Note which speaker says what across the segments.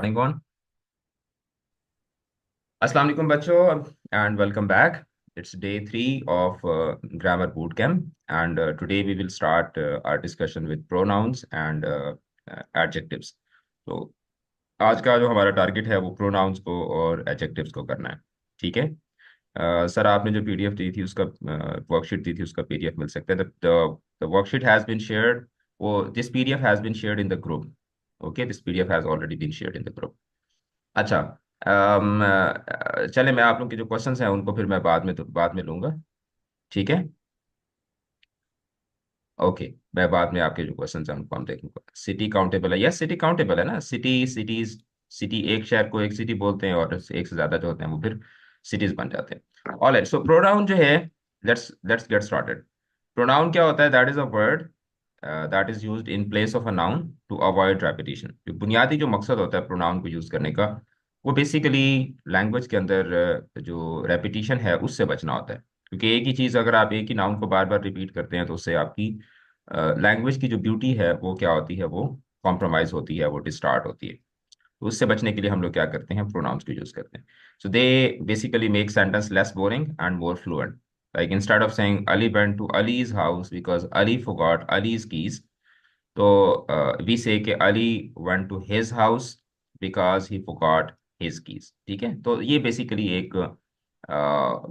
Speaker 1: कौन। अस्सलाम वालेकुम बच्चों and welcome back. It's day 3 of grammar boot camp and today we will start our discussion with pronouns and adjectives. तो आज का जो हमारा टारगेट है वो प्रोनाउंस को और एडजेक्टिव्स को करना है। ठीक है। सर आपने जो पीडीएफ दी थी उसका वर्कशीट दी थी उसका पीडीएफ मिल सकता है। The worksheet has been shared. वो this PDF has been shared in the group. Okay, this PDF has already been shared in the group. अच्छा। चले मैं आप लोग के जो क्वेश्चंस हैं उनको फिर मैं बाद में लूंगा। ठीक है। ओके। मैं बाद में आपके जो क्वेश्चंस हैं उनको हम देखूंगा। सिटी काउंटेबल है? यस, सिटी काउंटेबल है ना। सिटीज। सिटी एक शहर को एक सिटी बोलते हैं और एक से ज्यादा जो होते हैं वो फिर सिटीज बन जाते हैं। ऑलराइट, सो प्रोनाउन जो है, let's let's get started. Pronoun क्या होता है? That is a word that is used in place of a noun to avoid repetition. जो बुनियादी जो मकसद होता है प्रोनाउन को यूज करने का, वो बेसिकली लैंग्वेज के अंदर जो रेपिटेशन है उससे बचना होता है। क्योंकि एक ही चीज अगर आप एक ही नाउन को बार बार रिपीट करते हैं तो उससे आपकी लैंग्वेज की जो ब्यूटी है वो क्या होती है, वो कॉम्प्रोमाइज होती है, वो डिस्टार्ट होती है। तो उससे बचने के लिए हम लोग क्या करते हैं, प्रोनाउंस को यूज करते हैं। So they basically make sentence less boring and more fluent. Like instead of saying Ali went to Ali's house because Ali forgot Ali's keys, तो वी से कि Ali went to his house because he forgot his keys. ठीक है। तो ये basically एक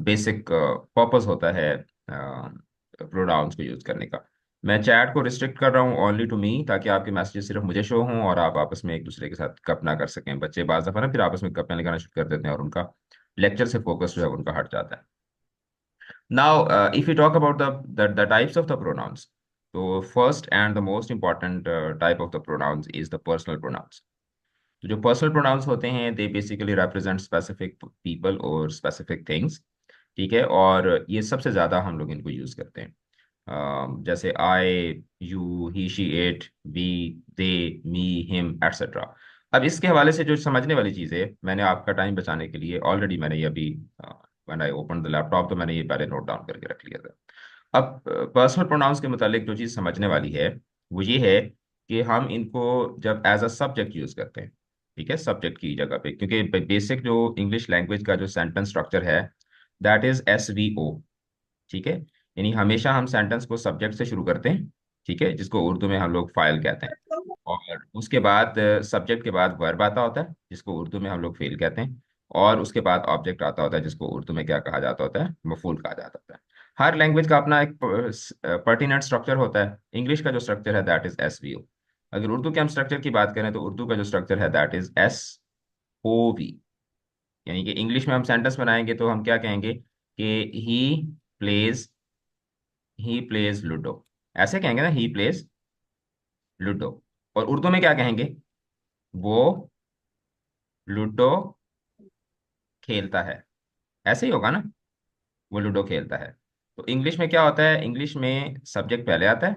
Speaker 1: basic purpose होता है pronounce को यूज करने का। मैं चैट को रिस्ट्रिक्ट कर रहा हूँ ओनली टू मी, ताकि आपके मैसेजेस सिर्फ मुझे शो हों और आप आपस में एक दूसरे के साथ गप ना कर सकें। बच्चे बाज दफा ना फिर आपस में गप्पे लगाना शुरू कर देते हैं और उनका लेक्चर से फोकस जो है उनका हट जाता है। Now if you talk about the types of the pronouns, तो first and the most important type of the pronouns is the personal pronouns. तो जो पर्सनल प्रोनाउंस होते हैं they basically represent specific people और स्पेसिफिक थिंग्स। ठीक है। और ये सबसे ज़्यादा हम लोग इनको यूज़ करते हैं। जैसे I, you, he, she, it, we, they, me, him, etcetera. अब इसके हवाले से जो समझने वाली चीज़ है, मैंने आपका टाइम बचाने के लिए ऑलरेडी मैंने ये अभी when I open the laptop तो मैंने ये पहले नोट डाउन करके रख लिया था। अब पर्सनल प्रोनाउंस के मुतालिक जो चीज़ समझने वाली है वो ये है कि हम इनको जब एज अ सब्जेक्ट यूज़ करते हैं। ठीक है, सब्जेक्ट की जगह पे, क्योंकि बेसिक जो इंग्लिश लैंग्वेज का जो सेंटेंस स्ट्रक्चर है दैट इज SVO। ठीक है। यानी हमेशा हम सेंटेंस को सब्जेक्ट से शुरू करते हैं। ठीक है, जिसको उर्दू में हम लोग फाइल कहते हैं। और उसके बाद सब्जेक्ट के बाद वर्ब आता होता है जिसको उर्दू में हम लोग फेल कहते हैं। और उसके बाद ऑब्जेक्ट आता होता है जिसको उर्दू में क्या कहा जाता होता है, मफूल कहा जाता होता है। हर लैंग्वेज का अपना एक पर्टिनेंट स्ट्रक्चर होता है। इंग्लिश का जो स्ट्रक्चर है दैट इज SVO। अगर उर्दू के हम स्ट्रक्चर की बात करें तो उर्दू का जो स्ट्रक्चर है दैट इज SOV। यानी कि इंग्लिश में हम सेंटेंस बनाएंगे तो हम क्या कहेंगे कि he plays he plays ludo, ऐसे कहेंगे ना, ही प्लेज लूडो। और उर्दू में क्या कहेंगे? वो लूडो खेलता है। ऐसे ही होगा ना, वो लूडो खेलता है। तो इंग्लिश में क्या होता है? इंग्लिश में सब्जेक्ट पहले आता है,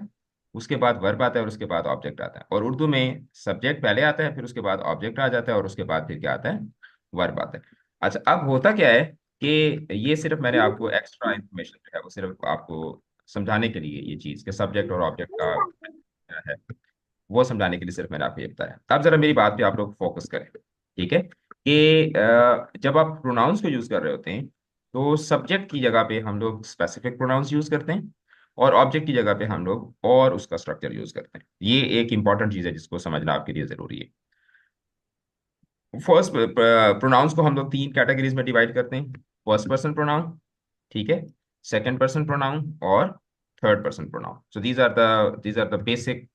Speaker 1: उसके बाद वर्ब आता है और उसके बाद ऑब्जेक्ट आता है। और उर्दू में सब्जेक्ट पहले आता है, फिर उसके बाद ऑब्जेक्ट आ जाता है और उसके बाद फिर क्या आता है, वर्ब आता है। अच्छा, अब होता क्या है कि ये सिर्फ मैंने आपको एक्स्ट्रा इंफॉर्मेशन जो है वो सिर्फ आपको समझाने के लिए, ये चीज़ के सब्जेक्ट और ऑब्जेक्ट का क्या है वो समझाने के लिए सिर्फ मैंने आपको ये बताया। अब जरा मेरी बात पे आप लोग फोकस करें। ठीक है कि जब आप प्रोनाउंस को यूज कर रहे होते हैं तो सब्जेक्ट की जगह पे हम लोग स्पेसिफिक प्रोनाउंस यूज करते हैं और ऑब्जेक्ट की जगह पे हम लोग और उसका स्ट्रक्चर यूज करते हैं। ये एक इंपॉर्टेंट चीज है जिसको समझना आपके लिए जरूरी है। फर्स्ट प्रोनाउंस को हम लोग तीन कैटेगरीज में डिवाइड करते हैं। फर्स्ट पर्सन प्रोनाउन, ठीक है, सेकंड पर्सन प्रोनाउन और third person pronoun. So these are the basic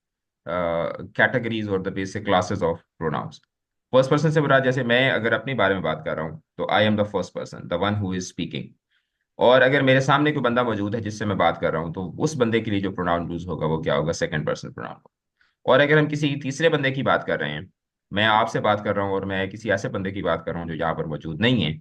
Speaker 1: categories और the basic classes of pronouns. First person से मुराद, जैसे मैं अगर अपने बारे में बात कर रहा हूँ तो I am the first person, the one who is speaking. और अगर मेरे सामने कोई बंदा मौजूद है जिससे मैं बात कर रहा हूँ तो उस बंदे के लिए जो प्रोनाउन यूज होगा वो क्या होगा, सेकंड पर्सन प्रोनाउन। और अगर हम किसी तीसरे बंदे की बात कर रहे हैं, मैं आपसे बात कर रहा हूँ और मैं किसी ऐसे बंदे की बात कर रहा हूँ जो यहाँ पर मौजूद नहीं है,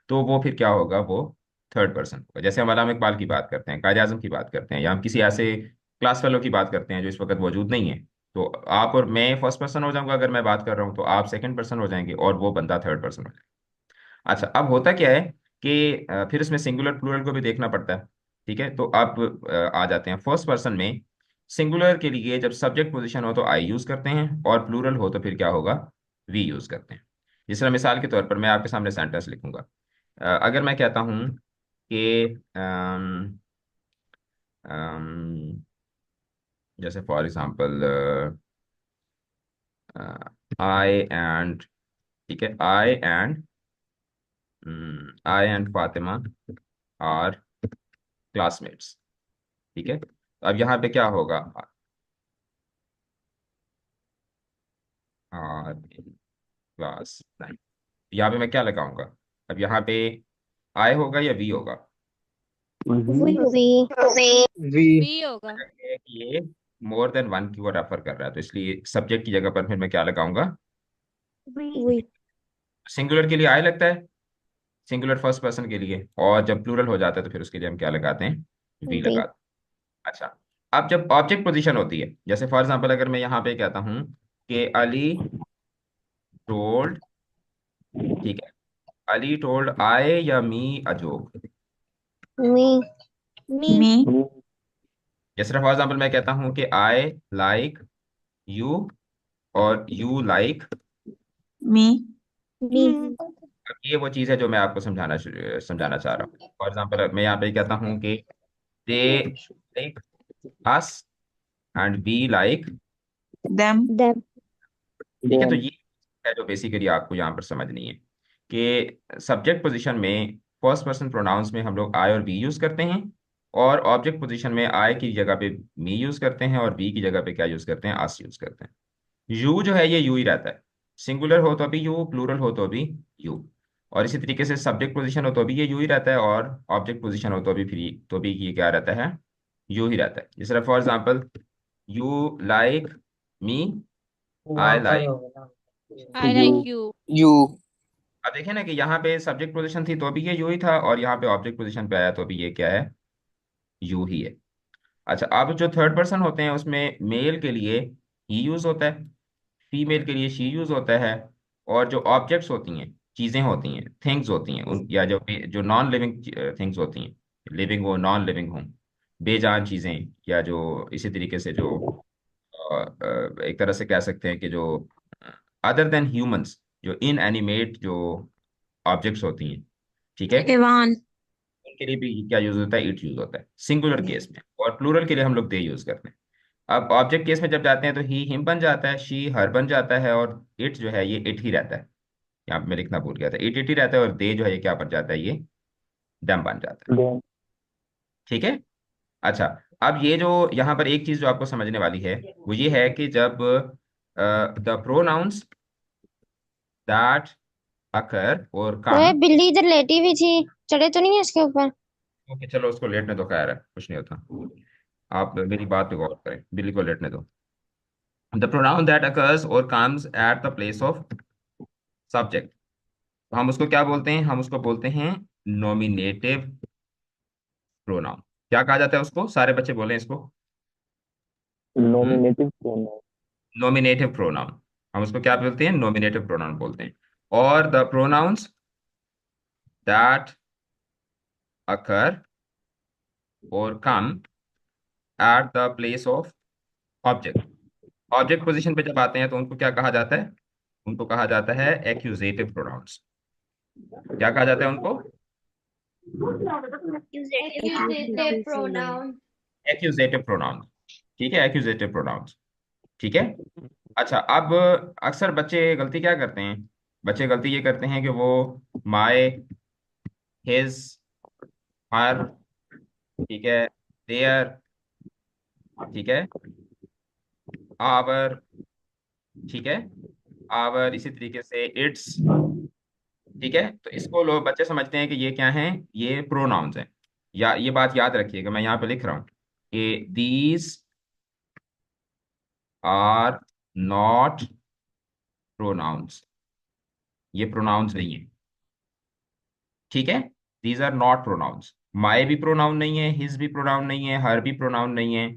Speaker 1: तो वो फिर क्या होगा, वो थर्ड पर्सन होगा। जैसे हम अल्लामा इकबाल की बात करते हैं, कायद आजम की बात करते हैं, या हम किसी ऐसे क्लास फेलो की बात करते हैं जो इस वक्त मौजूद नहीं है, तो आप और मैं फर्स्ट पर्सन हो जाऊंगा अगर मैं बात कर रहा हूँ, तो आप सेकंड पर्सन हो जाएंगे और वो बंदा थर्ड पर्सन हो जाएगा। अच्छा, अब होता क्या है कि फिर इसमें सिंगुलर प्लूरल को भी देखना पड़ता है। ठीक है, तो आप आ जाते हैं फर्स्ट पर्सन में। सिंगुलर के लिए जब सब्जेक्ट पोजीशन हो तो आई यूज करते हैं और प्लूरल हो तो फिर क्या होगा, वी यूज करते हैं। जिस तरह मिसाल के तौर पर मैं आपके सामने सेंटेंस लिखूंगा। अगर मैं कहता हूं कि अम, जैसे फॉर एग्जांपल आई एंड, ठीक है, आई एंड फातिमा आर क्लासमेट्स, ठीक है। तो अब यहाँ पे क्या होगा, आर इन क्लास 9। यहाँ पे मैं क्या लगाऊंगा, अब यहाँ पे आई होगा या वी होगा?
Speaker 2: वी।
Speaker 3: वी।
Speaker 4: वी होगा।
Speaker 1: कि ये मोर देन वन की ओर रेफर कर रहा है, तो इसलिए सब्जेक्ट की जगह पर फिर मैं क्या लगाऊंगा?
Speaker 2: वी।
Speaker 1: सिंगुलर के लिए आई लगता है, सिंगुलर फर्स्ट पर्सन के लिए, और जब प्लूरल हो जाता है तो फिर उसके लिए हम क्या लगाते हैं? We
Speaker 2: we.
Speaker 1: लगाते हैं। अच्छा, अब जब ऑब्जेक्ट पोजीशन होती है, जैसे फॉर एग्जांपल अगर मैं यहाँ पे कहता हूँ कि अली टोल्ड, ठीक है, अली टोल्ड आई या मी अ जोक।
Speaker 2: मी।
Speaker 4: मी।
Speaker 3: मी।
Speaker 1: जैसे फॉर एग्जांपल मैं कहता हूँ कि आई लाइक यू और यू लाइक।
Speaker 3: मी।
Speaker 2: मी।
Speaker 1: ये वो चीज़ है जो मैं आपको समझाना चाह रहा हूँ। फॉर एग्जांपल मैं यहाँ पे कहता हूँ कि they like us and we like.
Speaker 3: Them.
Speaker 2: Them.
Speaker 1: ठीक है, तो ये है जो बेसिकली आपको यहाँ पर समझनी है कि सब्जेक्ट पोजीशन में फर्स्ट पर्सन प्रोनाउंस में हम लोग आई और वी यूज करते हैं, और ऑब्जेक्ट पोजीशन में आई की जगह पे मी यूज करते हैं, और वी की जगह पे क्या यूज करते हैं? अस यूज करते हैं। यू जो है ये यू ही रहता है, सिंगुलर हो तो भी यू, प्लूरल हो तो भी यू। और इसी तरीके से सब्जेक्ट पोजीशन हो तो भी ये यू ही रहता है, और ऑब्जेक्ट पोजीशन हो तो भी ये क्या रहता है? यू ही रहता है। जिस तरह for example, you like me, I like
Speaker 4: I like you.
Speaker 3: You.
Speaker 1: अब देखें ना कि यहाँ पे सब्जेक्ट पोजीशन थी तो भी ये यू ही था, और यहाँ पे ऑब्जेक्ट पोजीशन पे आया तो भी ये क्या है? यू ही है। अच्छा, अब जो थर्ड पर्सन होते हैं उसमें मेल के लिए ही यूज होता है, फीमेल के लिए शी यूज होता है, और जो ऑब्जेक्ट्स होती हैं, चीजें होती हैं, थिंग्स होती हैं, उन या जो जो नॉन लिविंग थिंग्स होती हैं, लिविंग हो नॉन लिविंग हो, बेजान चीजें, या जो इसी तरीके से जो एक तरह से कह सकते हैं कि जो अदर देन ह्यूमंस, जो इन एनिमेट जो ऑब्जेक्ट्स होती हैं, ठीक है,
Speaker 3: इवान।
Speaker 1: उनके लिए भी क्या यूज होता है? इट यूज होता है सिंगुलर केस में, और प्लूरल के लिए हम लोग दे यूज करते हैं। अब ऑब्जेक्ट केस में जब जाते हैं तो ही हिम बन जाता है, शी हर बन जाता है, और इट जो है ये इट ही रहता है। यहाँ पे मैं लिखना भूल गया था, इट इट ही रहता है, और दे जो है ये क्या बन जाता है? ये दम बन जाता है। ठीक है। अच्छा, अब ये जो यहाँ पर एक चीज जो आपको समझने वाली है वो ये है कि जब द प्रोनाउंस दैट अकर और
Speaker 2: ओए
Speaker 1: कम।
Speaker 2: बिल्ली इधर लेटी हुई थी, चढ़े तो नहीं है इसके ऊपर?
Speaker 1: ओके, चलो उसको लेटने दो, खैर है, कुछ नहीं होता। आप मेरी बात पे गौर करें, बिल्ली को लेटने दो। द प्रोनाउन दैट अकर्स और comes at the place of subject, तो हम उसको क्या बोलते हैं? हम उसको बोलते हैं नॉमिनेटिव प्रोनाउन। क्या कहा जाता है उसको? सारे बच्चे बोलें इसको।
Speaker 5: Nominative pronoun.
Speaker 1: Nominative pronoun. हम उसको क्या बोलते हैं? नॉमिनेटिव प्रोनाउन बोलते हैं। और द प्रोनाउंस दैट अकर और come at the place of object, object position पे जब आते हैं तो उनको क्या कहा जाता है? उनको कहा जाता है एक्यूजेटिव प्रोनाउंस। क्या कहा जाता है उनको?
Speaker 4: Accusative pronoun.
Speaker 1: Accusative pronoun. ठीक है, एक्यूजेटिव प्रोनाउंस। ठीक है। अच्छा, अब अक्सर बच्चे गलती क्या करते हैं? बच्चे गलती ये करते हैं कि वो माय, हिज, हर, ठीक है, देयर, ठीक है, आवर, ठीक है, आवर, इसी तरीके से इट्स, ठीक है। तो इसको लोग बच्चे समझते हैं कि ये क्या हैं? ये प्रोनाउंस हैं। या ये बात याद रखिएगा, मैं यहाँ पे लिख रहा हूँ कि दीज आर नॉट प्रोनाउंस, ये प्रोनाउंस नहीं है। ठीक है, दीज आर नॉट प्रोनाउंस। माई भी प्रोनाउन नहीं है, हिज भी प्रोनाउन नहीं है, हर भी प्रोनाउन नहीं है,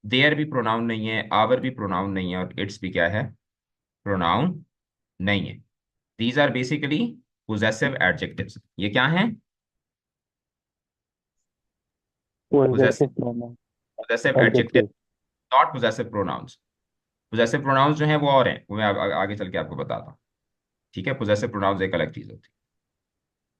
Speaker 1: देयर भी प्रोनाउन नहीं है, आवर भी प्रोनाउन नहीं है, और इट्स भी क्या है? प्रोनाउन नहीं है। These are basically possessive adjectives. ये क्या हैं?
Speaker 5: Possessive pronoun.
Speaker 1: Possessive adjective,
Speaker 5: adjective.
Speaker 1: Not possessive pronouns. Possessive pronouns जो हैं वो और हैं, वो मैं आगे चल के आपको बताता हूँ। ठीक है, पोजेसिव प्रोनाउंस एक अलग चीज होती है।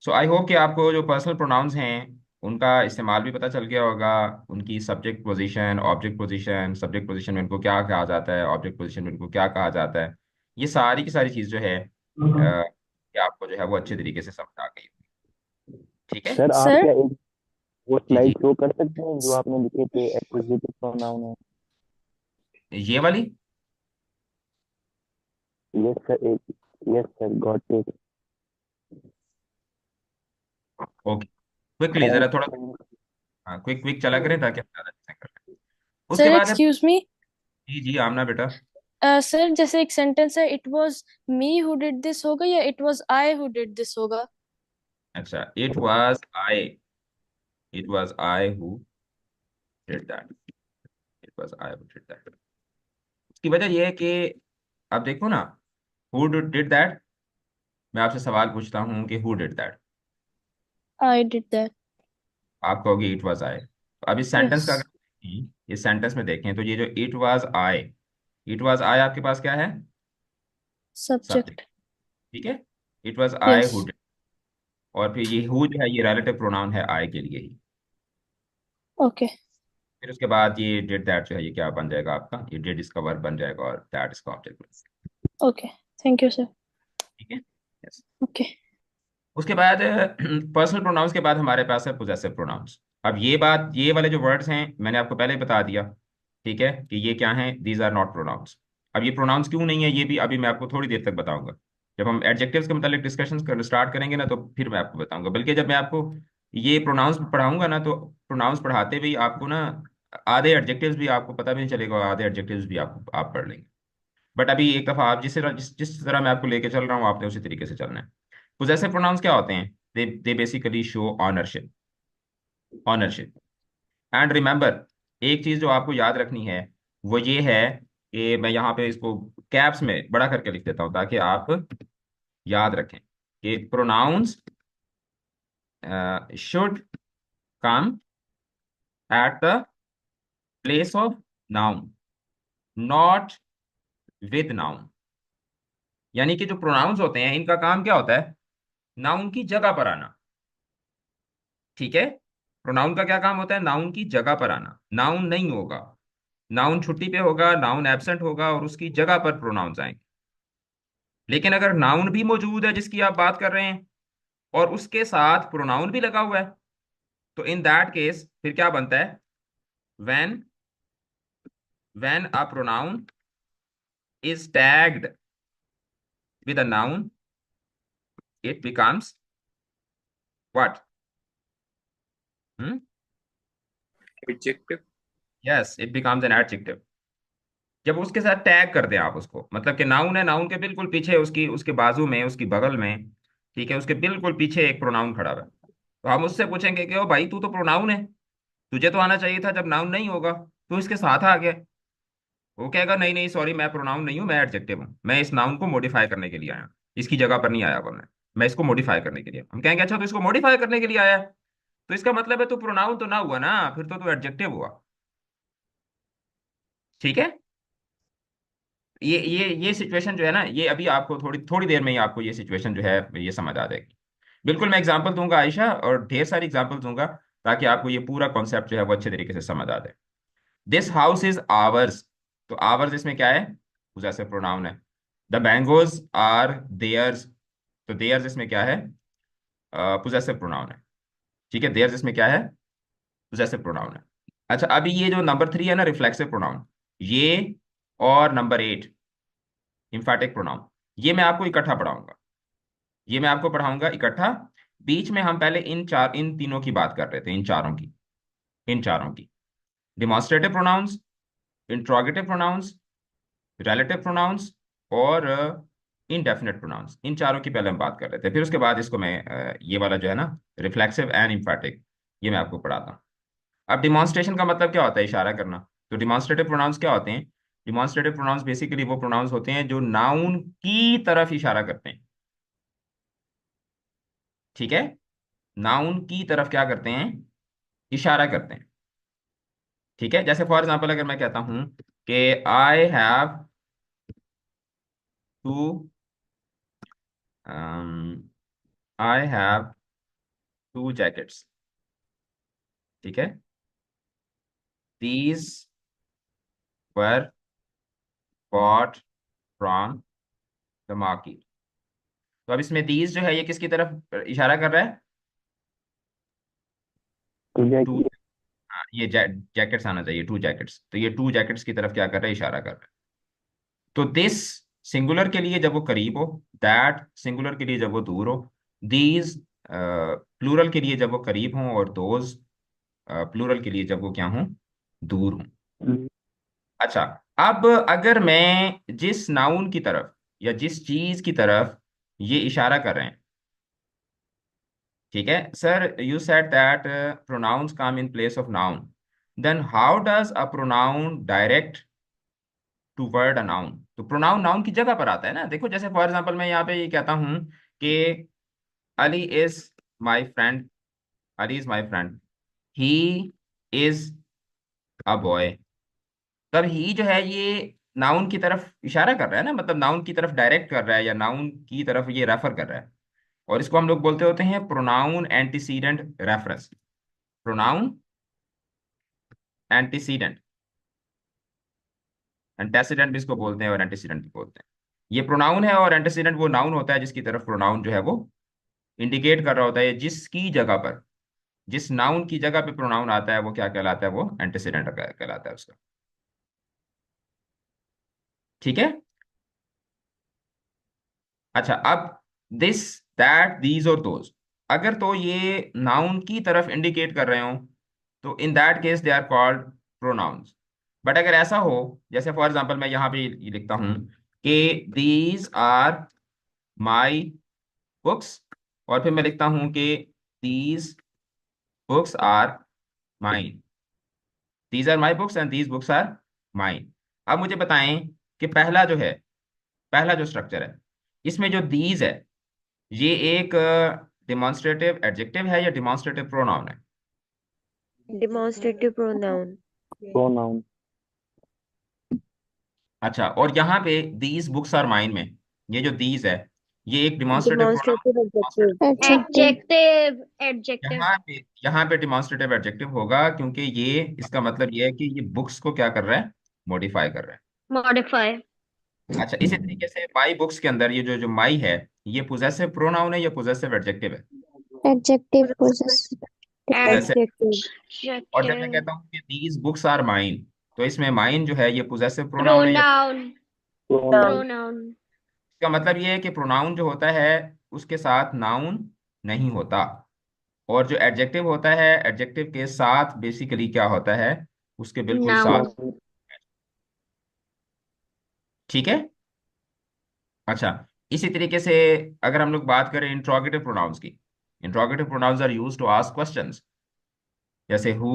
Speaker 1: सो आई होप कि आपको जो पर्सनल प्रोनाउंस हैं उनका इस्तेमाल भी पता चल गया होगा, उनकी subject position, object position, subject position में उनको क्या कहा जाता है, ऑब्जेक्ट पोजीशन में उनको क्या कहा जाता है, ये सारी की सारी चीज़ जो है कि आपको जो है वो अच्छे तरीके से समझ आ गई। ठीक है।
Speaker 5: सर आप
Speaker 2: सर
Speaker 5: क्या एक वो
Speaker 1: जी जी।
Speaker 5: स्लाइड शो कर सकते हैं जो आपने लिखे थे एक्विजिटिव प्रोनाउन है?
Speaker 1: ये वाली।
Speaker 5: यस सर, एक, yes sir, got it.
Speaker 1: Okay, quickly
Speaker 5: sir
Speaker 1: जरा थोड़ा, हाँ क्विक क्विक चला करें ताकि हम ज़्यादा चीज़ें कर लें। उसके
Speaker 6: सर
Speaker 1: बाद है,
Speaker 6: एक्सक्यूज मी,
Speaker 1: जी जी आमना बेटा।
Speaker 6: सर जैसे एक सेंटेंस है, it was me who did this होगा या it was I who did this होगा?
Speaker 1: अच्छा, it was I who did that, it was I who did that. उसकी वजह यह है कि अब देखो ना, हु डिड दैट, मैं आपसे सवाल पूछता हूँ कि who did that,
Speaker 6: I did that.
Speaker 1: आप कहोगे इट वाज आई। तो अब इस सेंटेंस
Speaker 6: यस।
Speaker 1: का अगर देखें, इस सेंटेंस में देखें तो ये जो इट वाज आई आपके पास क्या है, सब्जेक्ट।
Speaker 6: सब्जेक्ट।
Speaker 1: ठीक है, it was I
Speaker 6: yes.
Speaker 1: Who did, और फिर ये हु जो है ये रिलेटिव प्रोनाउन है आई के लिए ही।
Speaker 6: ओके।
Speaker 1: फिर उसके बाद ये डिड दैट जो है ये क्या बन जाएगा आपका, ये डिड इसका वर्ब बन जाएगा और दैट इसका object.
Speaker 6: Okay, thank you sir.
Speaker 1: ठीक है। यस।
Speaker 6: ओके।
Speaker 1: उसके बाद पर्सनल प्रोनाउंस के बाद हमारे पास है पोजेसिव प्रोनाउंस। अब ये बात, ये वाले जो वर्ड्स हैं मैंने आपको पहले ही बता दिया, ठीक है, कि ये क्या हैं, दीज आर नॉट प्रोनाउंस। अब ये प्रोनाउंस क्यों नहीं है ये भी अभी मैं आपको थोड़ी देर तक बताऊंगा। जब हम एडजेक्टिव्स के मतलब डिस्कशन स्टार्ट करेंगे ना तो फिर मैं आपको बताऊंगा, बल्कि जब मैं आपको ये प्रोनाउंस पढ़ाऊंगा ना तो प्रोनाउंस पढ़ाते हुए आपको ना आधे एडजेक्टिव्स भी आपको पता भी नहीं चलेगा और आधे एडजेक्टिव्स भी आप पढ़ लेंगे। बट अभी एक दफा आप जिस तरह मैं आपको लेके चल रहा हूँ आपने उसी तरीके से चलना है। पोजेसिव प्रोनाउंस क्या होते हैं, they basically show ownership, ownership. And remember, एक चीज जो आपको याद रखनी है वो ये है कि मैं यहाँ पे इसको कैप्स में बड़ा करके लिख देता हूँ ताकि आप याद रखें कि pronouns should come at the place of noun, not with noun. यानी कि जो प्रोनाउंस होते हैं इनका काम क्या होता है, नाउन की जगह पर आना। ठीक है, प्रोनाउन का क्या काम होता है, नाउन की जगह पर आना। नाउन नहीं होगा, नाउन छुट्टी पे होगा, नाउन एब्सेंट होगा और उसकी जगह पर प्रोनाउंस आएंगे। लेकिन अगर नाउन भी मौजूद है जिसकी आप बात कर रहे हैं और उसके साथ प्रोनाउन भी लगा हुआ है तो इन दैट केस फिर क्या बनता है, when when a pronoun is tagged with a noun it becomes what,
Speaker 7: adjective.
Speaker 1: Yes it becomes an adjective. जब उसके साथ टैग कर दें आप उसको, मतलब कि नाउन है, नाउन के बिल्कुल पीछे उसकी उसके बाजू में उसकी बगल में, ठीक है, उसके बिल्कुल पीछे एक प्रोनाउन खड़ा हुआ है, तो हम उससे पूछेंगे कि ओ भाई तू तो प्रोनाउन है, तुझे तो आना चाहिए था, जब नाउन नहीं होगा तो इसके साथ आ गया। वो कहेगा नहीं नहीं सॉरी मैं प्रोनाउन नहीं हूँ, मैं एडजेक्टिव हूँ, मैं इस नाउन को मॉडिफाई करने के लिए आया हूँ, इसकी जगह पर नहीं आया हुआ मैं इसको मॉडिफाई करने के लिए। हम कहेंगे अच्छा तो इसको मॉडिफाई करने के लिए आया है, तो इसका मतलब है तू प्रोनाउन तो ना हुआ ना, फिर तो तू एडजेक्टिव हुआ। ठीक है, ये सिचुएशन जो है ना, ये अभी आपको थोड़ी थोड़ी देर में ही आपको ये सिचुएशन जो है ये समझ आ जाएगी। बिल्कुल मैं एग्जांपल दूंगा आयशा, और ढेर सारी एग्जांपल दूंगा ताकि आपको ये पूरा कॉन्सेप्ट जो है वो अच्छे तरीके से समझ आ जाए। दिस हाउस इज आवर्स, तो आवर्स इसमें क्या है, पोजेसिव प्रोनाउन है। द मैंगोज आर देयर्स, तो देयर्स इसमें क्या है, पोजेसिव प्रोनाउन है। ठीक है, देयर्स इसमें क्या है, पोजेसिव प्रोनाउन है। अच्छा अभी ये जो नंबर 3 है ना रिफ्लेक्सिव प्रोनाउन, ये और नंबर 8 इम्फैटिक प्रोनाउन, ये मैं आपको इकट्ठा पढ़ाऊंगा, ये मैं आपको पढ़ाऊंगा इकट्ठा। बीच में हम पहले इन तीनों की बात कर रहे थे, इन चारों की demonstrative pronounce, interrogative pronounce, relative pronouns और इनडेफिनेट प्रोनाउंस, इन चारों की पहले हम बात कर रहे थे। फिर उसके बाद इसको मैं ये वाला जो है ना रिफ्लेक्सिव एंड इम्फैटिक, ये मैं आपको पढ़ाता हूँ। अब डिमॉन्स्ट्रेशन का मतलब क्या होता है, इशारा करना। तो डिमॉन्स्ट्रेटिव प्रोनाउंस क्या होते हैं, डिमॉन्स्ट्रेटिव प्रोनाउंस बेसिकली वो प्रोनाउंस होते हैं जो नाउन की तरफ इशारा करते हैं। ठीक है, नाउन की तरफ क्या करते हैं, इशारा करते हैं। ठीक है, जैसे फॉर एग्जांपल अगर मैं कहता हूं कि I have two I have 2 jackets, ठीक है। These were bought from the market. तो अब इसमें दीज जो है ये किसकी तरफ इशारा कर रहा है?
Speaker 5: Two
Speaker 1: two,
Speaker 5: jacket.
Speaker 1: हाँ, ये जैकेट्स आना चाहिए, 2 जैकेट्स। तो ये 2 जैकेट्स की तरफ क्या कर रहा है? इशारा कर रहा है। तो दिस सिंगुलर के लिए जब वो करीब हो, दैट सिंगुलर के लिए जब वो दूर हो, दीज प्लूरल के लिए जब वो करीब हों, और दोज प्लूरल के लिए जब वो क्या हों? दूर हों। अच्छा, अब अगर मैं जिस नाउन की तरफ या जिस चीज की तरफ ये इशारा कर रहे हैं, ठीक है sir, you said that pronouns come in place of noun, then how does a pronoun direct toward a noun? तो प्रोनाउन नाउन की जगह पर आता है ना। देखो, जैसे फॉर एग्जांपल मैं यहाँ पे ये कहता हूँ कि Ali is my friend, Ali is my friend, he is a boy. तब ही जो है ये नाउन की तरफ इशारा कर रहा है ना, मतलब नाउन की तरफ डायरेक्ट कर रहा है, या नाउन की तरफ ये रेफर कर रहा है। और इसको हम लोग बोलते होते हैं pronoun antecedent reference. Pronoun antecedent, antecedent भी इसको बोलते हैं और एंटीसीडेंट भी बोलते हैं। ये प्रोनाउन है, और एंटीसीडेंट वो नाउन होता है जिसकी तरफ प्रोनाउन जो है वो इंडिकेट कर रहा होता है। जिसकी जगह पर, जिस नाउन की जगह पे प्रोनाउन आता है वो क्या कहलाता है? वो एंटीसीडेंट कहलाता है उसका, ठीक है। अच्छा, अब दिस, दैट, दीज और दोज, अगर तो ये नाउन की तरफ इंडिकेट कर रहे हो, तो in that case they are called pronouns. But अगर ऐसा हो, जैसे फॉर एग्जांपल मैं यहाँ पे ये लिखता हूँ कि दीज आर माई बुक्स, और फिर मैं लिखता हूँ कि these books are mine, these are my books and these books are mine. अब मुझे बताएं कि पहला जो है, पहला जो स्ट्रक्चर है, इसमें जो दीज है, ये एक डिमॉन्स्ट्रेटिव एडजेक्टिव है या डिमॉन्स्ट्रेटिव प्रोनाउन है?
Speaker 2: Demonstrative pronoun.
Speaker 5: प्रोनाउन।
Speaker 1: अच्छा, और यहाँ पे दीज बुक्स आर माइन में ये जो दीज है, ये एक demonstrative pronoun.
Speaker 2: Demonstrative adjective. Adjective.
Speaker 4: Adjective. Adjective.
Speaker 1: यहाँ पे डिमॉन्स्ट्रेटिव एडजेक्टिव होगा, क्योंकि ये, इसका मतलब ये है कि ये बुक्स को क्या कर रहा है? मॉडिफाई कर रहा है।
Speaker 4: Modify.
Speaker 1: अच्छा, इसी तरीके से माई बुक्स के अंदर ये जो जो माई है, ये पोजेसिव प्रोनाउन है या पोजेसिव एडजेक्टिव है?
Speaker 2: Adjective possessive.
Speaker 1: पोजेसिव।
Speaker 2: Adjective.
Speaker 1: और जब मैं
Speaker 4: Adjective.
Speaker 1: कहता हूँ कि दीज बुक्स आर माइन, तो इसमें माइन जो है ये पोजेसिव प्रोनाउन है या?
Speaker 4: Pronoun.
Speaker 5: प्रोनाउन।
Speaker 4: Pronoun.
Speaker 1: इसका मतलब ये है कि प्रोनाउन जो होता है उसके साथ नाउन नहीं होता, और जो एडजेक्टिव होता है, एडजेक्टिव के साथ बेसिकली क्या होता है? उसके बिल्कुल साथ,
Speaker 4: Noun.
Speaker 1: ठीक है। अच्छा, इसी तरीके से अगर हम लोग बात करें इंट्रोगेटिव प्रोनाउंस की, interrogative pronouns are used to ask questions, जैसे who,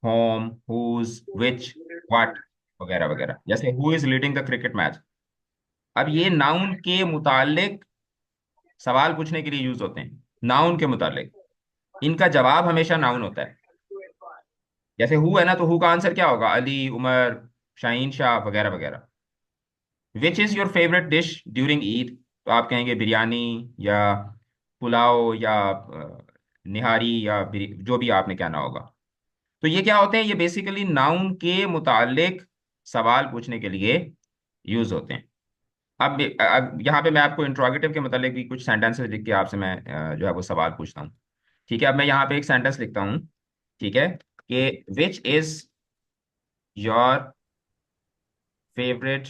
Speaker 1: whom, whose, which, what, वगैरह वगैरह। जैसे who is leading the cricket match. अब ये नाउन के मुतालिक सवाल पूछने के लिए यूज होते हैं, नाउन के मुतालिक। इनका जवाब हमेशा नाउन होता है। जैसे हु है ना, तो हु का आंसर क्या होगा? अली, उमर, शाहीन शाह, वगैरह वगैरह। Which is your favourite dish during Eid? तो आप कहेंगे बिरयानी, या पुलाव, या निहारी, या जो भी आपने कहना होगा। तो ये क्या होते हैं? ये बेसिकली नाउन के मुतालिक सवाल पूछने के लिए यूज होते हैं। अब यहाँ पे मैं आपको इंट्रोगेटिव के मुतालिक भी कुछ सेंटेंसेस लिख के आपसे मैं जो है वो सवाल पूछता हूँ, ठीक है। अब मैं यहाँ पे एक सेंटेंस लिखता हूँ, ठीक है, कि which is your favourite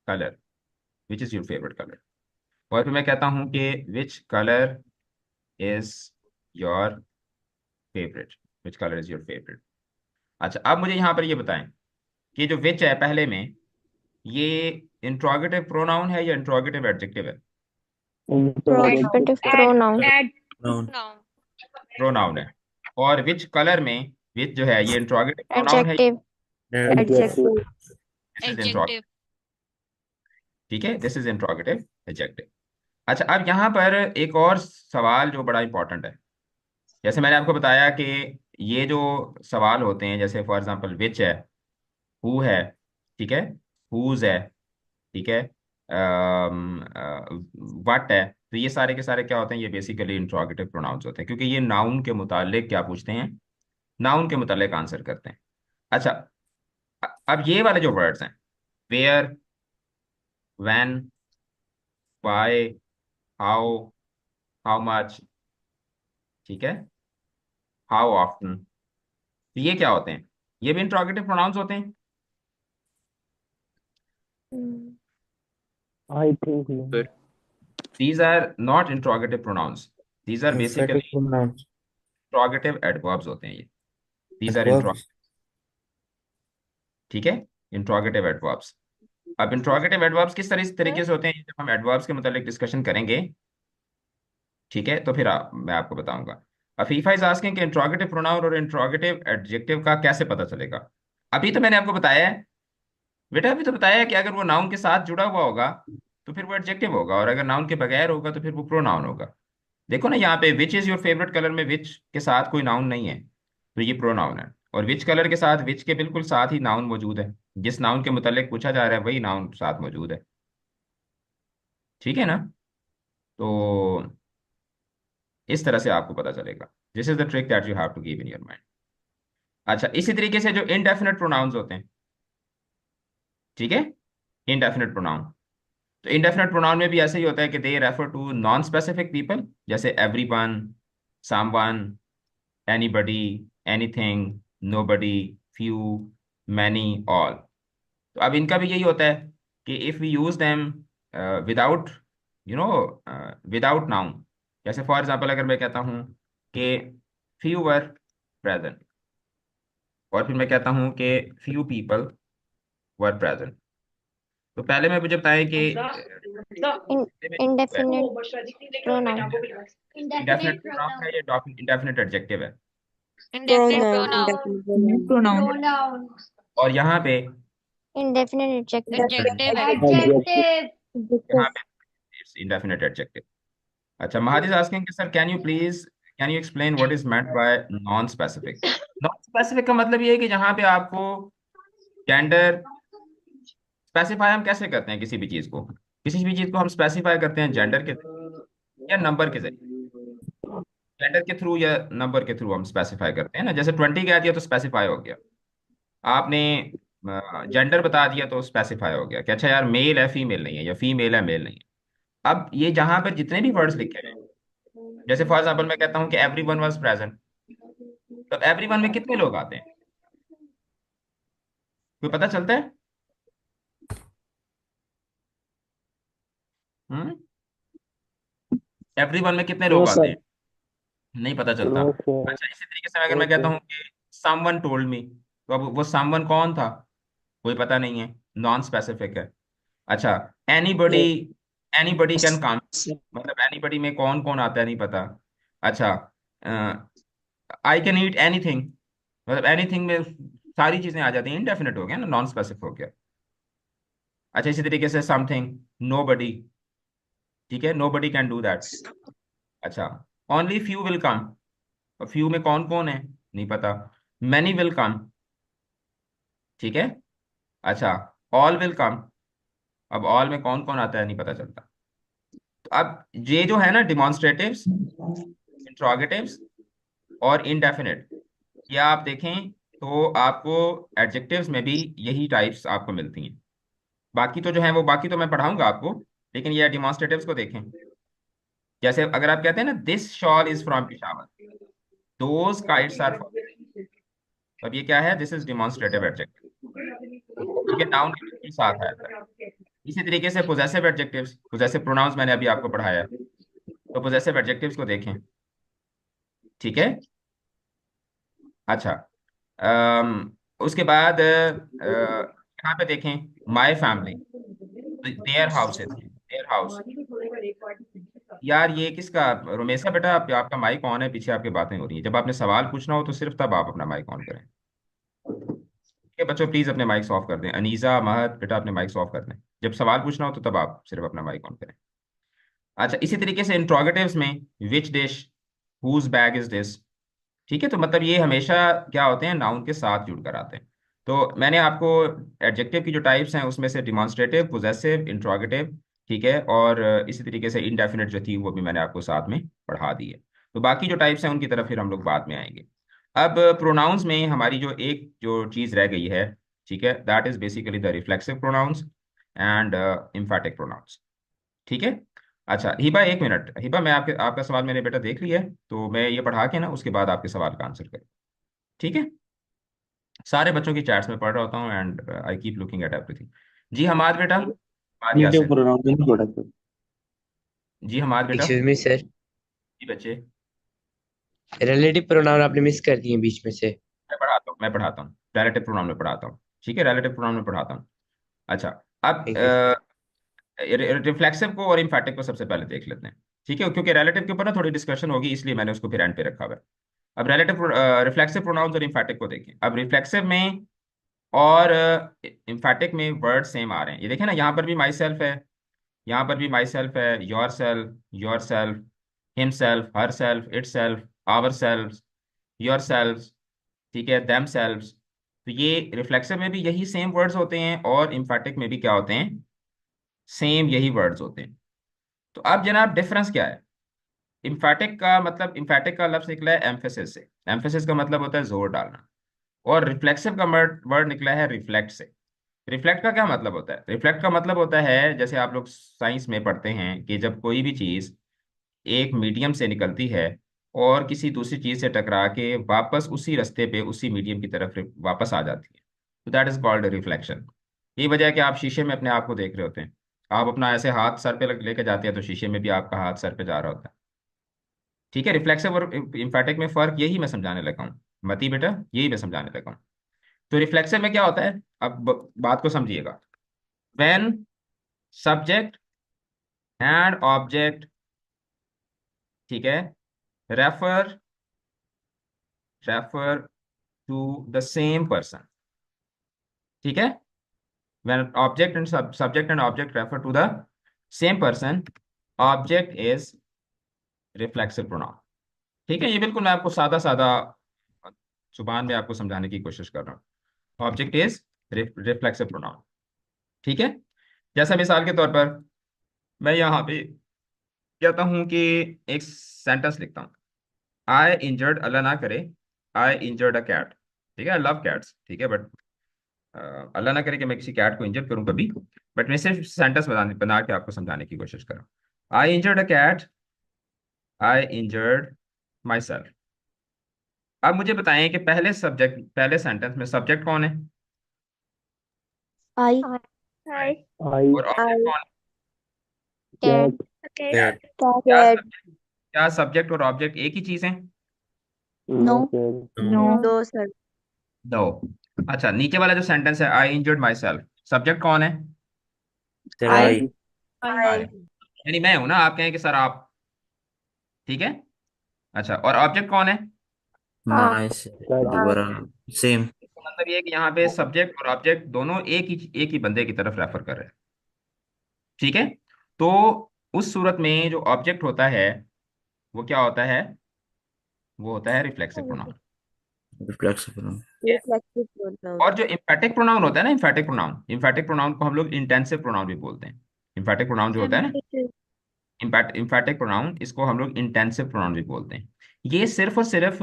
Speaker 1: colour, which is your favourite colour. और फिर मैं कहता हूँ कि which colour is your favourite, which colour is your favourite. अच्छा, अब मुझे यहाँ पर ये बताएं कि जो विच है पहले में, ये इंट्रोगेटिव प्रोनाउन है या इंट्रोगेटिव एडजेक्टिव है?
Speaker 2: Interrogative pronoun.
Speaker 4: Add.
Speaker 7: Noun.
Speaker 4: Noun.
Speaker 1: Pronoun है। और विच कलर में, विच जो है ये इंट्रोगेटिव प्रोनाउन है?
Speaker 2: Adjective. Adjective.
Speaker 1: This is interrogative, ठीक है, दिस इज इंट्रोगेटिव एडजेक्टिव। अच्छा, अब यहाँ पर एक और सवाल जो बड़ा इंपॉर्टेंट है। जैसे मैंने आपको बताया कि ये जो सवाल होते हैं, जैसे फॉर एग्जांपल विच है, हु है, ठीक है, हुज है, ठीक है, व्हाट है, तो ये सारे के सारे क्या होते हैं, ये बेसिकली इंट्रोगेटिव प्रोनाउंस होते हैं, क्योंकि ये नाउन के मुतालिक क्या पूछते हैं, नाउन के मुतालिक आंसर करते हैं। अच्छा, अब ये वाले जो वर्ड्स हैं, where, when, why, how, how much, ठीक है, हाउ ऑफ्टन, तो ये क्या होते हैं, ये भी इंट्रोगेटिव प्रोनाउंस होते हैं।
Speaker 5: I think
Speaker 7: Sir,
Speaker 1: These are not interrogative pronouns. These are basically
Speaker 8: emphatic pronouns.
Speaker 1: interrogative adverbs होते हैं ये। These are
Speaker 8: Adverbs.
Speaker 1: ठीक है, interrogative adverbs। अब interrogative adverbs किस तरीके से होते हैं, जब हम adverbs के मतलब डिस्कशन करेंगे, ठीक है, तो फिर मैं आपको बताऊंगा। अफीफा इज आस्किंग कि इंट्रोगेटिव प्रोनाउन और इंट्रोगेटिव एडजेक्टिव का कैसे पता चलेगा। अभी तो मैंने आपको बताया है बेटा, अभी तो बताया है कि अगर वो नाउन के साथ जुड़ा हुआ होगा तो फिर वो एडजेक्टिव होगा, और अगर नाउन के बगैर होगा तो फिर वो प्रोनाउन होगा। देखो ना यहाँ पे, which is your favourite colour में विच के साथ कोई नाउन नहीं है, तो ये प्रोनाउन है। और विच कलर के साथ विच के बिल्कुल साथ ही नाउन मौजूद है, जिस नाउन के मुतालिक पूछा जा रहा है वही नाउन साथ मौजूद है, ठीक है ना। तो इस तरह से आपको पता चलेगा। This is the trick that you have to keep in your mind. अच्छा, इसी तरीके से जो इनडेफिनेट प्रोनाउंस होते हैं, ठीक है, इनडेफिनेट प्रोनाउन, तो इनडेफिनेट प्रोनाउन में भी ऐसे ही होता है कि they refer to non specific people, जैसे everyone, someone, anybody, anything, nobody, few, many, all. तो अब इनका भी यही होता है कि if we use them without you know without noun, जैसे फॉर एग्जांपल अगर मैं कहता हूँ कि फ्यू वर प्रेजेंट, और फिर मैं कहता हूँ कि फ्यू पीपल वर प्रेजेंट, तो पहले मैं मुझे बताएं कि
Speaker 2: Indefinite pronoun.
Speaker 1: इंडेफिनेट प्रोनाउन है या इंडेफिनेट एडजेक्टिव है,
Speaker 9: Pronoun.
Speaker 3: Pronoun.
Speaker 9: Indefinite
Speaker 3: Pronoun.
Speaker 1: और यहाँ पे
Speaker 2: Indefinite adjective.
Speaker 1: यहाँ पे इंडेफिनेट एडजेक्टिव। अच्छा, महादिस आस्किंग कि sir can you explain what is meant by non specific. Non specific का मतलब ये है कि जहाँ पे आपको जेंडर स्पेसिफाई हम कैसे करते हैं, किसी भी चीज को हम स्पेसिफाई करते हैं जेंडर के या नंबर के जरिए, जेंडर के थ्रू या नंबर के थ्रू हम स्पेसिफाई करते हैं ना। जैसे 20 कह दिया तो स्पेसिफाई हो गया, आपने जेंडर बता दिया तो स्पेसिफाई हो गया कि अच्छा यार मेल है फीमेल नहीं है, या फीमेल है मेल नहीं है। अब ये जहां पर जितने भी वर्ड्स लिखे हैं, जैसे फॉर एग्जाम्पल मैं कहता हूँ कि एवरी वन वॉज प्रेजेंट, तो एवरी वन में कितने लोग आते हैं, कोई पता चलता है? हम्म, एवरी वन में कितने लोग आते हैं, नहीं पता चलता।
Speaker 5: no sir.
Speaker 1: अच्छा, इसी तरीके से अगर मैं कहता हूँ कि समवन टोल्ड मी, तो अब वो समवन कौन था, कोई पता नहीं है, नॉन स्पेसिफिक है। अच्छा, एनीबडी, एनीबडी कैन कम, मतलब एनीबडी में कौन कौन आता है नहीं पता। अच्छा, आई कैन ईट एनीथिंग, मतलब एनीथिंग में सारी चीजें आ जाती हैं, इनडेफिनेट हो गया ना, नॉन स्पेसिफिक हो गया। अच्छा, इसी तरीके से समथिंग, नोबडी, ठीक है, नोबडी कैन डू दैट। अच्छा, ओनली फ्यू विल कम, और फ्यू में कौन कौन है नहीं पता। मैनी विल कम, ठीक है। अच्छा, ऑल विल कम, अब ऑल में कौन कौन आता है नहीं पता चलता। तो अब ये जो है ना डिमॉन्स्ट्रेटिव्स, इंट्रोगेटिव्स और इंडेफिनिट, ये आप देखें तो आपको एडजेक्टिव्स में भी यही टाइप्स आपको मिलती हैं। बाकी तो जो है वो बाकी तो मैं पढ़ाऊंगा आपको, लेकिन ये डिमॉन्स्ट्रेटिव्स को देखें। जैसे अगर आप कहते हैं ना this shawl is from Peshawar, those kites are from, अब ये क्या है, दिस इज डिमॉन्स्ट्रेटिव एडजेक्टिव, ठीक है, नाउन के बिल्कुल साथ आया है। इसी तरीके से पोजेसिव एडजेक्टिव्स, पोजेसिव प्रोनाउंस मैंने अभी आपको पढ़ाया है, तो पोजेसिव एडजेक्टिव्स को देखें, ठीक है। अच्छा, उसके बाद यहाँ पे देखें माय फैमिली, देयर हाउस है, देयर हाउस। यार ये किसका, रोमेसा बेटा आपका माइक ऑन है, पीछे आपकी बातें हो रही है, जब आपने सवाल पूछना हो तो सिर्फ तब आप अपना माइक ऑन करें, ठीक है बच्चों, प्लीज अपने माइक ऑफ कर दें। अनीसा, महत बेटा अपने माइक ऑफ कर दें, जब सवाल पूछना हो तो तब आप सिर्फ अपना माइक ऑन करें। अच्छा, इसी तरीके से इंट्रोगेटिव्स में which dish, whose bag is this, ठीक है, तो मतलब ये हमेशा क्या होते हैं, नाउन के साथ जुड़ कर आते हैं। तो मैंने आपको एडजेक्टिव की जो टाइप्स हैं उसमें से डिमॉन्स्ट्रेटिव, पोजेसिव, इंट्रोगेटिव ठीक है, और इसी तरीके से इनडेफिनेट जो थी वो भी मैंने आपको साथ में पढ़ा दी है। तो बाकी जो टाइप्स हैं उनकी तरफ फिर हम लोग बाद में आएंगे। अब प्रोनाउंस में हमारी जो चीज़ रह गई है, ठीक है, that is basically the reflexive pronouns and emphatic pronouns. ठीक है। अच्छा हिबा, एक मिनट हिबा, मैं आपका सवाल मैंने बेटा देख लिया है, तो मैं ये पढ़ा के ना उसके बाद आपके सवाल का आंसर करूँ। ठीक है। सारे बच्चों की चैट्स में पढ़ रहा होता हूँ and I keep looking at everything. जी हमाद बेटा, हमाद
Speaker 5: नेटिव
Speaker 1: यासिर।
Speaker 5: प्रोनाउन नहीं पढ़ा सर।
Speaker 1: जी हमाद बेटा।
Speaker 8: एक्सक्यूज मी सर,
Speaker 1: जी बच्चे।
Speaker 8: रिलेटिव प्रोनाउन आपने मिस कर दिए बीच में से।
Speaker 1: मैं पढ़ाता हूँ रिलेटिव प्रोनाउन में पढ़ाता हूँ। ठीक है, रिलेटिव प्रोनाउन में पढ़ाता हूँ। अच्छा, अब
Speaker 8: थैंक यू।
Speaker 1: रिफ्लेक्सिव को और इम्फैटिक को सबसे पहले देख लेते हैं। ठीक है, क्योंकि रिलेटिव के ऊपर ना थोड़ी डिस्कशन होगी, इसलिए मैंने उसको फिर एंड पे रखा हुआ है। अब रिफ्लेक्सिव प्रोनाउंस और इम्फैटिक को देखें। अब रिफ्लेक्सिव में और इम्फैटिक में वर्ड सेम आ रहे हैं। ये देखें ना, यहाँ पर भी माई सेल्फ है, यहाँ पर भी माई सेल्फ है, yourself, himself, herself, itself, ourself, yourself, ठीक है, देम सेल्फ। तो ये रिफ्लेक्सिव में भी यही सेम वर्ड्स होते हैं और इम्फैटिक में भी क्या होते हैं, सेम यही वर्ड्स होते हैं। तो अब जनाब डिफरेंस क्या है? इम्फैटिक का लफ्ज निकला है एम्फेसिस से। एम्फेसिस का मतलब होता है जोर डालना। और रिफ्लेक्सिव का वर्ड निकला है रिफ्लेक्ट से। रिफ्लेक्ट का क्या मतलब होता है? रिफ्लेक्ट का मतलब होता है, जैसे आप लोग साइंस में पढ़ते हैं कि जब कोई भी चीज़ एक मीडियम से निकलती है और किसी दूसरी चीज़ से टकरा के वापस उसी रास्ते पे उसी मीडियम की तरफ वापस आ जाती है, तो दैट इज कॉल्ड रिफ्लेक्शन। यही वजह है कि आप शीशे में अपने आप को देख रहे होते हैं। आप अपना ऐसे हाथ सर पे लेके जाते हैं तो शीशे में भी आपका हाथ सर पे जा रहा होता है। ठीक है, रिफ्लेक्सिव और इम्फैटिक में फर्क यही मैं समझाने लगा हूँ मती बेटा, यही मैं समझाने लगा हूँ। तो रिफ्लेक्सिव में क्या होता है, अब बात को समझिएगा। व्हेन सब्जेक्ट एंड ऑब्जेक्ट, ठीक है, refer refer to the same person. ठीक है, when object and subject and object refer to the same person, object is reflexive pronoun. ठीक है, ये बिल्कुल मैं आपको सादा सादा जुबान में आपको समझाने की कोशिश कर रहा हूँ। Object is reflexive pronoun. ठीक है। जैसा मिसाल के तौर पर मैं यहाँ पे कहता हूँ कि एक सेंटेंस लिखता हूँ, आई इंजर्ड, अल्लाह ना करे, आई इंजर्ड अ कैट। ठीक है, आई लव कैट्स, ठीक है, बट अल्लाह ना करे कि मैं किसी कैट को इंजर करूं कभी, बट मैं सिर्फ सेंटेंस बना के आपको समझाने की कोशिश कर रहा हूँ। I injured a cat, I injured myself. अब मुझे बताएं कि पहले सेंटेंस में सब्जेक्ट कौन है
Speaker 2: I
Speaker 4: Hi.
Speaker 5: आई
Speaker 1: और ऑब्जेक्ट कौन है?
Speaker 2: cat
Speaker 4: Okay.
Speaker 8: कैट।
Speaker 1: क्या
Speaker 2: cat
Speaker 1: सब्जेक्ट क्या सब्जेक्ट और ऑब्जेक्ट एक ही चीज है?
Speaker 3: No.
Speaker 5: सर।
Speaker 3: No.
Speaker 2: दो सर
Speaker 1: दो। अच्छा, नीचे वाला जो सेंटेंस है I injured my self, subject कौन है?
Speaker 8: Sir
Speaker 3: I
Speaker 8: I.
Speaker 1: I। यानी मैं हूं ना, आप कहें कि सर आप। ठीक है। अच्छा, और ऑब्जेक्ट कौन है?
Speaker 8: माई से दोबारा सेम।
Speaker 1: इसका मतलब ये है कि यहाँ पे सब्जेक्ट और ऑब्जेक्ट दोनों एक ही बंदे की तरफ रेफर कर रहे हैं। ठीक है। तो उस सूरत में जो ऑब्जेक्ट होता है वो क्या होता है? वो होता है reflexive pronoun.
Speaker 8: Reflexive pronoun.
Speaker 2: reflexive pronoun
Speaker 1: और जो इम्फैटिक प्रोनाउन होता है ना, इम्फैटिक प्रोनाउन को हम लोग इंटेंसिव प्रोनाउन भी बोलते हैं। इम्फैटिक प्रोनाउन जो होता है ना,
Speaker 4: Emphasis.
Speaker 1: इम्फैटिक प्रोनाउन, इसको हम लोग इंटेंसिव प्रोनाउन भी बोलते हैं। ये सिर्फ और सिर्फ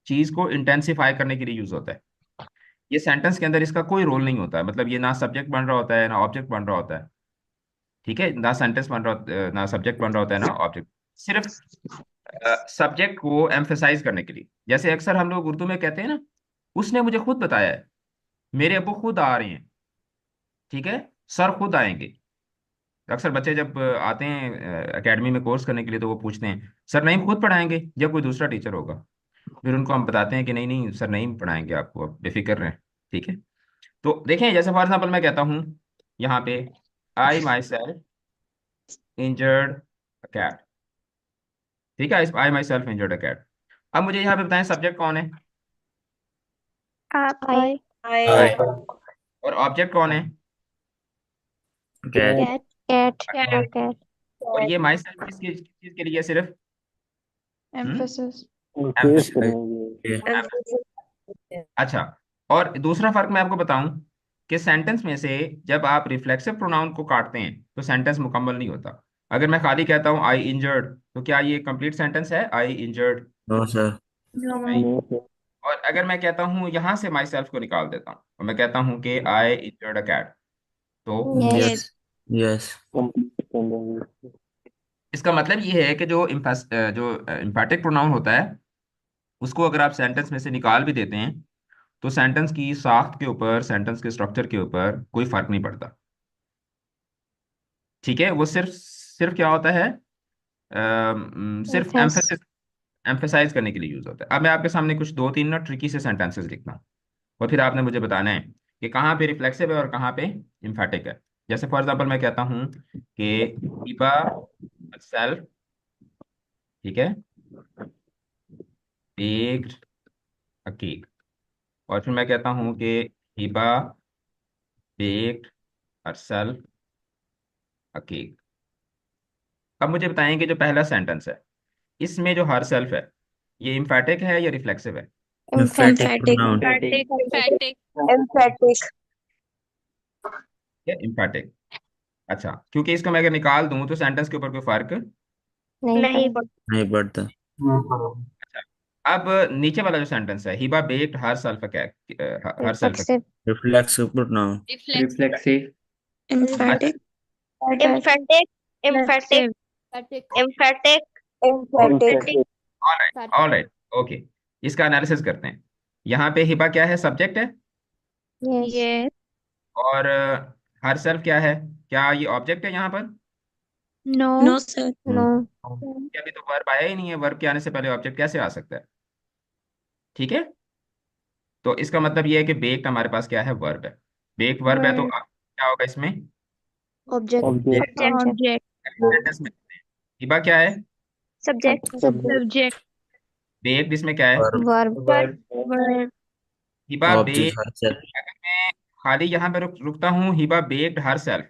Speaker 1: चीज को इंटेंसिफाई करने के लिए यूज होता है। ये सेंटेंस के अंदर इसका कोई रोल नहीं होता है, मतलब ये ना सब्जेक्ट बन रहा होता है ना ऑब्जेक्ट बन रहा होता है। ठीक है, ना सेंटेंस बन रहा, ना सब्जेक्ट बन रहा होता है ना ऑब्जेक्ट। सिर्फ सब्जेक्ट को एम्फेसाइज करने के लिए, जैसे अक्सर हम लोग उर्दू में कहते हैं ना, उसने मुझे खुद बताया है, मेरे अब्बू खुद आ रहे हैं, ठीक है, सर खुद आएंगे। अक्सर बच्चे जब आते हैं एकेडमी में कोर्स करने के लिए, तो वो पूछते हैं सर नहीं खुद पढ़ाएंगे या कोई दूसरा टीचर होगा? फिर उनको हम बताते हैं कि नहीं नहीं सर नहीं पढ़ाएंगे आपको, आप बेफिक्र रहें। ठीक है। तो देखें, जैसे फॉर एग्जाम्पल मैं कहता हूँ यहाँ पे, I myself injured cat. ठीक है, I myself injured a cat. अब मुझे यहाँ पे बताएं सब्जेक्ट कौन है
Speaker 4: Up.
Speaker 2: I
Speaker 8: आई।
Speaker 1: और ऑब्जेक्ट कौन है?
Speaker 8: Cat.
Speaker 2: cat cat
Speaker 4: Cat.
Speaker 2: cat
Speaker 1: और ये माई सेल्फ किस चीज के लिए सिर्फ?
Speaker 3: Emphasis.
Speaker 5: Face
Speaker 1: emphasis.
Speaker 5: करेंगे।
Speaker 2: emphasis
Speaker 1: अच्छा, और दूसरा फर्क मैं आपको बताऊं, कि सेंटेंस में से जब आप रिफ्लेक्सिव प्रोनाउन को काटते हैं तो सेंटेंस मुकम्मल नहीं होता। अगर मैं खाली कहता हूँ आई इंजर्ड, तो क्या ये कंप्लीट सेंटेंस है? I injured
Speaker 9: no sir.
Speaker 1: नहीं।
Speaker 5: No sir.
Speaker 1: और अगर मैं कहता हूँ यहां से माई सेल्फ को निकाल देता हूँ और मैं कहता हूँ कि आई इंजर्ड अ कैट, तो
Speaker 2: Yes.
Speaker 9: Yes yes
Speaker 5: complete sentence.
Speaker 1: इसका मतलब ये है कि जो इम्पैटिक प्रोनाउन होता है उसको अगर आप सेंटेंस में से निकाल भी देते हैं तो सेंटेंस की साख्त के ऊपर, सेंटेंस के स्ट्रक्चर के ऊपर कोई फर्क नहीं पड़ता। ठीक है, वो सिर्फ सिर्फ क्या होता है, सिर्फ
Speaker 3: Emphasis.
Speaker 1: एम्फेसाइज करने के लिए यूज होता है। अब मैं आपके सामने कुछ दो तीन ना ट्रिकी से सेंटेंसेस लिखता हूँ और फिर आपने मुझे बताना है कि कहाँ पे रिफ्लेक्सिव है और कहाँ पे इम्फेटिक है। जैसे फॉर एग्जांपल मैं कहता हूँ कि हिबा सेल्फ, ठीक है, बेक्ड अ केक, और फिर मैं कहता हूँ कि हिबा बेक्ड हरसेल्फ अ केक। अब मुझे बताएं कि जो पहला सेंटेंस है इसमें जो हर सेल्फ है ये इम्फेटिक है या रिफ्लेक्सिव है?
Speaker 9: एम्फैटिक
Speaker 3: Emphatic.
Speaker 9: प्रोनाउन।
Speaker 4: emphatic,
Speaker 2: Emphatic.
Speaker 1: या इम्फेटिक। अच्छा, क्योंकि इसको मैं अगर निकाल दूं तो सेंटेंस के ऊपर कोई फर्क।
Speaker 4: नहीं
Speaker 9: नहीं पढ़ता।
Speaker 1: अब नीचे वाला जो सेंटेंस है, Hiba baked her self a cake, her self.
Speaker 3: Reflexive.
Speaker 9: Reflexive pronoun.
Speaker 8: Reflexive.
Speaker 3: Emphatic.
Speaker 4: emphatic, emphatic, emphatic,
Speaker 2: Emphatic.
Speaker 1: All right, okay. इसका एनालिसिस करते हैं। यहाँ पे हिबा क्या है? सब्जेक्ट है।
Speaker 3: Yes.
Speaker 4: yes,
Speaker 1: और हर सेल्फ क्या है? क्या ये ऑब्जेक्ट है यहाँ पर?
Speaker 4: no,
Speaker 3: No, sir. No.
Speaker 1: कि अभी तो वर्ब आया ही नहीं है, वर्ब के आने से पहले ऑब्जेक्ट कैसे आ सकता है? ठीक है, तो इसका मतलब ये है कि बेक्ड हमारे पास क्या है? वर्ब है। बेक्ड वर्ब है, तो
Speaker 4: word,
Speaker 1: अब क्या होगा इसमें?
Speaker 2: Object.
Speaker 5: ऑब्जेक्ट।
Speaker 4: object,
Speaker 1: सेंटेंस में हिबा क्या है?
Speaker 4: subject,
Speaker 2: Subject.
Speaker 4: subject,
Speaker 1: बेक्ड इसमें क्या है?
Speaker 9: और
Speaker 3: Verb.
Speaker 4: verb, verb,
Speaker 1: Hiba
Speaker 9: object
Speaker 1: baked.
Speaker 9: Her self.
Speaker 1: अगर मैं खाली यहाँ पे रुकता हूँ हिबा बेक्ड हर सेल्फ,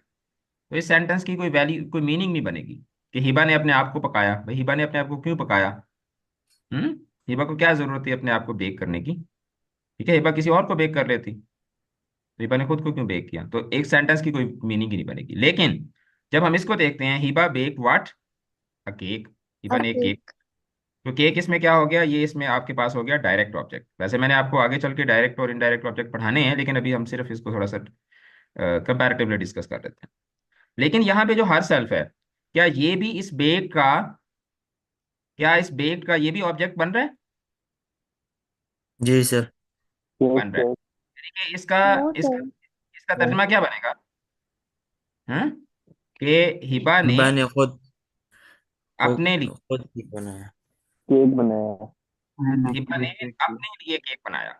Speaker 1: तो इस सेंटेंस की कोई वैल्यू, कोई मीनिंग नहीं बनेगी कि हिबा ने अपने आप को पकाया। भाई हिबा ने अपने आप को क्यों पकाया? हम्म, हिबा को क्या जरूरत है अपने आप को बेक करने की? ठीक है, हिबा किसी और को बेक कर लेती, तो हिबा ने खुद को क्यों बेक किया? तो एक सेंटेंस की कोई मीनिंग ही नहीं बनेगी। लेकिन जब हम इसको देखते हैं, Hiba bake what? A cake. Hiba
Speaker 2: A
Speaker 1: ने एक केक।
Speaker 2: cake.
Speaker 1: तो केक इसमें क्या हो गया? ये इसमें आपके पास हो गया डायरेक्ट ऑब्जेक्ट। वैसे मैंने आपको आगे चल के डायरेक्ट और इनडायरेक्ट ऑब्जेक्ट पढ़ाने हैं, लेकिन अभी हम सिर्फ इसको थोड़ा सा कंपैरेटिवली डिस्कस कर लेते हैं। लेकिन यहाँ पे जो हर सेल्फ है, क्या ये भी इस बेक का, क्या इस बेक का ये भी ऑब्जेक्ट बन रहा है?
Speaker 9: जी सर।
Speaker 1: बन रहा है। यानी कि इसका
Speaker 3: No,
Speaker 1: इसका
Speaker 3: sir.
Speaker 1: इसका तर्जुमा क्या बनेगा? हाँ, कि हिबा ने
Speaker 9: हिबा ने खुद
Speaker 1: अपने लिए,
Speaker 9: खुद ही बनाया।
Speaker 5: केक बनाया।
Speaker 1: हिबा ने अपने लिए केक बनाया।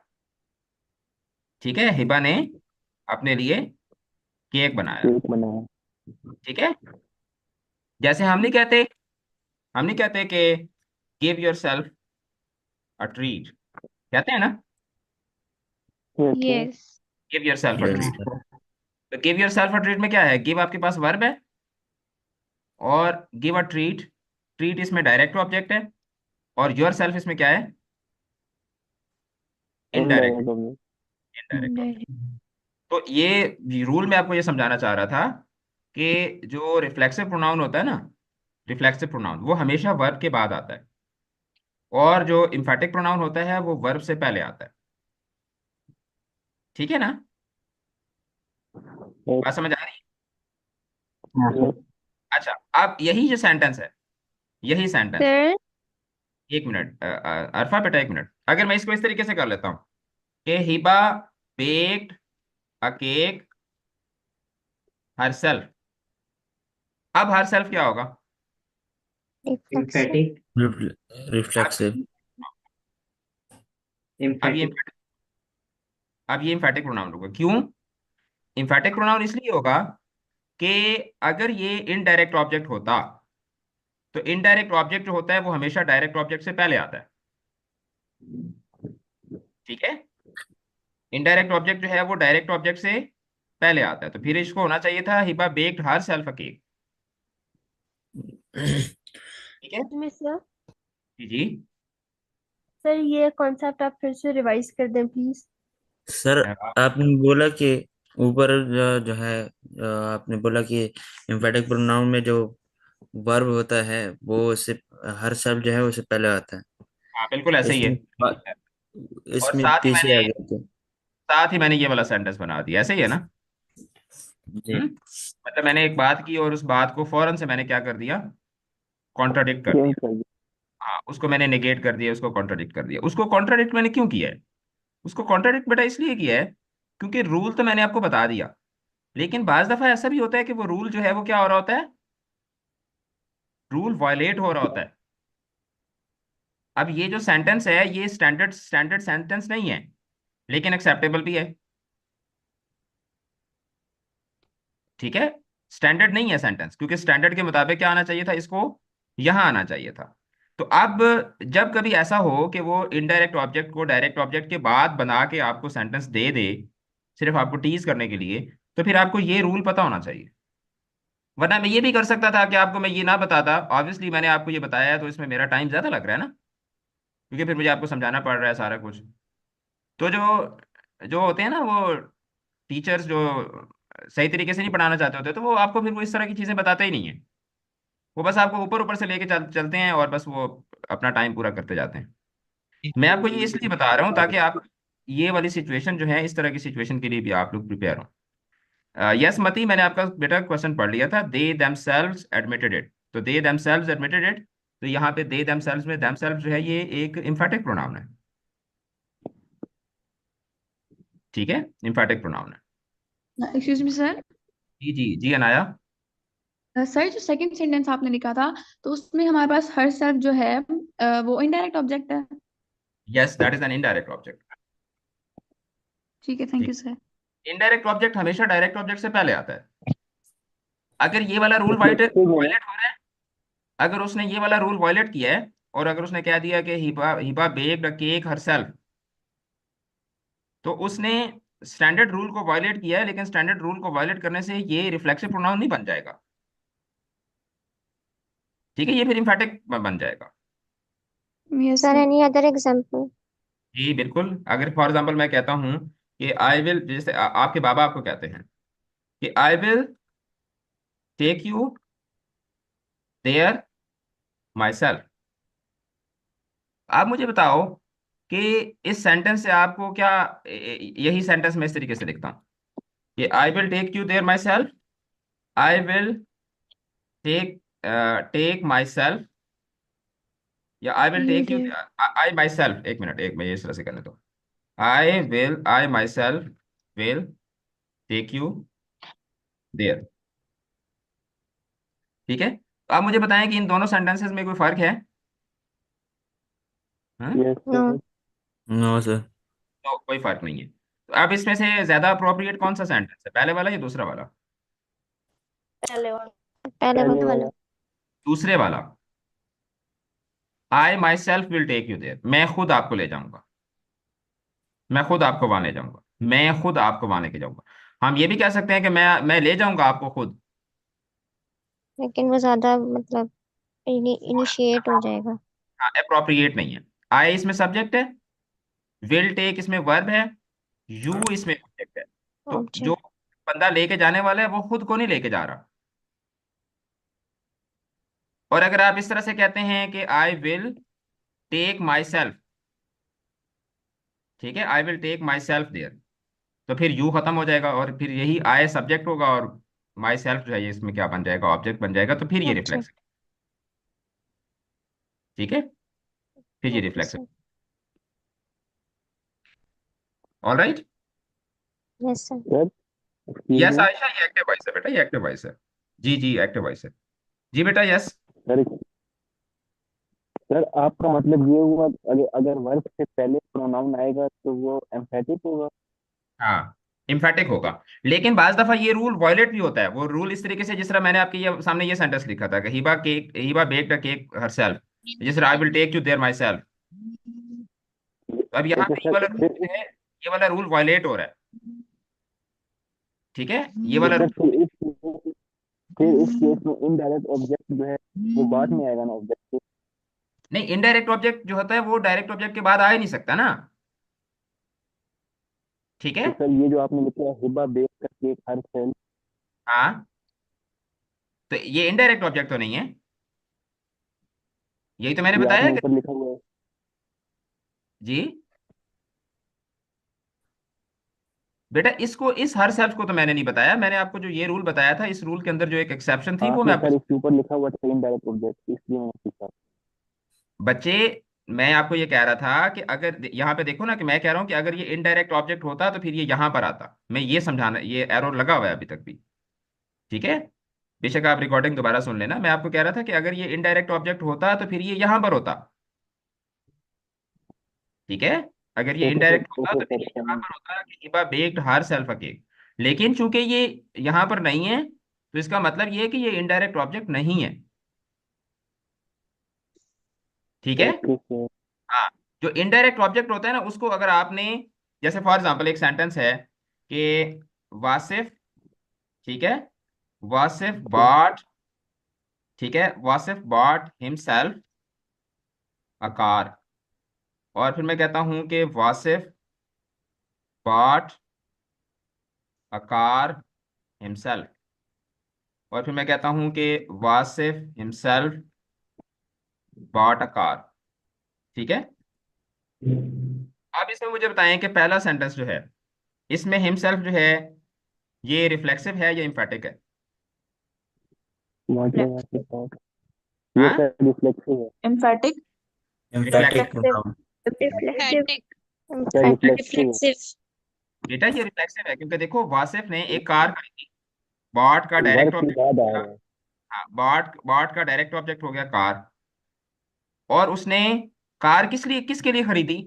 Speaker 1: ठीक है, हिबा ने अपने लिए केक बनाया।
Speaker 5: केक बनाया।
Speaker 1: ठीक है, जैसे हम नहीं कहते कि give yourself a treat, कहते हैं ना?
Speaker 5: कहते हैं।
Speaker 4: yes,
Speaker 1: give yourself a
Speaker 9: yes
Speaker 1: treat.
Speaker 9: Sir.
Speaker 1: तो give yourself a treat में क्या है? गिव आपके पास वर्ब है और गिव अ ट्रीट, ट्रीट इसमें डायरेक्ट ऑब्जेक्ट है, और योर सेल्फ इसमें क्या है? Indirect,
Speaker 5: indirect object.
Speaker 1: Indirect object.
Speaker 4: indirect,
Speaker 1: तो ये रूल मैं आपको ये समझाना चाह रहा था कि जो रिफ्लेक्सिव प्रोनाउन होता है ना, रिफ्लेक्सिव प्रोनाउन वो हमेशा वर्ब के बाद आता है, और जो इम्फेटिक प्रोनाउन होता है वो वर्ब से पहले आता है। ठीक है ना? बात समझ आ रही है? अच्छा, अब यही जो सेंटेंस है, यही सेंटेंस,
Speaker 4: sir,
Speaker 1: एक मिनट अरफा बेटा, एक मिनट। अगर मैं इसको इस तरीके से कर लेता हूँ कि Hiba baked a cake herself, अब हरसेल्फ क्या होगा?
Speaker 3: Reflexive.
Speaker 8: एम्फैटिक।
Speaker 9: रिफ्लेक्सिव।
Speaker 1: अब ये
Speaker 8: एम्फैटिक।
Speaker 1: अब ये इम्फेटिक प्रोनाउन होगा। क्यों इम्फेटिक प्रोनाउन? इसलिए होगा कि अगर ये इनडायरेक्ट ऑब्जेक्ट होता तो इनडायरेक्ट ऑब्जेक्ट जो होता है वो हमेशा डायरेक्ट ऑब्जेक्ट से पहले आता है। ठीक है, इनडायरेक्ट ऑब्जेक्ट जो है वो डायरेक्ट ऑब्जेक्ट से पहले आता है, तो फिर इसको होना चाहिए था Hiba baked her self a cake. ठीक है
Speaker 2: में सर
Speaker 1: जी जी।
Speaker 2: सर ये कॉन्सेप्ट आप फिर से रिवाइज कर दें प्लीज।
Speaker 9: सर आपने बोला कि ऊपर जो है आपने बोला कि एम्फेटिक प्रोनाउन में जो वर्ब होता है वो उससे हर शब्द जो है उससे पहले आता है।
Speaker 1: हाँ बिल्कुल ऐसे ही है,
Speaker 9: इसमें
Speaker 1: बिल्कुल है। और
Speaker 9: इसमें पीछे आ गया तो।
Speaker 1: साथ ही मैंने ये वाला सेंटेंस बना दिया, ऐसे ही है ना।
Speaker 9: जी।
Speaker 1: मतलब मैंने एक बात की और उस बात को फौरन से मैंने क्या कर दिया, कॉन्ट्राडिक्ट कर
Speaker 5: चेंज
Speaker 1: दिया।
Speaker 5: कर दिया।
Speaker 1: हाँ, उसको मैंने नेगेट कर दिया, उसको कॉन्ट्राडिक्ट कर दिया। उसको कॉन्ट्राडिक्ट मैंने क्यों किया है? उसको कॉन्ट्राडिक्ट बेटा इसलिए किया है क्योंकि रूल तो मैंने आपको बता दिया, लेकिन बाज दफा ऐसा भी होता है कि वो रूल जो है वो क्या हो रहा होता है, रूल वायलेट हो रहा होता है। अब ये जो सेंटेंस है ये स्टैंडर्ड स्टैंडर्ड सेंटेंस नहीं है, लेकिन एक्सेप्टेबल भी है। ठीक है, स्टैंडर्ड नहीं है सेंटेंस, क्योंकि स्टैंडर्ड के मुताबिक क्या आना चाहिए था, इसको यहां आना चाहिए था। तो अब जब कभी ऐसा हो कि वो इनडायरेक्ट ऑब्जेक्ट को डायरेक्ट ऑब्जेक्ट के बाद बना के आपको सेंटेंस दे दे, सिर्फ आपको टीज करने के लिए, तो फिर आपको ये रूल पता होना चाहिए। वरना मैं ये भी कर सकता था कि आपको मैं ये ना बताता, ऑब्वियसली मैंने आपको ये बताया है तो इसमें मेरा टाइम ज्यादा लग रहा है ना, क्योंकि फिर मुझे आपको समझाना पड़ रहा है सारा कुछ। तो जो जो होते हैं ना वो टीचर्स जो सही तरीके से नहीं पढ़ाना चाहते होते, तो वो आपको फिर वो इस तरह की चीजें बताते ही नहीं है। वो बस आपको ऊपर ऊपर से लेके चलते हैं और बस वो अपना टाइम पूरा करते जाते हैं। मैं आपको ये इसलिए बता रहा हूँ ताकि आप ये वाली सिचुएशन जो है, इस तरह की सिचुएशन के लिए भी आप लोग प्रिपेयर हो। यस मती, मैंने आपका बेटा क्वेश्चन पढ़ लिया था, दे देमसेल्व्स एडमिटेड इट। तो दे देमसेल्व्स एडमिटेड इट, तो यहाँ पे दे देमसेल्व्स में देमसेल्व्स जो है ये एक इम्फेटिक प्रोनाउन है। ठीक है, इम्फेटिक प्रोनाउन है।
Speaker 10: Excuse me sir.
Speaker 1: जी जी जी अनाया।
Speaker 10: सर जो सेकंड सेंटेंस आपने लिखा था तो उसमें हमारे पास हर सेल्फ जो है वो इनडायरेक्ट ऑब्जेक्ट है।
Speaker 1: Yes, that is an indirect object.
Speaker 10: ठीक है, thank you sir.
Speaker 1: Indirect object हमेशा डायरेक्ट ऑब्जेक्ट से पहले आता है। अगर ये वाला रूल
Speaker 5: ठीक है।
Speaker 1: वायलेट हो रहा है, अगर उसने ये वाला रूल वायलेट किया है और अगर उसने कह दिया कि Hiba Hiba baked a cake herself, तो उसने स्टैंडर्ड रूल को वायलेट किया है, लेकिन स्टैंडर्ड रूल को वायलेट करने से ये रिफ्लेक्सिव प्रोनाउन नहीं बन जाएगा। ठीक है, ये फिर इम्फेटिक बन जाएगा।
Speaker 10: Yes
Speaker 3: Sir,
Speaker 10: sir.
Speaker 3: any other example?
Speaker 1: जी बिल्कुल, अगर फॉर एग्जाम्पल मैं कहता हूँ कि आई विल, जैसे आपके बाबा आपको कहते हैं कि I will take you there myself. आप मुझे बताओ कि इस सेंटेंस से आपको क्या, यही सेंटेंस मैं इस तरीके से लिखता हूँ कि I will take you there myself, I will take take myself, या I will
Speaker 10: you
Speaker 1: take you,
Speaker 10: there.
Speaker 1: I myself, एक मिनट, एक मैं इस तरह से करने दो, I will, I myself will take you there. ठीक है, तो आप मुझे बताएं कि इन दोनों सेंटेंसेस में कोई फर्क है? हाँ?
Speaker 5: Yes
Speaker 3: No.
Speaker 5: Sir.
Speaker 9: No sir.
Speaker 1: तो कोई फर्क नहीं है। तो अब इसमें से ज्यादा अप्रोप्रिएट कौन सा सेंटेंस है, पहले वाला या दूसरा वाला?
Speaker 4: पहले वाला।
Speaker 3: पहले
Speaker 5: पहले
Speaker 3: वाला।
Speaker 5: वाला।
Speaker 1: दूसरे वाला, I myself will take you there, मैं खुद आपको ले जाऊंगा, मैं खुद आपको वहां ले जाऊंगा, मैं खुद आपको वहां लेके जाऊंगा। हम ये भी कह सकते हैं कि मैं ले जाऊंगा आपको खुद।
Speaker 3: लेकिन वो ज्यादा मतलब इनिशिएट हो जाएगा।
Speaker 1: अप्रोप्रिएट नहीं है। आई इसमें सब्जेक्ट है, विल टेक इसमें वर्ब है, यू इसमें ऑब्जेक्ट है। तो जो
Speaker 3: ऑब्जेक्ट।
Speaker 1: बंदा लेके जाने वाला है वो खुद को नहीं लेके जा रहा। और अगर आप इस तरह से कहते हैं कि I will take myself, ठीक है, I will take myself there, तो फिर यू खत्म हो जाएगा और फिर यही आई सब्जेक्ट होगा और माई सेल्फ जो है ये इसमें क्या बन जाएगा, ऑब्जेक्ट बन जाएगा, तो फिर ये रिफ्लेक्स।
Speaker 3: ऑब्जेक्ट।
Speaker 1: ठीक है, फिर ये
Speaker 3: okay
Speaker 1: reflex.
Speaker 3: Sir.
Speaker 1: All right.
Speaker 3: Yes sir.
Speaker 5: Sir excuse
Speaker 1: yes
Speaker 5: me.
Speaker 1: Ayesha, ये एक्टिव वॉइस है बेटा, ये एक्टिव वॉइस है। जी जी एक्टिव वॉइस है। जी बेटा यस।
Speaker 5: सर सर आपका मतलब ये हुआ, अगर अगर वर्ब से पहले प्रोनाउन आएगा तो वो एम्फेटिक होगा।
Speaker 1: हाँ, इम्फेटिक होगा, लेकिन बाज दफा ये रूल वायलेट भी होता है। वो रूल इस तरीके से, जिस तरह मैंने आपके ये सामने ये सेंटेंस लिखा था कि Hiba baked a cake herself, जिस तरह I will take you there myself. तो अब यहाँ
Speaker 5: ओके
Speaker 1: पे ये
Speaker 5: सर।
Speaker 1: वाला रूल है, ये वाला रूल वायलेट हो रहा है। ठीक है, ये
Speaker 5: तो
Speaker 1: वाला
Speaker 5: सर
Speaker 1: रूल,
Speaker 5: फिर इस केस में इनडायरेक्ट ऑब्जेक्ट जो है वो बाद में आएगा ना ऑब्जेक्ट के।
Speaker 1: नहीं, इनडायरेक्ट ऑब्जेक्ट जो होता है वो डायरेक्ट ऑब्जेक्ट के बाद आ ही नहीं सकता ना। ठीक है,
Speaker 5: तो सर ये जो आपने लिखा है हिबा बेक का केक हर सेल।
Speaker 1: हाँ, तो ये इनडायरेक्ट ऑब्जेक्ट तो नहीं है, यही तो मैंने
Speaker 5: ये
Speaker 1: बताया
Speaker 5: आपने
Speaker 1: कि
Speaker 5: ऊपर लिखा हुआ है।
Speaker 1: जी बेटा, इसको इस हर सेल्फ को तो मैंने नहीं बताया, मैंने आपको जो ये रूल बताया था, इस रूल के अंदर जो एक एक्सेप्शन थी वो मैं
Speaker 5: आपने
Speaker 1: आपको।
Speaker 5: सर इसके ऊपर लिखा हुआ था इनडायरेक्ट ऑब्जेक्ट, इसलिए मैंने पूछा।
Speaker 1: बच्चे, मैं आपको ये कह रहा था कि अगर यहाँ पे देखो ना, कि मैं कह रहा हूँ कि अगर ये इनडायरेक्ट ऑब्जेक्ट होता तो फिर ये यहाँ पर आता, मैं ये समझाना, ये एरर लगा हुआ है अभी तक भी। ठीक है, बेशक आप रिकॉर्डिंग दोबारा सुन लेना, मैं आपको कह रहा था कि अगर ये इनडायरेक्ट ऑब्जेक्ट होता तो फिर ये यहाँ पर होता। ठीक है, अगर ये
Speaker 5: ओके सर,
Speaker 1: इनडायरेक्ट होता
Speaker 5: ओके
Speaker 1: तो फिर
Speaker 5: सर,
Speaker 1: ये यहाँ पर होता कि Hiba baked her self a cake. लेकिन चूंकि ये यहाँ पर नहीं है, तो इसका मतलब ये है कि ये इनडायरेक्ट ऑब्जेक्ट नहीं है। ठीक है।
Speaker 5: Okay sir.
Speaker 1: हाँ, जो इनडायरेक्ट ऑब्जेक्ट होता है ना, उसको अगर आपने, जैसे फॉर एग्जांपल एक सेंटेंस है कि वासिफ, ठीक है, वासिफ बॉट, ठीक है, Wasif bought himself a car, और फिर मैं कहता हूं कि Wasif bought a car himself, और फिर मैं कहता हूं कि Wasif himself bought a car. ठीक है, अब इसमें मुझे बताएं कि पहला सेंटेंस जो है, इसमें हिमसेल्फ जो है, ये रिफ्लेक्सिव है या इम्फेटिक है?
Speaker 5: मतलब आपके पास ये
Speaker 1: हाँ,
Speaker 5: सर रिफ्लेक्सिव है।
Speaker 10: Emphatic.
Speaker 9: Emphatic
Speaker 1: reflexive.
Speaker 3: reflective
Speaker 9: pronoun.
Speaker 2: Reflexive.
Speaker 5: Sir
Speaker 3: emphatic
Speaker 5: reflexive है।
Speaker 1: बेटा ये रिफ्लेक्सिव है, क्योंकि देखो वासिफ ने एक कार खरीदी, बॉट का डायरेक्ट
Speaker 5: वर्ब के
Speaker 1: ऑब्जेक्ट
Speaker 5: बाद
Speaker 1: हो
Speaker 5: आ
Speaker 1: गया।
Speaker 5: रहा है।
Speaker 1: हाँ, बॉट बॉट का डायरेक्ट ऑब्जेक्ट हो गया कार, और उसने कार किसके लिए खरीदी?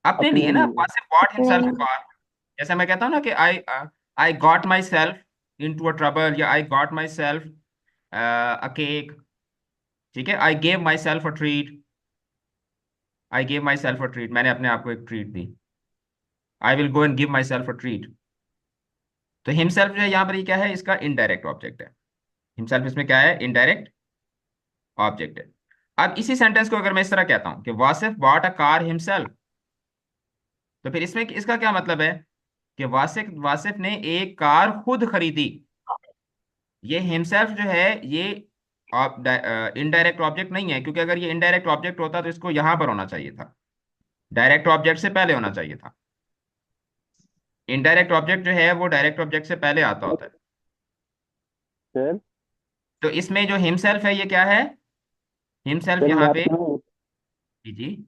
Speaker 1: अपने
Speaker 5: अपने
Speaker 1: लिए ना,
Speaker 5: लिए।
Speaker 1: वासिफ बॉट
Speaker 3: अपने
Speaker 1: हिमसेल्फ कार। जैसे मैं कहता हूँ ना कि I got myself into a trouble, या I got myself a cake. ठीक है, I gave myself a treat, I gave myself a treat, मैंने अपने आप को एक ट्रीट दी। I will go and give myself a treat. तो हिमसेल्फ जो है यहाँ पर, ये क्या है, इसका इनडायरेक्ट ऑब्जेक्ट है। हिमसेल्फ इसमें क्या है, इनडायरेक्ट ऑब्जेक्ट है। अब इसी सेंटेंस को अगर मैं इस तरह कहता हूं कि Wasif bought a car himself, तो फिर इसमें इसका क्या मतलब है कि वासिफ वासिफ ने एक कार खुद खरीदी। ये हिमसेल्फ जो है, ये इनडायरेक्ट ऑब्जेक्ट नहीं है, क्योंकि अगर ये इनडायरेक्ट ऑब्जेक्ट होता तो इसको यहां पर होना चाहिए था, डायरेक्ट ऑब्जेक्ट से पहले होना चाहिए था। इनडायरेक्ट ऑब्जेक्ट जो है वो डायरेक्ट ऑब्जेक्ट से पहले आता होता है।
Speaker 5: सर
Speaker 1: तो इसमें जो हिमसेल्फ है ये क्या है, हिमसेल्फ
Speaker 5: सर
Speaker 1: यहाँ
Speaker 5: मैं
Speaker 1: पे,
Speaker 5: आपसे
Speaker 1: जी जी,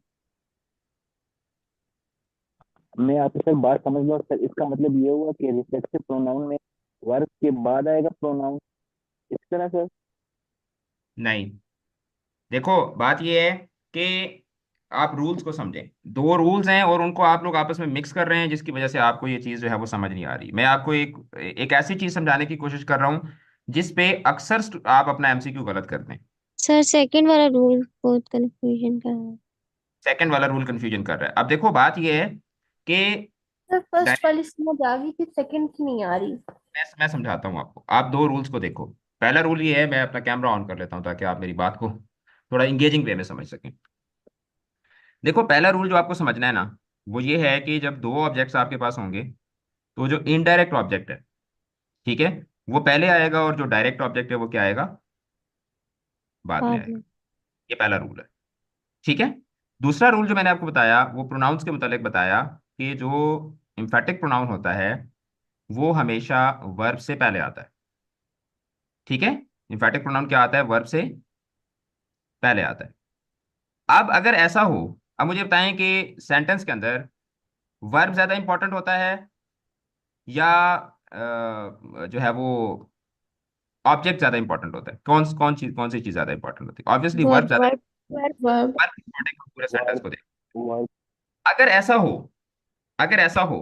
Speaker 5: मैं आपसे सर बात समझ लो सर, इसका मतलब ये हुआ कि रिफ्लेक्सिव प्रोनाउन में वर्ब के बाद आएगा प्रोनाउन, इस तरह सर।
Speaker 1: नहीं, देखो बात ये है कि आप रूल्स को समझें, दो रूल्स हैं और उनको आप लोग आपस में मिक्स कर रहे हैं, जिसकी वजह से आपको ये चीज़ जो है वो समझ नहीं आ रही। मैं आपको एक एक ऐसी चीज़ समझाने की कोशिश कर रहा हूँ जिस पे अक्सर आप अपना एमसीक्यू गलत करते हैं।
Speaker 3: सर सेकंड वाला रूल बहुत कंफ्यूजन कर रहा है।
Speaker 1: सेकंड वाला रूल कंफ्यूजन कर रहा है। अब देखो बात ये है कि
Speaker 4: सर फर्स्ट
Speaker 1: डायरेक्ट,
Speaker 4: वाली समझ आ गई कि सेकंड की नहीं आ रही।
Speaker 1: मैं समझाता हूँ आपको, आप दो रूल्स को देखो। पहला रूल ये है, मैं अपना कैमरा ऑन कर लेता हूँ ताकि आप मेरी बात को थोड़ा इंगेजिंग वे में समझ सकें। देखो पहला रूल जो आपको समझना है ना, वो ये है कि जब दो ऑब्जेक्ट्स आपके पास होंगे, तो जो इनडायरेक्ट ऑब्जेक्ट है, ठीक है, वो पहले आएगा, और जो डायरेक्ट ऑब्जेक्ट है वो क्या आएगा, बाद में
Speaker 3: बाद
Speaker 1: आएगा।
Speaker 3: में।
Speaker 1: ये पहला रूल है। ठीक है, दूसरा रूल जो मैंने आपको बताया वो प्रोनाउंस के मुतालिक बताया कि जो इम्फेटिक प्रोनाउन होता है वो हमेशा वर्ब से पहले आता है। ठीक है, इम्फेटिक प्रोनाउन क्या आता है, वर्ब से पहले आता है। अब अगर ऐसा हो, अब मुझे बताएं कि सेंटेंस के अंदर वर्ब ज्यादा इंपॉर्टेंट होता है या जो है वो ऑब्जेक्ट ज्यादा इंपॉर्टेंट होता है, कौन सी चीज ज्यादा इंपॉर्टेंट होती है? Obviously verb
Speaker 3: verb.
Speaker 1: ज्यादा।
Speaker 10: वर्ब।
Speaker 1: वर्ब इंपॉर्टेंट, पूरे सेंटेंस
Speaker 5: वर्ब।
Speaker 1: को देख।
Speaker 5: वर्ब।
Speaker 1: अगर ऐसा हो, अगर ऐसा हो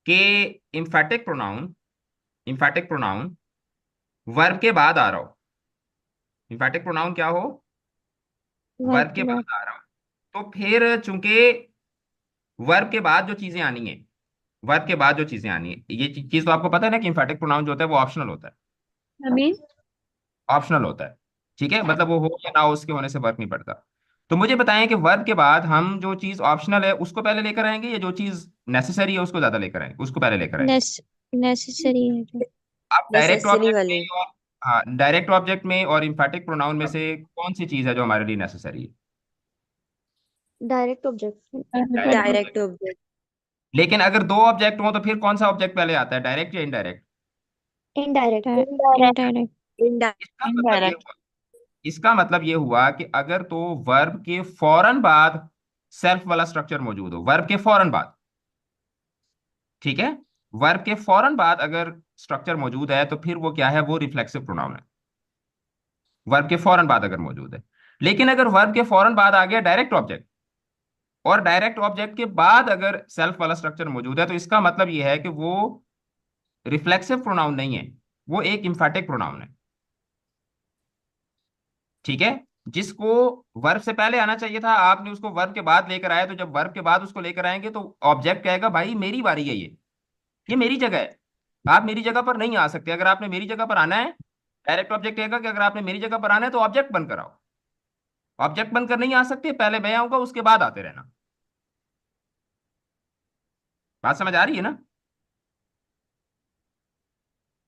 Speaker 1: कि emphatic pronoun, emphatic pronoun verb के बाद आ रहा हो, इम्फेटिक प्रोनाउन क्या हो,
Speaker 3: वर्ब
Speaker 1: वर्ब के
Speaker 3: की
Speaker 1: बाद
Speaker 3: बात।
Speaker 1: आ रहा हो, तो फिर चूंकि वर्ब के बाद जो चीजें आनी है, वर्ब के बाद जो चीजें आनी है, ये चीज तो आपको पता है ना कि इम्फेटिक प्रोनाउन जो होता है वो ऑप्शनल होता है।
Speaker 10: अभी
Speaker 1: ऑप्शनल होता है, ठीक है, मतलब वो हो या ना हो उसके होने से फर्क नहीं पड़ता। तो मुझे बताएं कि वर्ब के बाद हम जो चीज ऑप्शनल है उसको पहले लेकर आएंगे, या जो चीज नेसेसरी है उसको ज्यादा लेकर आएंगे, उसको पहले लेकर आएंगे।
Speaker 3: नेसेसरी है जो।
Speaker 1: आप डायरेक्ट
Speaker 2: नेसेसरी
Speaker 1: ऑब्जेक्ट
Speaker 2: वाले।
Speaker 1: में और, हाँ, डायरेक्ट ऑब्जेक्ट में और इम्फेटिक प्रोनाउन में से कौन सी चीज है जो हमारे लिए नेसेसरी है?
Speaker 2: Direct object.
Speaker 1: Direct object.
Speaker 2: Direct object.
Speaker 1: लेकिन अगर दो ऑब्जेक्ट हो तो फिर कौन सा ऑब्जेक्ट पहले आता है, डायरेक्ट या इनडायरेक्ट?
Speaker 2: इनडायरेक्ट।
Speaker 3: इनडायरेक्ट।
Speaker 1: इसका मतलब ये हुआ, इसका मतलब ये हुआ कि अगर तो वर्ब के फौरन बाद सेल्फ वाला स्ट्रक्चर मौजूद हो, वर्ब के फौरन बाद, ठीक है, वर्ब के फौरन बाद अगर स्ट्रक्चर मौजूद है तो फिर वो क्या है, वो रिफ्लेक्सिव प्रोनाउन है, वर्ब के फौरन बाद अगर मौजूद है। लेकिन अगर वर्ब के फौरन बाद आ गया डायरेक्ट ऑब्जेक्ट, और डायरेक्ट ऑब्जेक्ट के बाद अगर सेल्फ वाला स्ट्रक्चर मौजूद है, तो इसका मतलब ये है कि वो रिफ्लेक्सिव प्रोनाउन नहीं है, वो एक इम्फेटिक प्रोनाउन है। ठीक है, जिसको वर्ब से पहले आना चाहिए था, आपने उसको वर्ब के बाद लेकर आए, तो जब वर्ब के बाद उसको लेकर आएंगे तो ऑब्जेक्ट कहेगा भाई मेरी बारी है, ये मेरी जगह है, आप मेरी जगह पर नहीं आ सकते। अगर आपने मेरी जगह पर आना है, डायरेक्ट ऑब्जेक्ट कहेगा कि अगर आपने मेरी जगह पर आना है तो ऑब्जेक्ट बनकर आओ। ऑब्जेक्ट बनकर नहीं आ सकते, पहले मैं आऊंगा उसके बाद आते रहना। बात समझ आ रही है ना?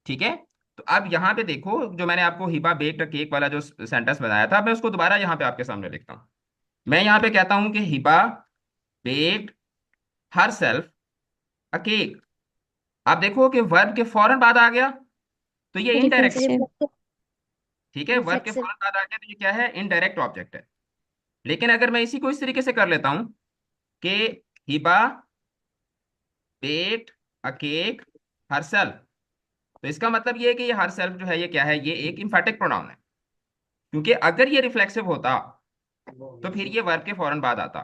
Speaker 1: ठीक है, तो अब यहाँ पे देखो, जो मैंने आपको हिबा बेक्ड केक वाला जो सेंटेंस बताया था, मैं उसको दोबारा यहाँ पे आपके सामने लिखता हूँ। मैं यहाँ पे कहता हूँ कि Hiba baked her self a cake. आप देखो कि वर्ब के फौरन बाद आ गया, तो ये इनडायरेक्ट,
Speaker 3: रिफ्लेक्सिव।
Speaker 1: ठीक है, वर्ब के
Speaker 2: रिफ्लेक्सिव।
Speaker 1: फौरन बाद आ गया तो ये क्या है, इनडायरेक्ट ऑब्जेक्ट है। लेकिन अगर मैं इसी को इस तरीके से कर लेता हूं कि Hiba baked a cake her self, तो इसका मतलब ये है कि ये हर सेल्फ जो है ये क्या है, ये एक इम्फेटिक प्रोनाउन है। क्योंकि अगर ये रिफ्लेक्सिव होता तो फिर ये वर्ब के फौरन बाद आता।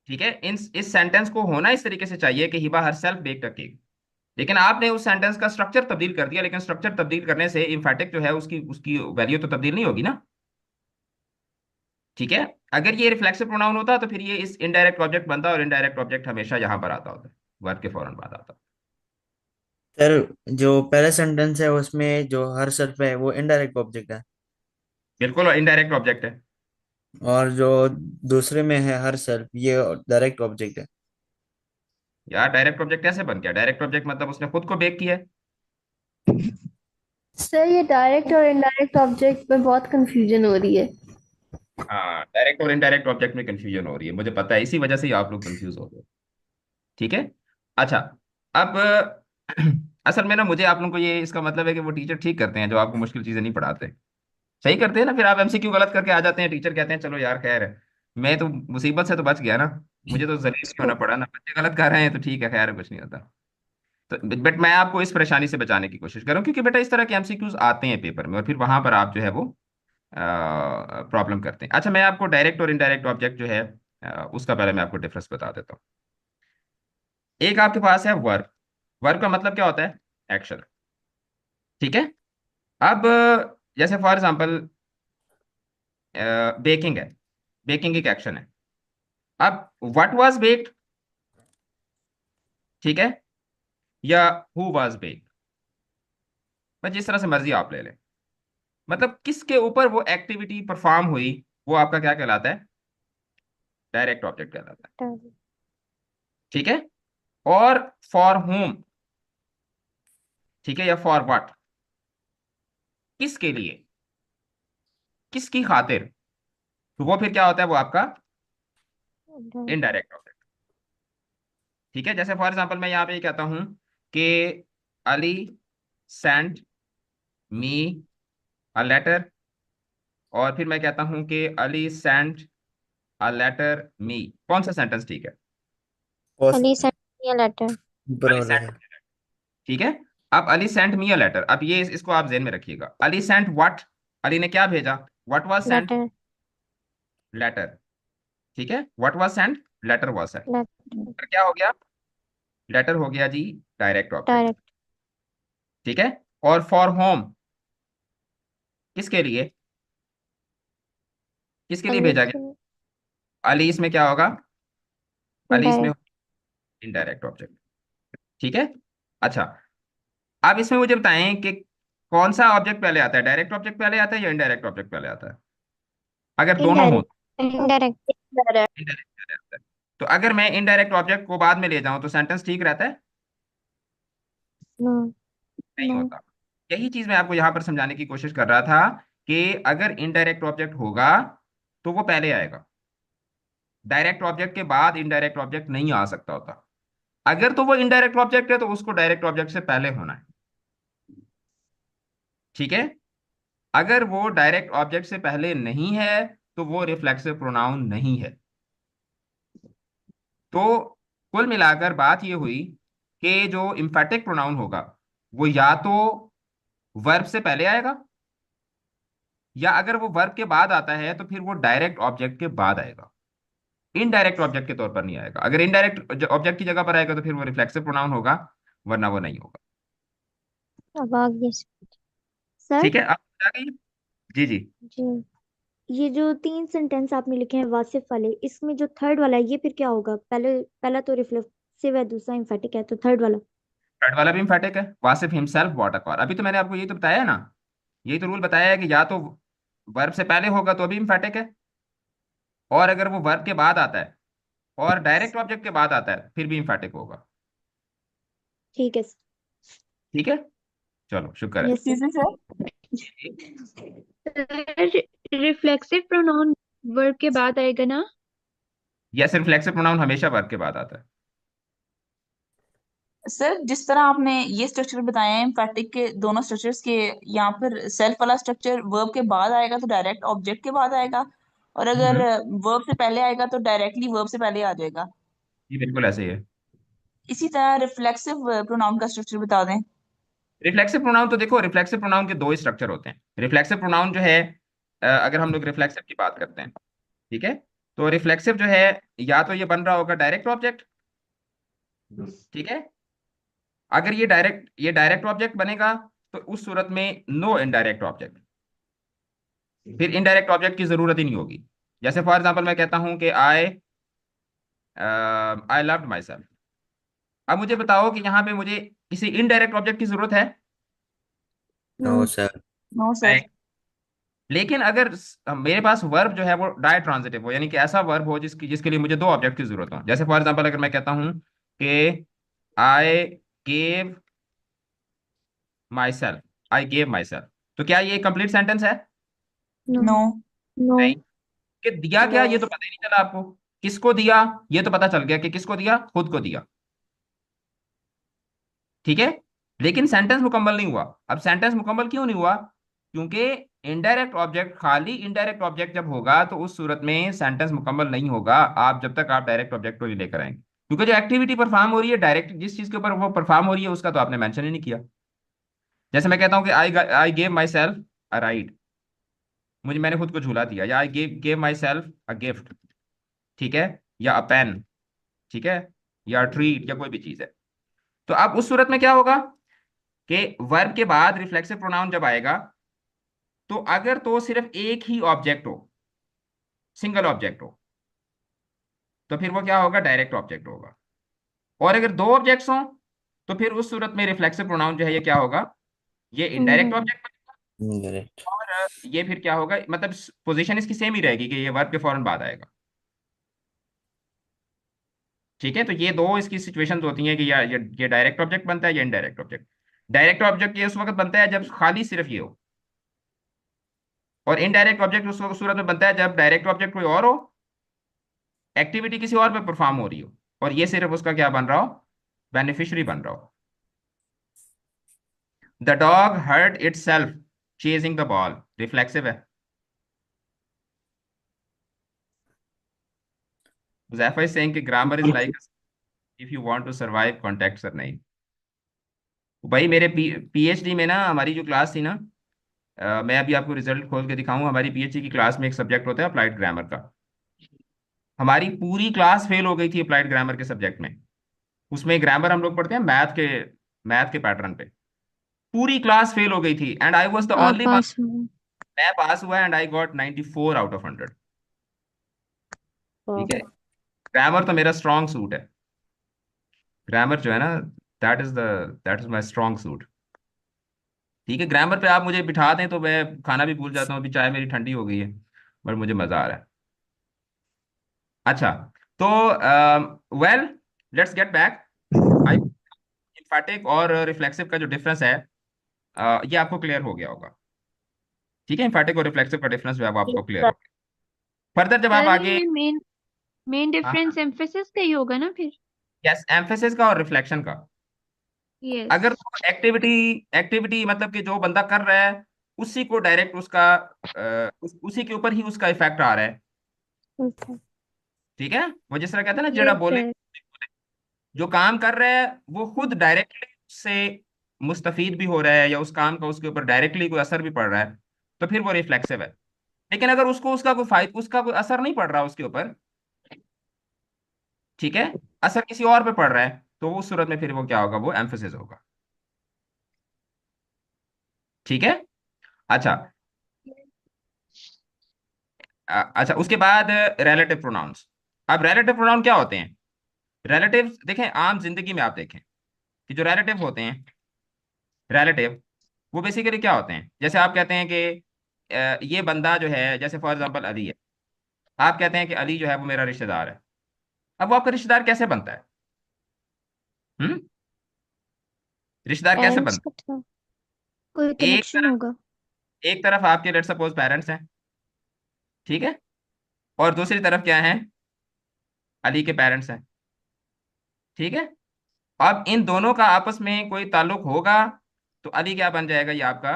Speaker 1: ठीक है, इन इस सेंटेंस को होना इस तरीके से चाहिए कि Hiba her self baked a cake. लेकिन आपने उस सेंटेंस का स्ट्रक्चर तब्दील कर दिया, लेकिन स्ट्रक्चर तब्दील करने से इम्फेटिक जो है उसकी उसकी वैल्यू तो तब्दील नहीं होगी ना। ठीक है, अगर ये रिफ्लेक्सिव प्रोनाउन होता तो फिर ये इस इनडायरेक्ट ऑब्जेक्ट बनता, और इनडायरेक्ट ऑब्जेक्ट हमेशा यहाँ पर आता होता है, वर्ब के फौरन बाद आता।
Speaker 9: सर जो पहला सेंटेंस है उसमें जो हर सल्फ है वो इनडायरेक्ट ऑब्जेक्ट है,
Speaker 1: बिल्कुल इनडायरेक्ट ऑब्जेक्ट है।
Speaker 9: और जो दूसरे में है हर सेल्फ ये डायरेक्ट ऑब्जेक्ट है।
Speaker 1: यार डायरेक्ट ऑब्जेक्ट कैसे बन गया? डायरेक्ट ऑब्जेक्ट मतलब उसने खुद को बेक किया है।
Speaker 4: सर ये डायरेक्ट और इनडायरेक्ट ऑब्जेक्ट में बहुत कंफ्यूजन हो रही है।
Speaker 1: हाँ, डायरेक्ट और इनडायरेक्ट ऑब्जेक्ट में कंफ्यूजन हो रही है, मुझे पता है, इसी वजह से ही आप लोग कंफ्यूज हो गए। ठीक है, अच्छा, अब असल में ना मुझे आप लोगों को ये, इसका मतलब है कि वो टीचर ठीक करते हैं जो आपको मुश्किल चीजें नहीं पढ़ाते, सही करते हैं ना। फिर आप एमसीक्यू गलत करके आ जाते हैं, टीचर कहते हैं चलो यार खैर है, मैं तो मुसीबत से तो बच गया ना, मुझे तो जलील नहीं होना पड़ा ना, बच्चे गलत कर रहे हैं तो ठीक है, खैर है, कुछ नहीं होता। तो बट मैं आपको इस परेशानी से बचाने की कोशिश करूँ, क्योंकि बेटा इस तरह के एमसीक्यूज आते हैं पेपर में, और फिर वहां पर आप जो है वो प्रॉब्लम करते हैं। अच्छा, मैं आपको डायरेक्ट और इनडायरेक्ट ऑब्जेक्ट जो है उसका पहले मैं आपको डिफरेंस बता देता हूँ। एक आपके पास है वर्ब, वर्ब का मतलब क्या होता है, एक्शन। ठीक है, अब जैसे फॉर एग्जांपल बेकिंग है, बेकिंग एक एक्शन है। अब व्हाट वाज बेक्ड, ठीक है, या हु वाज बेक्ड, बस जिस तरह से मर्जी आप ले लें, मतलब किसके ऊपर वो एक्टिविटी परफॉर्म हुई, वो आपका क्या कहलाता है, डायरेक्ट ऑब्जेक्ट कहलाता है। ठीक है, और फॉर होम, ठीक है, या फॉर व्हाट, किसके लिए, किसकी खातिर, तो वो फिर क्या होता है, वो आपका इनडायरेक्ट ऑब्जेक्ट। ठीक है, जैसे फॉर एग्जांपल मैं यहाँ पे ये कहता हूं कि Ali sent me a letter, और फिर मैं कहता हूं कि Ali sent a letter me, कौन सा सेंटेंस ठीक है?
Speaker 3: Ali sent me a letter.
Speaker 9: ऊपर
Speaker 1: अली
Speaker 9: वाला
Speaker 1: सेंट,
Speaker 9: है।
Speaker 1: ठीक है। अब Ali sent me a letter, अब ये इसको आप जेन में रखिएगा, अली सेंट व्हाट, अली ने क्या भेजा, what was sent,
Speaker 3: letter.
Speaker 1: Letter. ठीक है, what was sent, letter was sent,
Speaker 3: letter.
Speaker 1: क्या हो गया, लेटर हो गया जी डायरेक्ट ऑब्जेक्ट।
Speaker 3: डायरेक्ट।
Speaker 1: ठीक है, और फॉर होम, किसके लिए, किसके लिए
Speaker 3: अली
Speaker 1: भेजा
Speaker 3: के
Speaker 1: गया, अली इसमें क्या होगा, अली इसमें
Speaker 3: डायरेक्ट।
Speaker 1: Indirect object. ठीक है, अच्छा, आप इसमें मुझे बताएं कि कौन सा ऑब्जेक्ट पहले आता है, डायरेक्ट ऑब्जेक्ट पहले आता है या इनडायरेक्ट ऑब्जेक्ट पहले आता है? अगर दोनों हो
Speaker 3: इनडायरेक्ट
Speaker 1: इनडायरेक्ट। तो अगर मैं इनडायरेक्ट ऑब्जेक्ट को बाद में ले जाऊं तो सेंटेंस ठीक रहता है?
Speaker 3: नो
Speaker 1: नहीं
Speaker 2: नो।
Speaker 1: होता। यही चीज मैं आपको यहां पर समझाने की कोशिश कर रहा था कि अगर इनडायरेक्ट ऑब्जेक्ट होगा तो वो पहले आएगा। डायरेक्ट ऑब्जेक्ट के बाद इनडायरेक्ट ऑब्जेक्ट नहीं आ सकता होता। अगर तो वो इनडायरेक्ट ऑब्जेक्ट है तो उसको डायरेक्ट ऑब्जेक्ट से पहले होना है। ठीक है। अगर वो डायरेक्ट ऑब्जेक्ट से पहले नहीं है तो वो रिफ्लेक्सिव प्रोनाउन नहीं है। तो कुल मिलाकर बात ये हुई कि जो इम्फेटिक प्रोनाउन होगा वो या तो वर्ब से पहले आएगा, या अगर वो वर्ब के बाद आता है तो फिर वो डायरेक्ट ऑब्जेक्ट के बाद आएगा, इनडायरेक्ट ऑब्जेक्ट के तौर पर नहीं आएगा। अगर इनडायरेक्ट ऑब्जेक्ट की जगह पर आएगा तो फिर वो रिफ्लेक्सिव प्रोनाउन होगा, वरना वो नहीं होगा।
Speaker 3: अब आ गया
Speaker 2: सर,
Speaker 1: ठीक है, आप आ गई? जी जी।
Speaker 3: जी।
Speaker 2: ये जो 3 सेंटेंस आपने लिखे हैं वासिफ वाले, इसमें जो थर्ड वाला है ये फिर क्या होगा? पहला तो रिफ्लेक्सिव है, दूसरा एम्फेटिक है, तो थर्ड वाला।
Speaker 1: थर्ड वाला भी emphatic है, Wasif himself bought a car. अभी तो मैंने आपको यही तो बताया है ना, यही तो रूल बताया है कि या तो वर्ब से पहले होगा तो भी emphatic है, और अगर वो वर्ब के बाद आता है और डायरेक्ट ऑब्जेक्ट के बाद आता है फिर भी emphatic होगा।
Speaker 2: ठीक है।
Speaker 1: ठीक है, चलो शुक्र है।
Speaker 2: Yes sir.
Speaker 10: Sir reflexive pronoun verb के बाद आएगा ना?
Speaker 1: यस, रिफ्लेक्सिव प्रोनाउन हमेशा वर्ब के बाद आता है।
Speaker 11: सर जिस तरह आपने ये स्ट्रक्चर बताए हैं एम्फेटिक के दोनों स्ट्रक्चर्स के, यहाँ पर सेल्फ वाला स्ट्रक्चर वर्ब के बाद आएगा तो डायरेक्ट ऑब्जेक्ट के बाद आएगा, और अगर
Speaker 1: हम्म,
Speaker 11: वर्ब से पहले आएगा तो डायरेक्टली वर्ब से पहले आ जाएगा।
Speaker 1: ये बिल्कुल ऐसे ही है।
Speaker 11: इसी तरह रिफ्लेक्सिव प्रोनाउन का स्ट्रक्चर बता दें।
Speaker 1: रिफ्लेक्सिव प्रोनाउन तो देखो, रिफ्लेक्सिव प्रोनाउन के दो ही स्ट्रक्चर होते हैं। रिफ्लेक्सिव प्रोनाउन जो है, अगर हम लोग रिफ्लेक्सिव की बात करते हैं, ठीक है, तो रिफ्लेक्सिव जो है या तो ये बन रहा होगा डायरेक्ट ऑब्जेक्ट, ठीक है। अगर ये डायरेक्ट ऑब्जेक्ट बनेगा तो उस सूरत में नो इनडायरेक्ट ऑब्जेक्ट, फिर इनडायरेक्ट ऑब्जेक्ट की जरूरत ही नहीं होगी। जैसे फॉर एग्जांपल मैं कहता हूं कि आई लव्ड माई सेल्फ। अब मुझे बताओ कि यहाँ पे मुझे किसी इनडायरेक्ट ऑब्जेक्ट की जरूरत है?
Speaker 3: No
Speaker 9: no sir.
Speaker 11: No sir.
Speaker 1: लेकिन अगर मेरे पास वर्ब जो है वो डाय ट्रांजिटिव हो, यानी कि ऐसा वर्ब हो जिसकी जिसके लिए मुझे दो ऑब्जेक्ट की जरूरत हो। जैसे फॉर एग्जांपल अगर मैं कहता हूं कि I gave myself, I gave myself, तो क्या ये कंप्लीट सेंटेंस है?
Speaker 3: No
Speaker 11: no.
Speaker 3: नो
Speaker 1: नहीं। कि दिया क्या
Speaker 11: नो।
Speaker 1: ये तो पता ही नहीं चला आपको। किसको दिया ये तो पता चल गया कि किसको दिया, खुद को दिया। ठीक है, लेकिन सेंटेंस मुकम्मल नहीं हुआ। अब सेंटेंस मुकम्मल क्यों नहीं हुआ? क्योंकि इनडायरेक्ट ऑब्जेक्ट, खाली इनडायरेक्ट ऑब्जेक्ट जब होगा तो उस सूरत में सेंटेंस मुकम्मल नहीं होगा, आप जब तक आप डायरेक्ट ऑब्जेक्ट को नहीं लेकर आएंगे। क्योंकि जो एक्टिविटी परफॉर्म हो रही है, डायरेक्ट जिस चीज के ऊपर वो परफॉर्म हो रही है उसका तो आपने मेंशन ही नहीं किया। जैसे मैं कहता हूँ कि I gave myself a ride, मैंने खुद को झूला दिया, या आई gave myself a gift, ठीक है, या अ पेन, ठीक है, या ट्रीट, या कोई भी चीज है। तो अब उस सूरत में क्या होगा कि वर्ब के बाद रिफ्लेक्सिव प्रोनाउन जब आएगा तो अगर तो सिर्फ एक ही ऑब्जेक्ट हो, सिंगल ऑब्जेक्ट हो, तो फिर वो क्या होगा, डायरेक्ट ऑब्जेक्ट होगा। और अगर दो ऑब्जेक्ट्स हों तो फिर उस सूरत में रिफ्लेक्सिव प्रोनाउन जो है ये क्या होगा, ये इनडायरेक्ट
Speaker 2: इनडायरेक्ट।
Speaker 1: ऑब्जेक्ट बनेगा।
Speaker 9: करेक्ट।
Speaker 1: और ये फिर क्या होगा, मतलब पोजीशन इसकी सेम ही रहेगी कि ये वर्ब के फौरन बाद आएगा। ठीक है, तो ये दो इसकी सिचुएशंस होती हैं कि ये डायरेक्ट ऑब्जेक्ट बनता है या इनडायरेक्ट ऑब्जेक्ट। डायरेक्ट ऑब्जेक्ट ये उस वक्त बनता है जब खाली सिर्फ ये हो, और इनडायरेक्ट ऑब्जेक्ट उस वक्त सूरत में बनता है जब डायरेक्ट ऑब्जेक्ट कोई और हो, एक्टिविटी किसी और पे परफॉर्म हो रही हो, और ये सिर्फ उसका क्या बन रहा हो, बेनिफिशियरी बन रहा हो। The dog hurt itself chasing the ball, reflexive है। Zephyr is saying कि grammar is like if you want to survive context or नहीं। भाई मेरे पीएचडी में ना हमारी जो क्लास थी ना, मैं अभी आपको रिजल्ट खोल के दिखाऊं, हमारी पीएचडी की क्लास में एक सब्जेक्ट होता है अप्लाइड ग्रामर का। हमारी पूरी क्लास फेल हो गई थी अप्लाइड ग्रामर के सब्जेक्ट में। उसमें ग्रामर हम लोग पढ़ते हैं मैथ के पैटर्न पे। पूरी क्लास फेल हो गई थी एंड आई वॉज द
Speaker 3: आप
Speaker 1: ओनली वन।
Speaker 3: पास हो।
Speaker 1: मैं पास हुआ and I got 94 out of 100। ठीक है, ग्रामर तो मेरा स्ट्रॉन्ग सूट है। ग्रामर जो है ना, that is my strong suit. ठीक है, ग्रामर पे आप मुझे बिठा दें तो मैं खाना भी भूल जाता हूँ। अभी चाय मेरी ठंडी हो गई है, बट मुझे मजा आ रहा है। अच्छा, तो well, let's get back. I emphatic और रिफ्लेक्सिव का जो डिफरेंस है, ये आपको क्लियर हो गया होगा। ठीक है, इम्फैटिक और रिफ्लेक्सिव का डिफरेंस जो है वो आपको क्लियर हो गया। फर्दर जब आप
Speaker 10: सर
Speaker 1: आगे,
Speaker 10: इनमें मेन मेन
Speaker 1: हाँ,
Speaker 10: डिफरेंस एम्फेसिस का ही होगा ना फिर?
Speaker 1: यस, एम्फेसिस का और रिफ्लेक्शन का।
Speaker 10: यस।
Speaker 1: अगर एक्टिविटी एक्टिविटी मतलब कि जो बंदा कर रहा है उसी को डायरेक्ट उसका उसी के ऊपर ही उसका इफेक्ट आ रहा है।
Speaker 3: Okay.
Speaker 1: ठीक है, वो जिस तरह कहते हैं ना, जेड़ा
Speaker 10: यस
Speaker 1: बोले,
Speaker 10: सर।
Speaker 1: जो काम कर रहा है वो खुद डायरेक्टली उससे मुस्तफीद भी हो रहा है, या उस काम का उसके ऊपर डायरेक्टली कोई असर भी पड़ रहा है, तो फिर वो रिफ्लेक्सिव है। लेकिन अगर उसको उसका कोई असर नहीं पड़ रहा उसके ऊपर, ठीक है, असर किसी और पे पड़ रहा है, तो उस सूरत में फिर वो क्या होगा, वो एम्फेसिस होगा। ठीक है। अच्छा, अच्छा, उसके बाद रिलेटिव प्रोनाउंस। अब रिलेटिव प्रोनाउन क्या होते हैं? रिलेटिव देखें, आम जिंदगी में आप देखें कि जो रिलेटिव होते हैं, रिलेटिव, वो बेसिकली क्या होते हैं? जैसे आप कहते हैं कि ये बंदा जो है, जैसे फॉर एग्जांपल अली है, आप कहते हैं कि अली जो है वो मेरा रिश्तेदार है। अब वो आपका रिश्तेदार कैसे बनता है? हम्म, रिश्तेदार कैसे
Speaker 3: पेरेंट्स
Speaker 1: बनता
Speaker 3: का था।
Speaker 2: कोई
Speaker 1: है?
Speaker 2: कनेक्शन होगा।
Speaker 1: एक तरफ आपके लेट सपोज पेरेंट्स हैं, ठीक है, और दूसरी तरफ क्या है, अली के पेरेंट्स हैं। ठीक है, अब इन दोनों का आपस में कोई ताल्लुक होगा तो अली क्या बन जाएगा, ये आपका,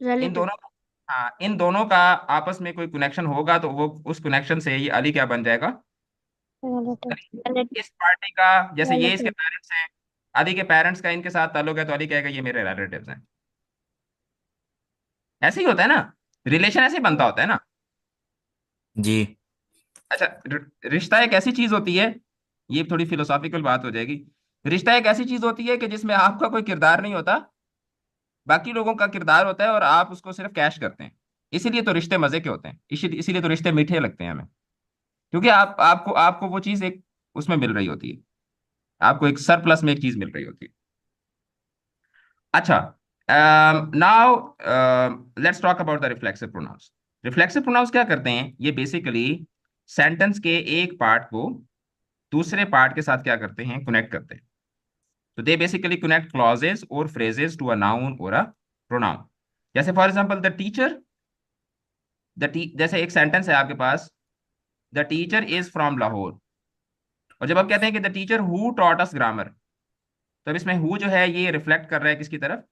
Speaker 1: इन
Speaker 2: रिलेटिव।
Speaker 1: दोनों, हाँ, इन दोनों का आपस में कोई कनेक्शन होगा तो वो उस कनेक्शन से ये अली क्या बन जाएगा,
Speaker 3: Relative.
Speaker 1: अली। इस पार्टी का, जैसे ये इसके
Speaker 3: Relative.
Speaker 1: पेरेंट्स हैं, अली के पेरेंट्स का इनके साथ ताल्लुक है, तो अली कहेगा ये मेरे रिलेटिव्स हैं। ऐसे ही होता है ना, रिलेशन ऐसे ही बनता होता है ना।
Speaker 9: जी।
Speaker 1: अच्छा, रिश्ता एक ऐसी चीज होती है, ये थोड़ी फिलोसॉफिकल बात हो जाएगी। रिश्ता एक ऐसी चीज होती है कि जिसमें आपका कोई किरदार नहीं होता, बाकी लोगों का किरदार होता है, और आप उसको सिर्फ कैश करते हैं। इसीलिए तो रिश्ते मजे के होते हैं, इसीलिए तो रिश्ते मीठे लगते हैं हमें, क्योंकि आपको आपको वो चीज एक उसमें मिल रही होती है, आपको एक सरप्लस में एक चीज मिल रही होती है। अच्छा, now let's talk about the reflexive pronounce. Reflexive pronouns क्या करते हैं? ये बेसिकली सेंटेंस के एक पार्ट को दूसरे पार्ट के साथ क्या करते हैं, कनेक्ट करते हैं। तो दे बेसिकली कनेक्ट क्लॉजेज और फ्रेजेस टू अ नाउन और अ प्रोनाउन। जैसे फॉर एग्जांपल द टीचर, जैसे एक सेंटेंस है आपके पास, the teacher is from Lahore. और जब आप कहते हैं कि the teacher who taught us grammar, तो अब इसमें हु जो है ये रिफ्लेक्ट कर रहा है किसकी तरफ,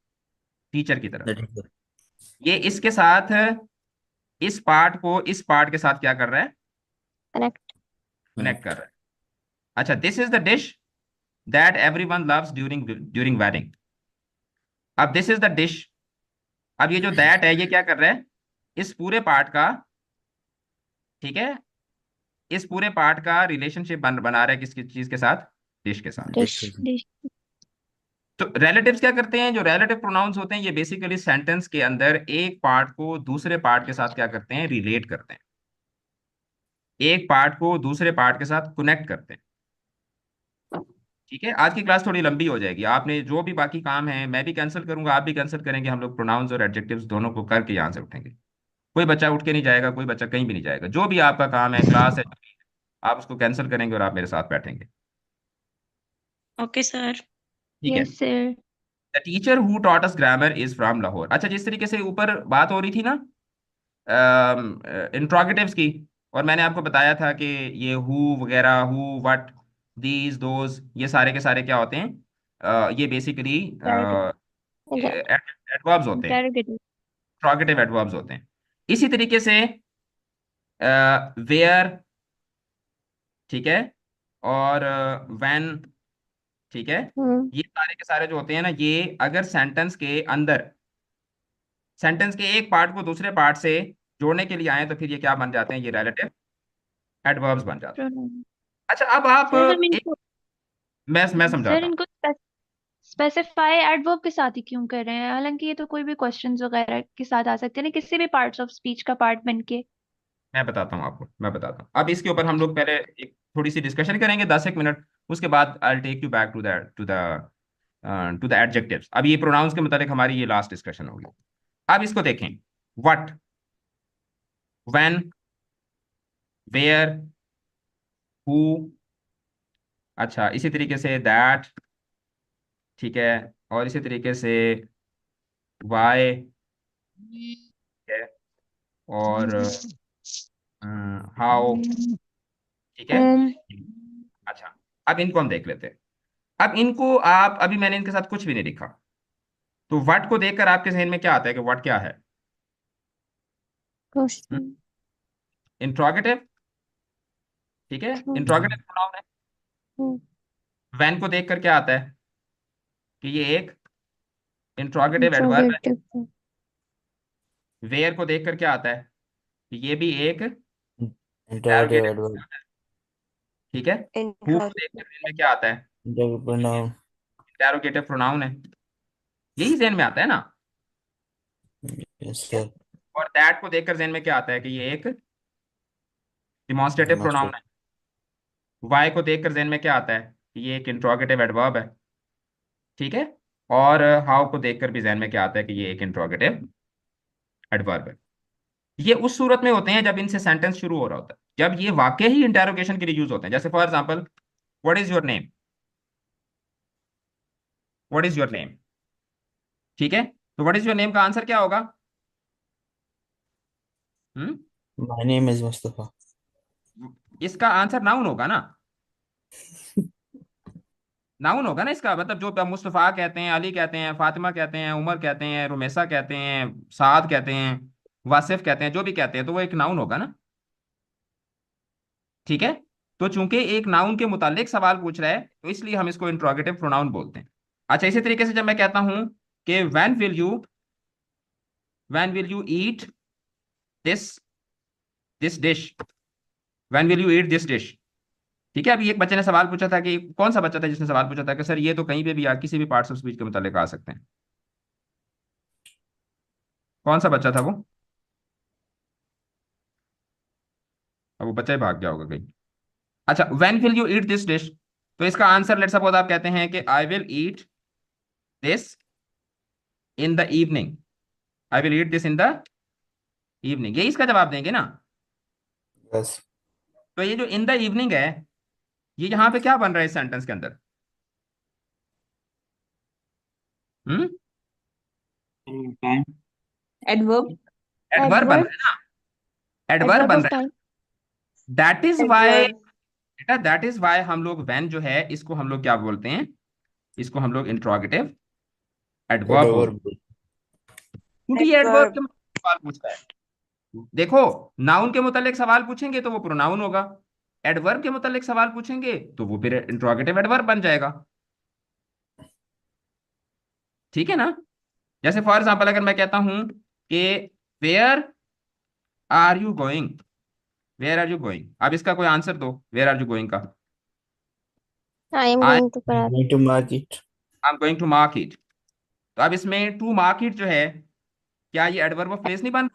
Speaker 1: टीचर की तरफ। ये इसके साथ, इस पार्ट को इस पार्ट के साथ क्या कर रहा है,
Speaker 3: Connect.
Speaker 1: कनेक्ट कर रहा है। अच्छा, this is the dish that everyone loves during during wedding. अब दिस इज द डिश, अब ये जो दैट है ये क्या कर रहा है, इस पूरे पार्ट का, ठीक है, इस पूरे पार्ट का रिलेशनशिप बना रहा है किसकी चीज के साथ, डिश के साथ।
Speaker 3: Dish.
Speaker 10: डिश।
Speaker 1: तो रिलेटिव्स क्या करते हैं? जो रिलेटिव प्रोनाउंस होते हैं ये बेसिकली सेंटेंस के अंदर एक पार्ट को दूसरे पार्ट के साथ क्या करते हैं, रिलेट करते हैं, एक पार्ट को दूसरे पार्ट के साथ कनेक्ट करते हैं। ठीक है, आज की क्लास थोड़ी लंबी हो जाएगी, आपने जो भी बाकी काम है मैं भी कैंसिल करूंगा, आप भी कैंसिल करेंगे, हम लोग प्रोनाउंस और एडजेक्टिव्स दोनों को करके यहाँ से उठेंगे। कोई बच्चा उठ के नहीं जाएगा, कोई बच्चा कहीं भी नहीं जाएगा, जो भी आपका काम है, क्लास है, आप उसको कैंसिल करेंगे और आप मेरे साथ बैठेंगे।
Speaker 6: Okay sir.
Speaker 1: ठीक है।
Speaker 10: Yes sir.
Speaker 1: The teacher who taught us grammar is from Lahore. अच्छा, जिस तरीके से ऊपर बात हो रही थी ना इंट्रोगेटिव्स की, और मैंने आपको बताया था कि ये हु वगैरह, हु, व्हाट, दीज, दोज, ये सारे के सारे क्या होते हैं, ये बेसिकली
Speaker 3: Yeah.
Speaker 1: एडवर्ब्स होते हैं,
Speaker 10: इंटेरोगेटिव।
Speaker 1: इंट्रोगेटिव एडवर्ब्स होते हैं। इसी तरीके से वेयर, ठीक है, और व्हेन, ठीक है,
Speaker 3: Hmm.
Speaker 1: ये सारे के सारे जो होते हैं ना, ये अगर सेंटेंस के अंदर, सेंटेंस के एक पार्ट को दूसरे पार्ट से जोड़ने के लिए आए तो फिर ये क्या बन जाते हैं, ये रिलेटिव एडवर्ब्स बन जाते हैं।
Speaker 10: प्रोनाउन।
Speaker 1: अच्छा, अब आप
Speaker 10: सर हम
Speaker 1: एक,
Speaker 10: इनको
Speaker 1: मैं
Speaker 10: सर
Speaker 1: समझाता हूँ।
Speaker 10: इनको स्पेसिफाई एडवर्ब के साथ ही क्यों कर रहे हैं? हालांकि ये तो कोई भी क्वेश्चंस वगैरह के साथ आ सकते हैं ना, किसी भी पार्ट्स ऑफ स्पीच का पार्ट बन के।
Speaker 1: मैं बताता हूँ आपको, मैं बताता हूँ। अब इसके ऊपर हम लोग पहले एक थोड़ी सी डिस्कशन करेंगे, 10 एक मिनट, उसके बाद I take you back to the adjectives. अब ये प्रोनाउंस के मुतालिक हमारी ये लास्ट डिस्कशन होगी। अब इसको देखें, व्हाट, व्हेन, वेयर, हु, अच्छा इसी तरीके से दैट, ठीक है, और इसी तरीके से वाई, ठीक है, और हाउ, ठीक है।
Speaker 6: whom,
Speaker 1: अच्छा, अब इनको हम देख लेते हैं। अब इनको आप, अभी मैंने इनके साथ कुछ भी नहीं लिखा, तो व्हाट को देखकर आपके जहन में क्या आता है कि व्हाट क्या है?
Speaker 3: क्वेश्चन।
Speaker 1: इंट्रोगेटिव, ठीक है, इंट्रोगेटिव प्रोनाउन है। व्हेन को देखकर क्या आता है कि ये एक इंट्रोगेटिव एडवर्ब है।
Speaker 3: इंट्रोगेटिव।
Speaker 1: वेयर को देखकर क्या आता है कि ये भी एक
Speaker 9: इंटरोगेटिव
Speaker 1: इंटरोगेटिव,
Speaker 9: एडवर्ब,
Speaker 1: ठीक है। हु को देखकर जहन में क्या आता है?
Speaker 9: Interrogative pronoun.
Speaker 1: इंटरोगेटिव प्रोनाउन है, यही जहन में आता है ना।
Speaker 9: यस
Speaker 1: ठीक है?
Speaker 9: सर।
Speaker 1: और दैट को देखकर जहन में क्या आता है कि ये एक डिमॉन्स्ट्रेटिव प्रोनाउन है। वाई को देखकर जहन में क्या आता है कि ये एक इंट्रोगेटिव एडवर्ब है, ठीक है। और हाउ को देखकर भी जहन में क्या आता है कि ये एक इंट्रोगेटिव एडवर्ब है। ये उस सूरत में होते हैं जब इनसे सेंटेंस शुरू हो रहा होता है, जब ये वाकई ही इंटेरोगेशन के लिए यूज होते हैं। जैसे for example, what is your name, what is your name, ठीक है। तो व्हाट इज योर नेम का आंसर क्या होगा? हम्म
Speaker 9: माय नेम इज मुस्तफा।
Speaker 1: इसका आंसर नाउन होगा ना, नाउन होगा ना इसका, मतलब जो मुस्तफ़ा कहते हैं, अली कहते हैं, फातिमा कहते हैं, उमर कहते हैं, रुमेसा कहते हैं, साद कहते हैं, वासिफ कहते हैं, जो भी कहते हैं, तो वो एक नाउन होगा ना, ठीक है। तो चूंकि एक नाउन के मुतालिक सवाल पूछ रहा है, तो इसलिए हम इसको इंट्रोगेटिव प्रोनाउन बोलते हैं। अच्छा, इसी तरीके से जब मैं कहता हूं कि when will you eat this this dish, when will you eat this dish, ठीक है। अभी एक बच्चे ने सवाल पूछा था कि कौन सा बच्चा था जिसने सवाल पूछा था कि सर ये तो कहीं पे भी या किसी भी पार्ट्स ऑफ स्पीच के मुतालिक आ सकते हैं? कौन सा बच्चा था वो? अब वो बच्चा ही भाग गया होगा कहीं। अच्छा, when will you eat this dish, तो इसका आंसर लेट्स सपोज आप कहते हैं कि I will eat this in the evening, I will eat this in the evening, यही इसका जवाब देंगे ना।
Speaker 9: यस।
Speaker 1: तो ये जो इन द इवनिंग है, ये यहाँ पे क्या बन रहा है इस सेंटेंस के अंदर? हम्म
Speaker 7: टाइम।
Speaker 11: एडवर्ब।
Speaker 1: एडवर्ब बन
Speaker 2: एडवर्ब,
Speaker 1: रहा है ना, एडवर्ब
Speaker 2: एडवर्ब
Speaker 1: बन
Speaker 2: ऑफ
Speaker 1: रहा है।
Speaker 2: Time.
Speaker 1: That is why,
Speaker 4: adverb.
Speaker 1: बेटा दैट इज वाई हम लोग व्हेन जो है इसको हम लोग क्या बोलते हैं? इसको हम लोग इंट्रोगेटिव एडवर्ब बोलते
Speaker 9: एडवर्ब।
Speaker 1: हैं, क्योंकि ये एडवर्ब के मतलब सवाल पूछता है। देखो, नाउन के मुतालिक सवाल पूछेंगे तो वो प्रोनाउन होगा, एडवर्ब के मुतालिक सवाल पूछेंगे तो वो फिर इंट्रोगेटिव एडवर्ब बन जाएगा, ठीक है ना। जैसे फॉर एग्जाम्पल अगर मैं कहता हूं कि where are you going, where are you going, अब इसका कोई आंसर दो, वेयर आर यू गोइंग का।
Speaker 3: I am
Speaker 1: I
Speaker 3: going to Karachi.
Speaker 9: Going to market.
Speaker 1: Am going to market, तो अब इसमें टू मार्केट जो है, क्या ये एडवर्ब ऑफ प्लेस नहीं बन?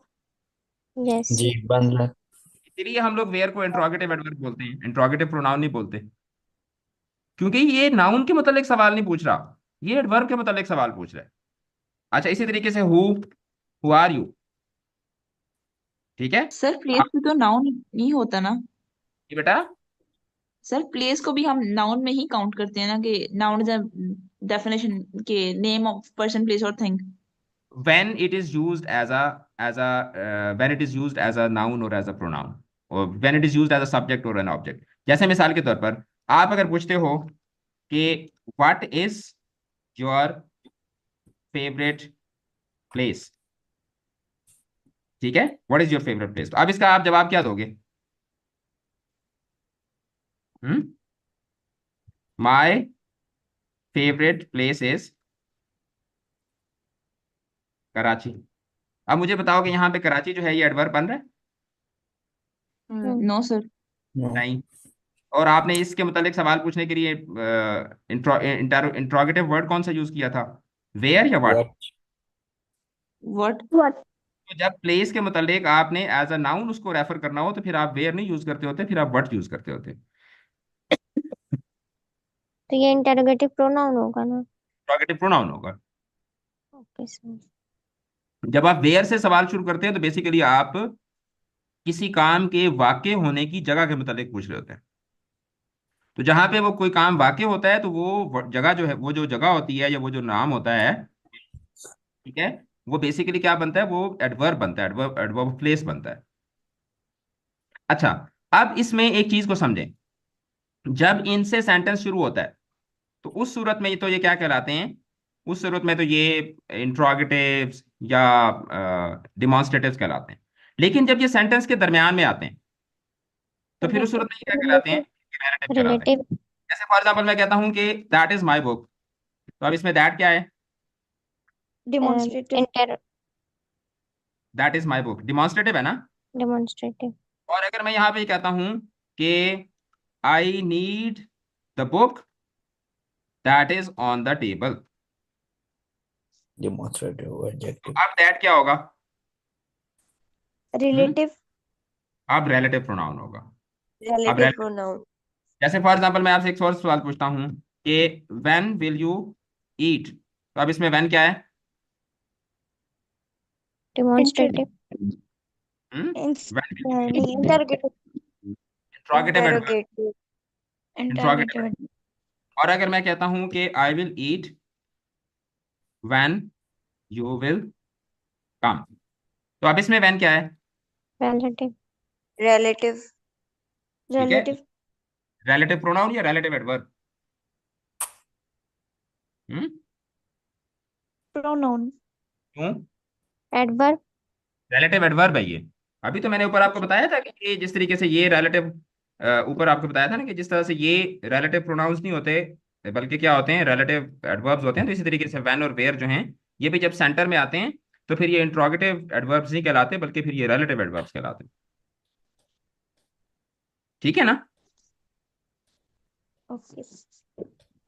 Speaker 3: यस।
Speaker 9: जी बन रहा।
Speaker 1: इसलिए हम लोग वेयर को इंट्रोगेटिव एडवर्ब बोलते हैं, इंट्रोगेटिव प्रोनाउन नहीं बोलते, क्योंकि ये नाउन के मुतालिक सवाल नहीं पूछ रहा, ये एडवर्ब के मुतालिक सवाल पूछ रहा है। अच्छा, इसी तरीके से हु आर यू, ठीक है।
Speaker 11: सर प्लेस भी तो नाउन नहीं होता ना।
Speaker 1: ये बेटा,
Speaker 11: सर प्लेस को भी हम नाउन में ही काउंट करते हैं ना, कि नाउन इज अ डेफिनेशन के नेम ऑफ पर्सन प्लेस और thing.
Speaker 1: when it is used as a when it is used as a noun or as a pronoun, or when it is used as a subject or an object। जैसे मिसाल के तौर पर आप अगर पूछते हो कि what is your favorite place, ठीक है, what is your favorite place, तो अब इसका आप जवाब क्या दोगे? हम्म my favorite place is Karachi. अब मुझे बताओ कि यहाँ पे कराची जो है ये एडवर्ब बन रहा है?
Speaker 11: No sir.
Speaker 9: नो।
Speaker 1: नहीं। और आपने इसके मुतालिक सवाल पूछने के लिए इंट्रोगेटिव वर्ड कौन सा यूज किया था, वेयर या व्हाट?
Speaker 9: व्हाट।
Speaker 11: व्हाट।
Speaker 2: व्हाट।
Speaker 1: तो जब प्लेस के मुतालिक आपने एज अ नाउन उसको रेफर करना हो तो फिर आप वेयर नहीं यूज करते होते, फिर आप व्हाट यूज करते होते।
Speaker 3: तो ये इंटरोगेटिव प्रोनाउन होगा ना।
Speaker 1: इंट्रोगेटिव प्रोनाउन होगा।
Speaker 3: Okay sir.
Speaker 1: जब आप वेयर से सवाल शुरू करते हैं तो बेसिकली आप किसी काम के वाक़े होने की जगह के मुतालिक पूछ रहे होते हैं। तो जहां पे वो कोई काम वाक़े होता है तो वो जगह जो है, वो जो जगह होती है या वो जो नाम होता है, ठीक है, वो बेसिकली क्या बनता है, वो एडवर्ब बनता है, एडवर्ब एडवर्ब प्लेस बनता है। अच्छा, अब इसमें एक चीज को समझें। जब इनसे सेंटेंस शुरू होता है तो उस सूरत में तो ये क्या कहलाते हैं, उस सूरत में तो ये इंट्रोगेटिव्स या डिमॉन्स्ट्रेटिव्स कहलाते हैं। लेकिन जब ये सेंटेंस के दरमियान में आते हैं तो फिर उस सूरत में ये क्या कहलाते हैं, रिलेटिव कहलाते हैं।
Speaker 3: रिलेटिव
Speaker 1: जैसे फॉर एग्जांपल मैं कहता हूँ कि दैट इज माई बुक, तो अब इसमें दैट क्या है,
Speaker 2: demonstrative.
Speaker 3: Inter
Speaker 1: that is my book demonstrative है ना।
Speaker 3: डेमोन्स्ट्रेटिव
Speaker 1: और अगर मैं यहाँ पे कहता हूँ कि I need the book that is on the table,
Speaker 9: demonstrative
Speaker 1: तो
Speaker 9: एडजेक्टिव।
Speaker 1: अब दैट क्या होगा,
Speaker 2: रिलेटिव।
Speaker 1: अब रिलेटिव प्रोनाउन होगा। अब
Speaker 12: relative pronoun,
Speaker 1: जैसे फॉर एग्जांपल मैं आपसे एक और सवाल पूछता हूँ कि व्हेन विल यू ईट, तो अब इसमें व्हेन क्या है,
Speaker 3: डेमोन्स्ट्रेटिव
Speaker 1: व्हेन विल यू,
Speaker 2: नहीं, interrogative.
Speaker 1: Interrogative adverb,
Speaker 12: interrogative,
Speaker 1: interrogative adverb. और अगर मैं कहता हूँ कि I will eat when you will come, तो अब इसमें व्हेन क्या है,
Speaker 3: रिलेटिव
Speaker 12: relative,
Speaker 1: ठीक है,
Speaker 2: रिलेटिव
Speaker 1: रिलेटिव प्रोनाउन या रिलेटिव एडवर्ब,
Speaker 2: प्रोनाउन।
Speaker 1: क्यों,
Speaker 3: एडवर्ब
Speaker 1: रिलेटिव एडवर्ब है ये। अभी तो मैंने ऊपर आपको बताया था कि ये जिस तरीके से ये रिलेटिव, ऊपर आपको बताया था ना कि जिस तरह से ये रिलेटिव प्रोनाउंस नहीं होते बल्कि क्या होते हैं, रिलेटिव एडवर्ब्स होते हैं। तो इसी तरीके से व्हेन और वेयर जो हैं, ये भी जब सेंटर में आते हैं तो फिर ये इंट्रोगेटिव एडवर्ब्स नहीं कहलाते बल्कि फिर ये रिलेटिव एडवर्ब्स कहलाते हैं। ठीक है ना।
Speaker 2: ओके।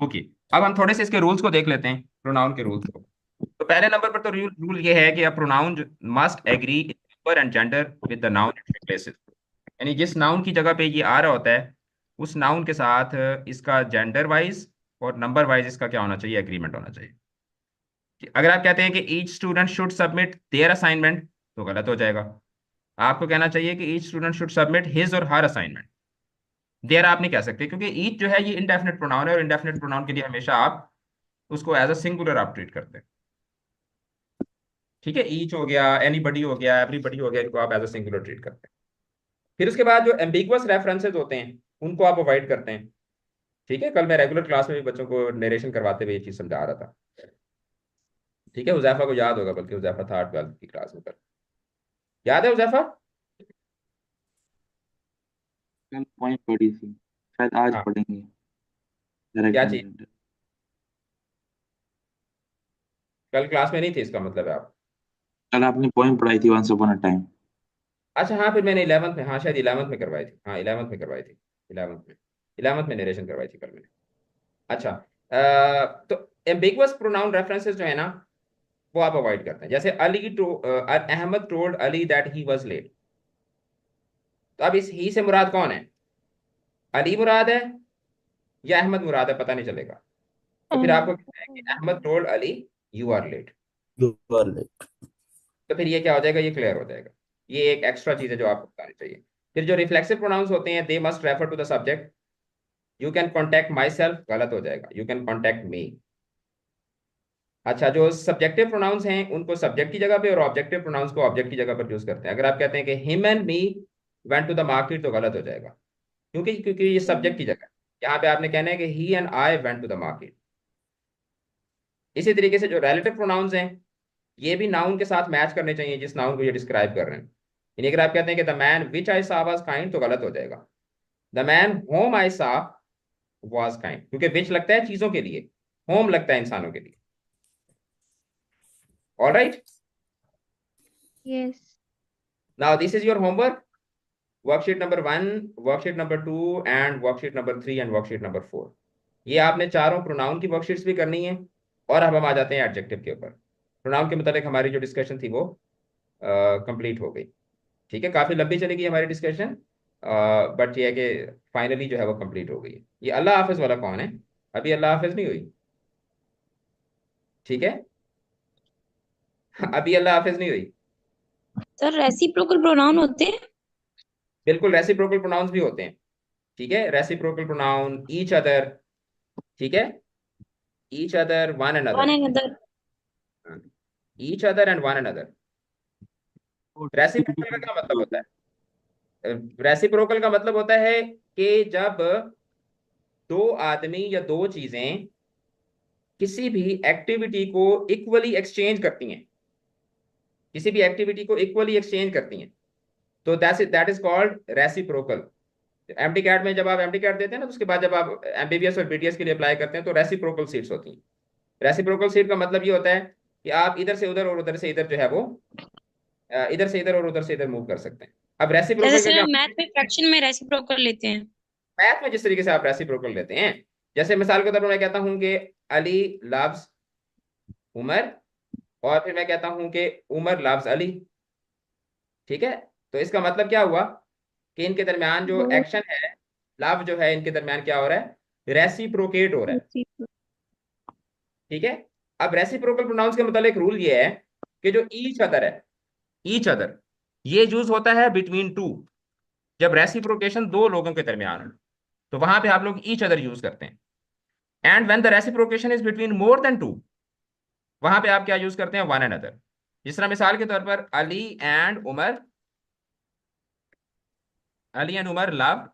Speaker 1: ओके, अब हम थोड़े से इसके रूल्स को देख लेते हैं, प्रोनाउन के रूल्स को। तो पहले नंबर पर तो रूल रूल ये है कि a pronoun must agree in number and gender with the noun it replaces. यानी जिस नाउन की जगह पे ये आ रहा होता है उस नाउन के साथ इसका जेंडर वाइज और नंबर वाइज इसका क्या होना चाहिए, एग्रीमेंट होना चाहिए। कि अगर आप कहते हैं कि each student should submit there assignment, तो गलत हो जाएगा। आपको कहना चाहिए कि each student should submit his और हर असाइनमेंट। देयर आप नहीं कह सकते क्योंकि ईच जो है ये इंडेफिनिट प्रोनाउन है और इंडेफिनिट प्रोनाउन के लिए हमेशा आप उसको एज अ सिंगुलर आप ट्रीट करते हैं। ठीक है, ईच हो गया, एनीबडी हो गया, एवरीबडी हो गया, इनको आप एज अ सिंगुलर ट्रीट करते हैं। फिर उसके बाद जो एम्बिगुअस रेफरेंसेज होते हैं उनको आप अवॉइड करते हैं। ठीक है, कल मैं रेगुलर क्लास में भी बच्चों को नरेशन करवाते हुए ये चीज समझा रहा था। ठीक है, हुजैफा को याद होगा, बल्कि हुजैफा था 12th की क्लास में कल, याद है हुजैफा।
Speaker 7: कल पॉइंट पढ़ी थी, शायद आज
Speaker 1: हाँ,
Speaker 7: पढ़ेंगे डायरेक्ट
Speaker 1: क्या चीज,
Speaker 7: जनरेटर।
Speaker 1: कल क्लास में नहीं थे इसका मतलब है आप।
Speaker 7: कल आपने पॉइंट पढ़ाई थी वंस अपॉन अ टाइम।
Speaker 1: अच्छा हाँ, फिर मैंने 11th में, हाँ शायद 11th में करवाई थी, हाँ 11th में करवाई थी, 11th में नरेशन करवाई थी कल मैंने। अच्छा, तो एम्बिगुअस प्रोनाउन रेफरेंसेस जो है ना वो आप अवॉइड करते हैं। जैसे Ahmed told Ali that he was late, तो अब इस ही से मुराद कौन है, अली मुराद है या अहमद मुराद है, पता नहीं चलेगा। तो फिर आपको कहना है कि Ahmed told Ali you are late,
Speaker 9: you are late.
Speaker 1: तो फिर ये क्या हो जाएगा, ये क्लियर हो जाएगा। ये एक एक्स्ट्रा चीज है जो आपको बतानी चाहिए। फिर जो रिफ्लेक्सिव प्रोनाउंस होते हैं, they must refer to the subject. You can contact myself, गलत हो जाएगा, यू कैन कॉन्टेक्ट मी। अच्छा, जो सब्जेक्टिव प्रोनाउंस हैं उनको सब्जेक्ट की जगह पे और ऑब्जेक्टिव प्रोनाउंस को ऑब्जेक्ट की जगह पर यूज करते हैं। अगर आप कहते हैं कि him and me went to the market, तो गलत हो जाएगा, क्योंकि क्योंकि ये सब्जेक्ट की जगह है। यहाँ पे आपने कहना है कि he and I went to the market. इसी तरीके से जो रिलेटिव प्रोनाउंस हैं ये भी नाउन के साथ मैच करने चाहिए जिस नाउन को ये डिस्क्राइब कर रहे हैं। यानी अगर आप कहते हैं कि द मैन विच आई सा वाज काइंड, तो गलत हो जाएगा, द मैन होम आई सा वाज काइंड, क्योंकि विच लगता है चीजों के लिए, होम लगता है इंसानों के लिए। All right,
Speaker 10: Yes.
Speaker 1: Now this is your homework, worksheet number 1, worksheet number 2 and worksheet number 3 and worksheet number 4। ये आपने चारों प्रोनाउन की वर्कशीट्स भी करनी है। और अब हम आ जाते हैं एडजेक्टिव के ऊपर। प्रोनाउन के मुताबिक हमारी जो डिस्कशन थी वो कंप्लीट हो गई। ठीक है, काफी लंबी चलेगी हमारी डिस्कशन, बट ये है कि फाइनली जो है वो कंप्लीट हो गई है। ये अल्लाह हाफिज वाला कौन है, अभी अल्लाह हाफिज नहीं हुई। ठीक है, अभी अल्लाह हाफिज नहीं हुई।
Speaker 12: सर रेसिप्रोकल प्रोनाउन होते हैं।
Speaker 1: बिल्कुल रेसिप्रोकल प्रोनाउंस भी होते हैं, ठीक है, रेसिप्रोकल प्रोनाउन, ईच अदर, ठीक है, each other, one
Speaker 3: one
Speaker 1: another,
Speaker 3: another.
Speaker 1: Each other and one another. Reciprocal का क्या मतलब होता है? रेसिप्रोकल का मतलब होता है कि जब दो आदमी या दो चीजें किसी भी एक्टिविटी को इक्वली एक्सचेंज करती हैं, किसी भी एक्टिविटी को इक्वली एक्सचेंज करती हैं, तो that is called reciprocal. MDCAT में जब आप एमडी कैट देते हैं ना, तो उसके बाद जब आप एमबीबीएस और बीटीएस के लिए अप्लाई करते हैं तो रेसिप्रोकल सीट्स होती हैं। रेसिप्रोकल सीट का मतलब ये होता है कि आप इधर से उधर और उधर से इधर जो है वो इधर से इधर और उधर से इधर मूव कर सकते हैं। अब
Speaker 3: जैसे
Speaker 1: रेसिप्रोकल का क्या,
Speaker 3: सर मैथ में फ्रैक्शन में रेसिप्रोकल लेते हैं।
Speaker 1: मैथ में जिस तरीके से आप रेसिप्रोकल लेते हैं, जैसे मिसाल के तौर पर मैं कहता हूं कि अली लव्स उमर, और फिर मैं कहता हूं कि उमर लव्स अली, ठीक है, तो इसका मतलब क्या हुआ कि इनके दरमियान जो
Speaker 3: वो
Speaker 1: एक्शन है, लव जो है, इनके दरमियान क्या हो रहा है, रेसिप्रोकेट हो रहा है, ठीक है। अब रेसिप्रोकल प्रोनाउंस के मतलब एक रूल ये है कि जो ईच अदर है, ईच अदर, ये यूज होता है बिटवीन टू, जब रेसिप्रोकेशन दो लोगों के दरमियान है तो वहां पे आप लोग ईच अदर यूज करते हैं। And when the reciprocation is between more than two, वहां पे आप क्या यूज करते हैं, वन एंड अदर। जिस तरह मिसाल के तौर पर Ali and Umar, Ali and Umar love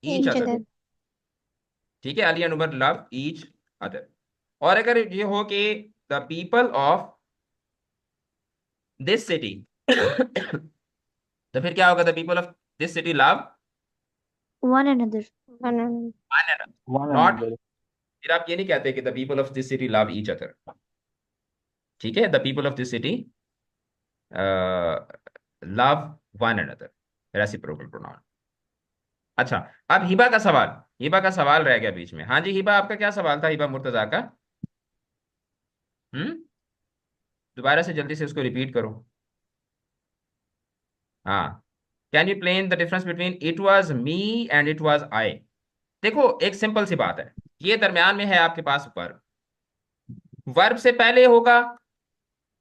Speaker 1: each
Speaker 3: each
Speaker 1: other,
Speaker 3: other.
Speaker 1: ठीक है, Ali and Umar love each other. और अगर ये हो कि the people of this city तो फिर क्या होगा, the people of this city love
Speaker 2: one another.
Speaker 3: One another.
Speaker 1: One and,
Speaker 5: one
Speaker 1: not,
Speaker 5: another.
Speaker 1: फिर आप ये नहीं कहते कि the people of this city love each other, ठीक है, the people of this city love one another, reciprocal pronoun. अच्छा, अब हिबा का सवाल, हिबा का सवाल रह गया बीच में। हाँ जी हिबा, आपका क्या सवाल था हिबा मुर्तजा का? हम्म, दोबारा से जल्दी से उसको रिपीट करो। हाँ, can you explain the difference between it was me and it was I? देखो एक सिंपल सी बात है, ये दरमियान में है आपके पास वर्ब, वर्ब से पहले होगा,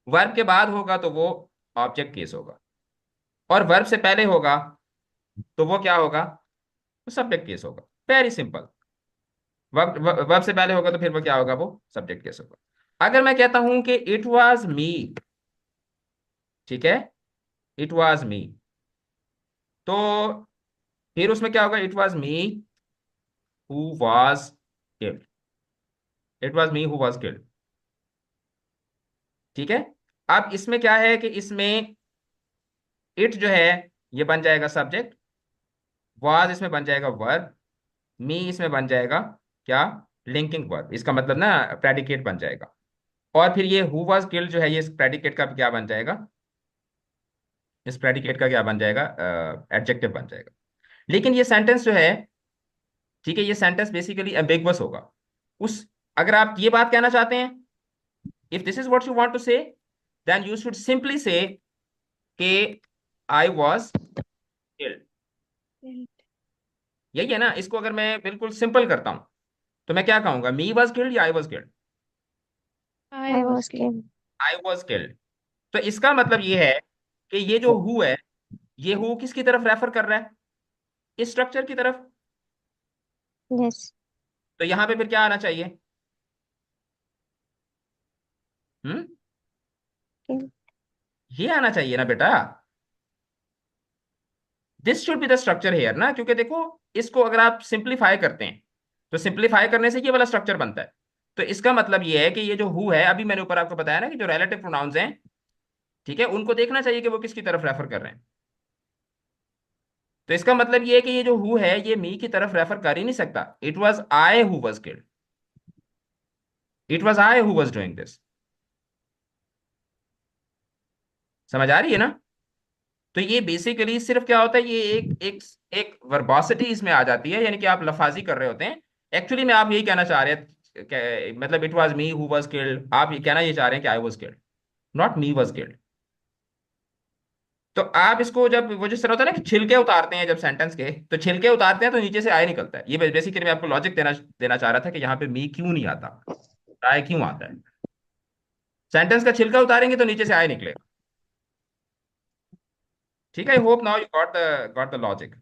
Speaker 1: वर्ब के बाद होगा तो वो ऑब्जेक्ट केस होगा, और वर्ब से पहले होगा तो वो क्या होगा, वो सब्जेक्ट केस होगा। Very simple. वर्ब वर्ब से पहले होगा तो फिर वो क्या होगा, वो सब्जेक्ट केस होगा। अगर मैं कहता हूं कि इट वाज मी, ठीक है, इट वाज मी, तो फिर उसमें क्या होगा, it was me who was killed, it was me who was killed, ठीक है। अब इसमें क्या है कि इसमें इट जो है ये बन जाएगा सब्जेक्ट, वाज इसमें बन जाएगा वर्ब, मी इसमें बन जाएगा क्या, लिंकिंग वर्ब, इसका मतलब ना प्रेडिकेट बन जाएगा, और फिर ये हु वाज किल्ड जो है ये इस प्रेडिकेट का क्या बन जाएगा, इस प्रेडिकेट का क्या बन जाएगा, एडजेक्टिव बन जाएगा। लेकिन ये सेंटेंस जो है, ठीक है, ये सेंटेंस बेसिकली एम्बिगुअस होगा। उस, अगर आप ये बात कहना चाहते हैं, if this is what you want to say, then you should simply say कि आई वाज किल्ड, यही है ना। इसको अगर मैं बिल्कुल सिंपल करता हूं तो मैं क्या कहूंगा, मी वाज किल्ड या I was killed?
Speaker 6: I
Speaker 3: I
Speaker 6: was
Speaker 3: was
Speaker 6: killed.
Speaker 3: Killed.
Speaker 1: I was killed. तो इसका मतलब ये है कि ये जो हु है, ये हु किसकी तरफ रेफर कर रहा है, इस स्ट्रक्चर की तरफ।
Speaker 3: यस।
Speaker 1: तो यहां पे फिर क्या आना चाहिए, हम्म, ये आना चाहिए ना बेटा, this should be the structure here ना, क्योंकि देखो इसको अगर आप सिंप्लीफाई करते हैं तो सिंप्लीफाई करने से ये वाला स्ट्रक्चर बनता है। तो इसका मतलब ये है कि ये जो हु है, अभी मैंने ऊपर आपको बताया ना कि जो रिलेटिव प्रोनाउंस हैं, ठीक है, उनको देखना चाहिए कि वो किसकी तरफ रेफर कर रहे हैं। तो इसका मतलब ये है कि ये जो हु है ये मी की तरफ रेफर कर ही नहीं सकता, it was I who was killed, it was I who was doing this. समझ आ रही है ना? तो ये बेसिकली सिर्फ क्या होता है, ये एक एक एक वर्बोसिटी इसमें आ जाती है, यानी कि आप लफाजी कर रहे होते हैं। एक्चुअली में आप यही कहना चाह रहे हैं मतलब it was me who was killed, आप ये कहना ये चाह रहे हैं कि I was killed, not me was killed. तो आप इसको जब वो जिस तरह होता है ना कि छिलके उतारते हैं जब सेंटेंस के, तो छिलके उतारते हैं तो नीचे से आई निकलता है। ये बेसिकली मैं आपको लॉजिक देना देना चाह रहा था कि यहाँ पे मी क्यों नहीं आता, आई क्यों आता है। सेंटेंस का छिलका उतारेंगे तो नीचे से आई निकलेगा, ठीक है, I hope now you got the logic.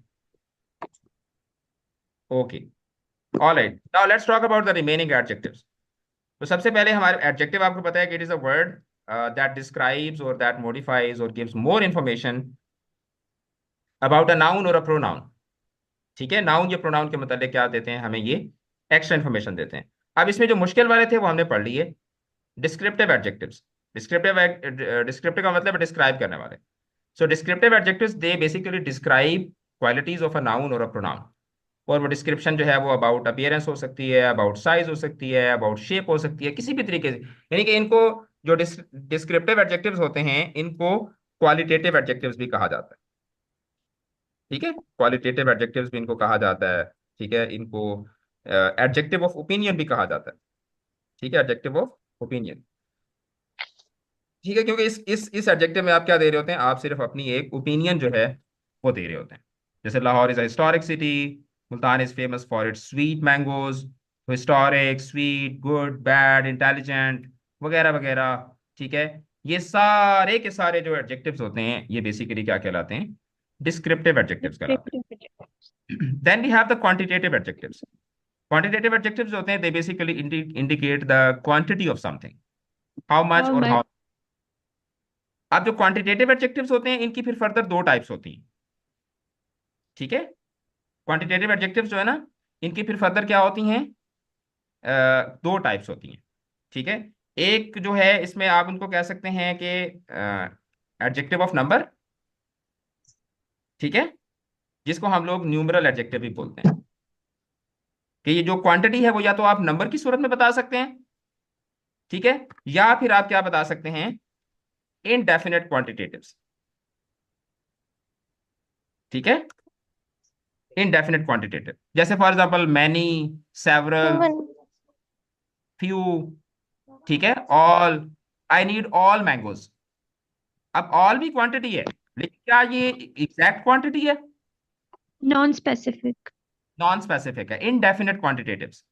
Speaker 1: Okay, alright, now let's talk about the remaining adjectives. तो सबसे पहले हमारे एडजेक्टिव आपको पता है कि it is a word that describes और दैट मॉडिफाइज और gives more information about a noun और अ प्रोनाउन। ठीक है, नाउन या प्रोनाउन के मतलब क्या देते हैं हमें, ये एक्स्ट्रा इन्फॉर्मेशन देते हैं। अब इसमें जो मुश्किल वाले थे वो हमने पढ़ लिए, डिस्क्रिप्टिव एडजेक्टिव्स। डिस्क्रिप्टिव डिस्क्रिप्टिव का मतलब डिस्क्राइब करने वाले। So descriptive adjectives they basically describe qualities of a noun और अ प्रोनाउन। और वो डिस्क्रिप्शन जो है वो अबाउट अपीयरेंस हो सकती है, अबाउट साइज हो सकती है, अबाउट शेप हो सकती है, किसी भी तरीके से। यानी कि इनको जो डिस्क्रिप्टिव एडजेक्टिव्स होते हैं इनको क्वालिटेटिव एडजेक्टिव्स भी कहा जाता है। ठीक है, क्वालिटेटिव एडजेक्टिव्स भी इनको कहा जाता है। ठीक है, इनको एडजेक्टिव ऑफ ओपिनियन भी कहा जाता है। ठीक है, एडजेक्टिव ऑफ ओपिनियन। ठीक है, क्योंकि इस एडजेक्टिव में आप क्या दे रहे होते हैं, आप सिर्फ अपनी एक ओपिनियन जो है वो दे रहे होते हैं। जैसे Lahore is a historic city, Multan is famous for its sweet mangoes. तो historic, sweet, good, bad, intelligent वगैरह वगैरह। ठीक है, ये सारे के सारे जो एडजेक्टिव्स होते हैं ये बेसिकली क्या कहलाते हैं, डिस्क्रिप्टिव एडजेक्टिव्स कहलाते
Speaker 6: descriptive
Speaker 1: हैं। Then we have the quantitative adjectives. Quantitative adjectives होते हैं, they basically indicate the quantity of something, how much
Speaker 6: how
Speaker 1: और
Speaker 6: much
Speaker 1: हाउ। अब जो क्वांटिटेटिव एडजेक्टिव्स होते हैं इनकी फिर फर्दर दो टाइप्स होती हैं। ठीक है, क्वांटिटेटिव एडजेक्टिव्स जो है ना, इनकी फिर फर्दर क्या होती हैं, दो टाइप्स होती हैं। ठीक है, एक जो है इसमें आप उनको कह सकते हैं कि एडजेक्टिव ऑफ नंबर। ठीक है, जिसको हम लोग न्यूमरल एडजेक्टिव भी बोलते हैं, कि ये जो क्वांटिटी है वो या तो आप नंबर की सूरत में बता सकते हैं। ठीक है, या फिर आप क्या बता सकते हैं, इनडेफिनेट क्वांटिटेटिव्स। ठीक है, इनडेफिनेट क्वांटिटेटिव, जैसे for example many, several,
Speaker 3: human
Speaker 1: few. ठीक है, all, I need all mangoes. अब ऑल भी क्वांटिटी है, लेकिन क्या ये एग्जैक्ट क्वांटिटी है,
Speaker 10: नॉन स्पेसिफिक।
Speaker 1: नॉन स्पेसिफिक है, इनडेफिनेट क्वांटिटेटिव्स।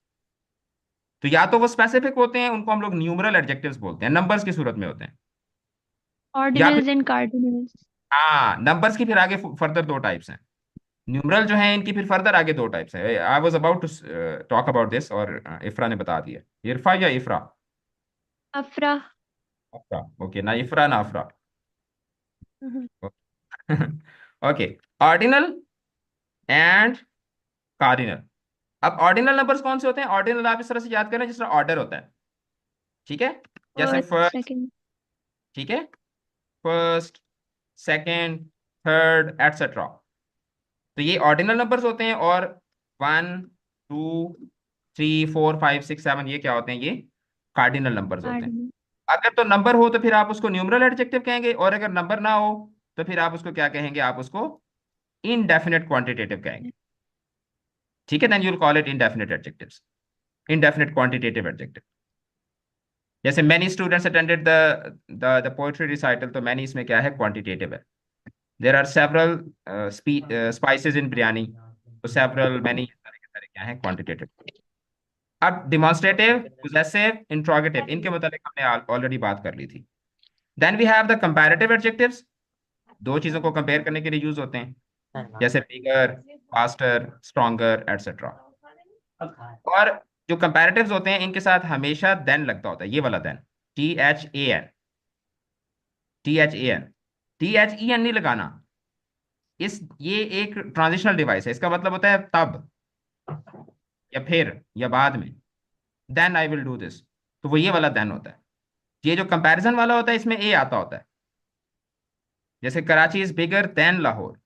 Speaker 1: तो या तो वो स्पेसिफिक होते हैं, उनको हम लोग न्यूमरल एडजेक्टिव्स बोलते हैं, नंबर्स की सूरत में होते हैं। या फिर
Speaker 10: ऑर्डिनल्स एंड कार्डिनल्स।
Speaker 1: हाँ, नंबर्स की फिर आगे फर्दर दो टाइप्स हैं। न्यूमरल जो है इनकी फिर फर्दर आगे दो टाइप्स है। I was about to talk about this, और इफ्रा ने बता दिया। इरफा या इफ्रा?
Speaker 10: अफरा।
Speaker 1: अफ्रा, ओके, ना इफ्रा ना Afra. Okay, ordinal and cardinal. अब ऑर्डिनल नंबर्स कौन से होते हैं, ऑर्डिनल आप इस तरह से याद करें जिस तरह ऑर्डर होता है। ठीक है, जैसे
Speaker 10: फर्स्ट
Speaker 1: फर्स्ट।
Speaker 10: सेकंड।
Speaker 1: ठीक है, फर्स्ट, सेकंड, थर्ड एटसेट्रा। तो ये ऑर्डिनल नंबर्स होते हैं। और 1 2 3 4 5 6 7 ये क्या होते हैं, ये कार्डिनल नंबर्स होते हैं।
Speaker 10: कार्डिनल।
Speaker 1: अगर तो नंबर हो तो फिर आप उसको न्यूमरल एडजेक्टिव कहेंगे, और अगर नंबर ना हो तो फिर आप उसको क्या कहेंगे, आप उसको इनडेफिनेट क्वांटिटेटिव कहेंगे। ठीक है, then you will call it indefinite adjectives, indefinite quantitative adjective. जैसे many students attended the poetry recital, तो मैनी इसमें क्या है, क्वांटिटेटिव है। There are several spices in biryani, तो सेवरल, मैनी, सारे के सारे क्या है, क्वांटिटेटिव। अब डिमॉन्स्ट्रेटिव, पोजेसिव, इंट्रोगेटिव, इनके मतलब हमने ऑलरेडी बात कर ली थी। Then we have the comparative adjectives. दो चीजों को कंपेयर करने के लिए यूज होते हैं, जैसे बिगर, फास्टर, स्ट्रॉन्गर एटसेट्रा। और जो कंपैरेटिव्स होते हैं इनके साथ हमेशा देन लगता होता है, ये वाला देन, THAN, THAN, THEN नहीं लगाना। ये एक ट्रांजिशनल डिवाइस है, इसका मतलब होता है तब, या फिर, या बाद में। Then I will do this, तो वो ये वाला देन होता है। ये जो कंपैरिजन वाला होता है इसमें ए आता होता है, जैसे Karachi is bigger than Lahore,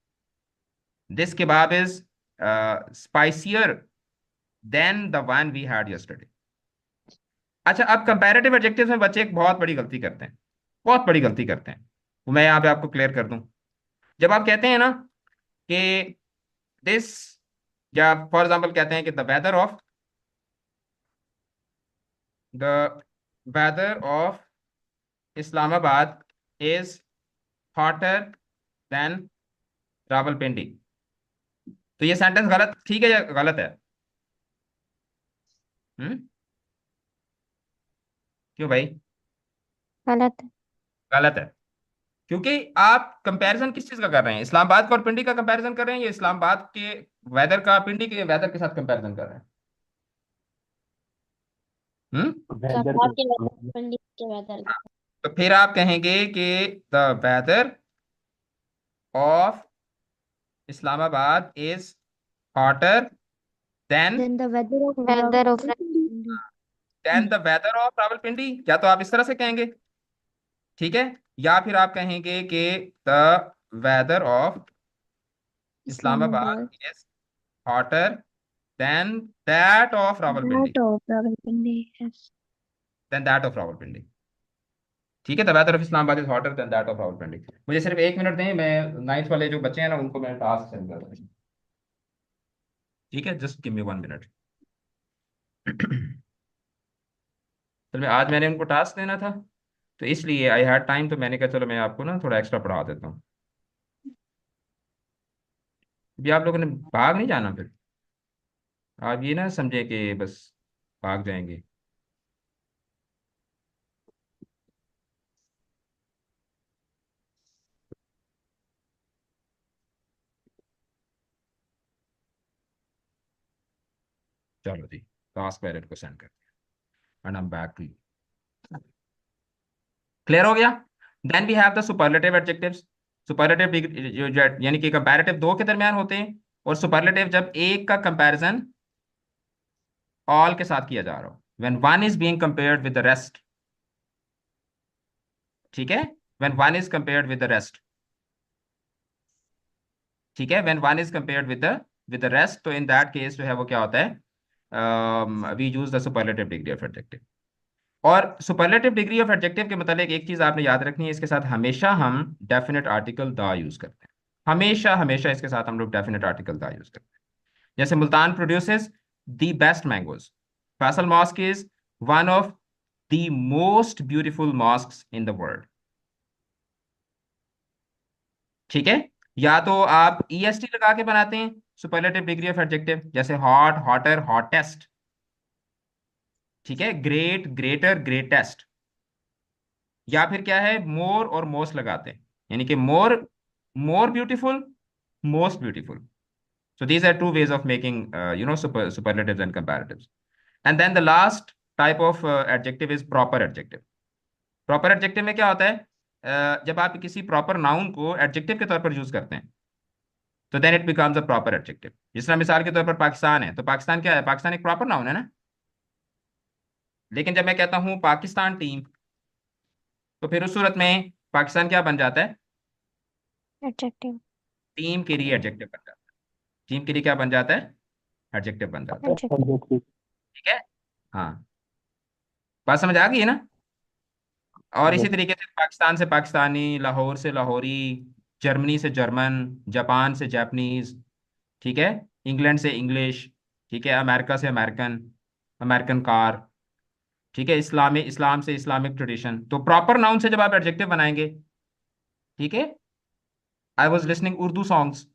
Speaker 1: this kebab is spicier than the one we had yesterday. अच्छा, अब कंपैरेटिव एडजेक्टिव्स में बच्चे एक बहुत बड़ी गलती करते हैं, बहुत बड़ी गलती करते हैं, वो मैं यहाँ पे आपको क्लियर कर दूं। जब आप कहते हैं ना कि दिस, या फॉर एग्जाम्पल कहते हैं कि the weather of Islamabad is hotter than Rawalpindi, तो ये सेंटेंस गलत, ठीक है या गलत है? हम्म, क्यों भाई?
Speaker 3: गलत है।
Speaker 1: गलत है। क्योंकि आप कंपैरिजन किस चीज का कर रहे हैं, इस्लामाबाद का और पिंडी का कंपैरिजन कर रहे हैं, या इस्लामाबाद के वेदर का पिंडी के वेदर के साथ कंपैरिजन कर रहे हैं? हम्म।
Speaker 5: वेदर
Speaker 3: इस्लामाबाद
Speaker 5: के
Speaker 3: के वेदर पिंडी के वेदर के साथ।
Speaker 1: तो फिर आप कहेंगे कि the weather of Islamabad is hotter than
Speaker 2: than the weather of
Speaker 3: weather of
Speaker 2: Rawalpindi.
Speaker 1: The weather of Rawalpindi, या तो आप इस तरह से कहेंगे, ठीक है, या फिर आप कहेंगे कि the weather of Islamabad
Speaker 2: Islamabad
Speaker 1: is hotter than that of Rawalpindi,
Speaker 2: that of Rawalpindi, yes.
Speaker 1: Than that of Rawalpindi. ठीक है, the weather of Islamabad is hotter than that of Rawalpindi. मुझे सिर्फ 1 मिनट दें, मैं नाइन्थ वाले जो बच्चे हैं ना उनको मैं टास्क सेंड कर दूँ। ठीक है, जस्ट गिव मी 1 मिनट। तो मैं आज मैंने उनको टास्क देना था, तो इसलिए आई हैड टाइम, तो मैंने कहा चलो मैं आपको ना थोड़ा एक्स्ट्रा पढ़ा देता हूँ। भी आप लोगों ने भाग नहीं जाना फिर, आप ये ना समझे कि बस भाग जाएंगे। चलो जी, टास्क पैरेट को सेंड कर दिया, and I am back to you. Clear हो गया? Then we have the superlative adjectives. Superlative यानी कि कंपैरेटिव दो के दरमियान होते हैं, और सुपरलेटिव जब एक का कंपैरिजन ऑल के साथ किया जा रहा हो, when one is being compared with the rest. ठीक है, when one is compared with the rest. ठीक है, when one is compared with the rest, तो इन दैट केस जो है वो क्या होता है, we use the superlative degree of adjective. और सुपरलेटिव डिग्री ऑफ एडजेक्टिव के मतलब एक चीज आपने याद रखनी है, इसके साथ हमेशा हम डेफिनेट आर्टिकल द यूज करते हैं। हमेशा हमेशा इसके साथ हम लोग डेफिनेट आर्टिकल द यूज करते हैं। जैसे Multan produces the best mangoes, Faisal mask is one of the most beautiful mosques in the world. ठीक है, या तो आप ईएसटी लगा के बनाते हैं सुपरलेटिव डिग्री ऑफ एडजेक्टिव, जैसे हॉट, हॉटर, हॉटेस्ट। ठीक है, ग्रेट, ग्रेटर, ग्रेटेस्ट। या फिर क्या है, मोर और मोस्ट लगाते हैं, यानी कि more, more beautiful, most beautiful. So these are two ways of making, superlatives and comparatives. And then the last type of adjective is proper adjective. Proper adjective में क्या होता है, जब आप किसी प्रॉपर नाउन को एडजेक्टिव के तौर पर यूज करते हैं, तो then it becomes a proper adjective. जिस तरह मिसाल के तौर पर पाकिस्तान है, तो पाकिस्तान क्या है, पाकिस्तान एक प्रॉपर नाउन है ना। लेकिन जब मैं कहता हूँ पाकिस्तान टीम, तो फिर उस सूरत में पाकिस्तान क्या बन जाता है,
Speaker 3: एडजेक्टिव।
Speaker 1: टीम के लिए एडजेक्टिव बन जाता है। टीम के लिए क्या बन जाता है, एडजेक्टिव बन जाता है।
Speaker 3: एडजेक्टिव।
Speaker 1: ठीक है, हाँ, बात समझ आ गई है ना। और इसी तरीके से पाकिस्तान से पाकिस्तानी, लाहौर से लाहौरी, जर्मनी से जर्मन, जापान से जापानीज। ठीक है, इंग्लैंड से इंग्लिश। ठीक है, अमेरिका से अमेरिकन, अमेरिकन कार। ठीक है, इस्लाम से इस्लामिक ट्रेडिशन। तो प्रॉपर नाउन से जब आप एडजेक्टिव बनाएंगे, ठीक है, I was listening Urdu songs,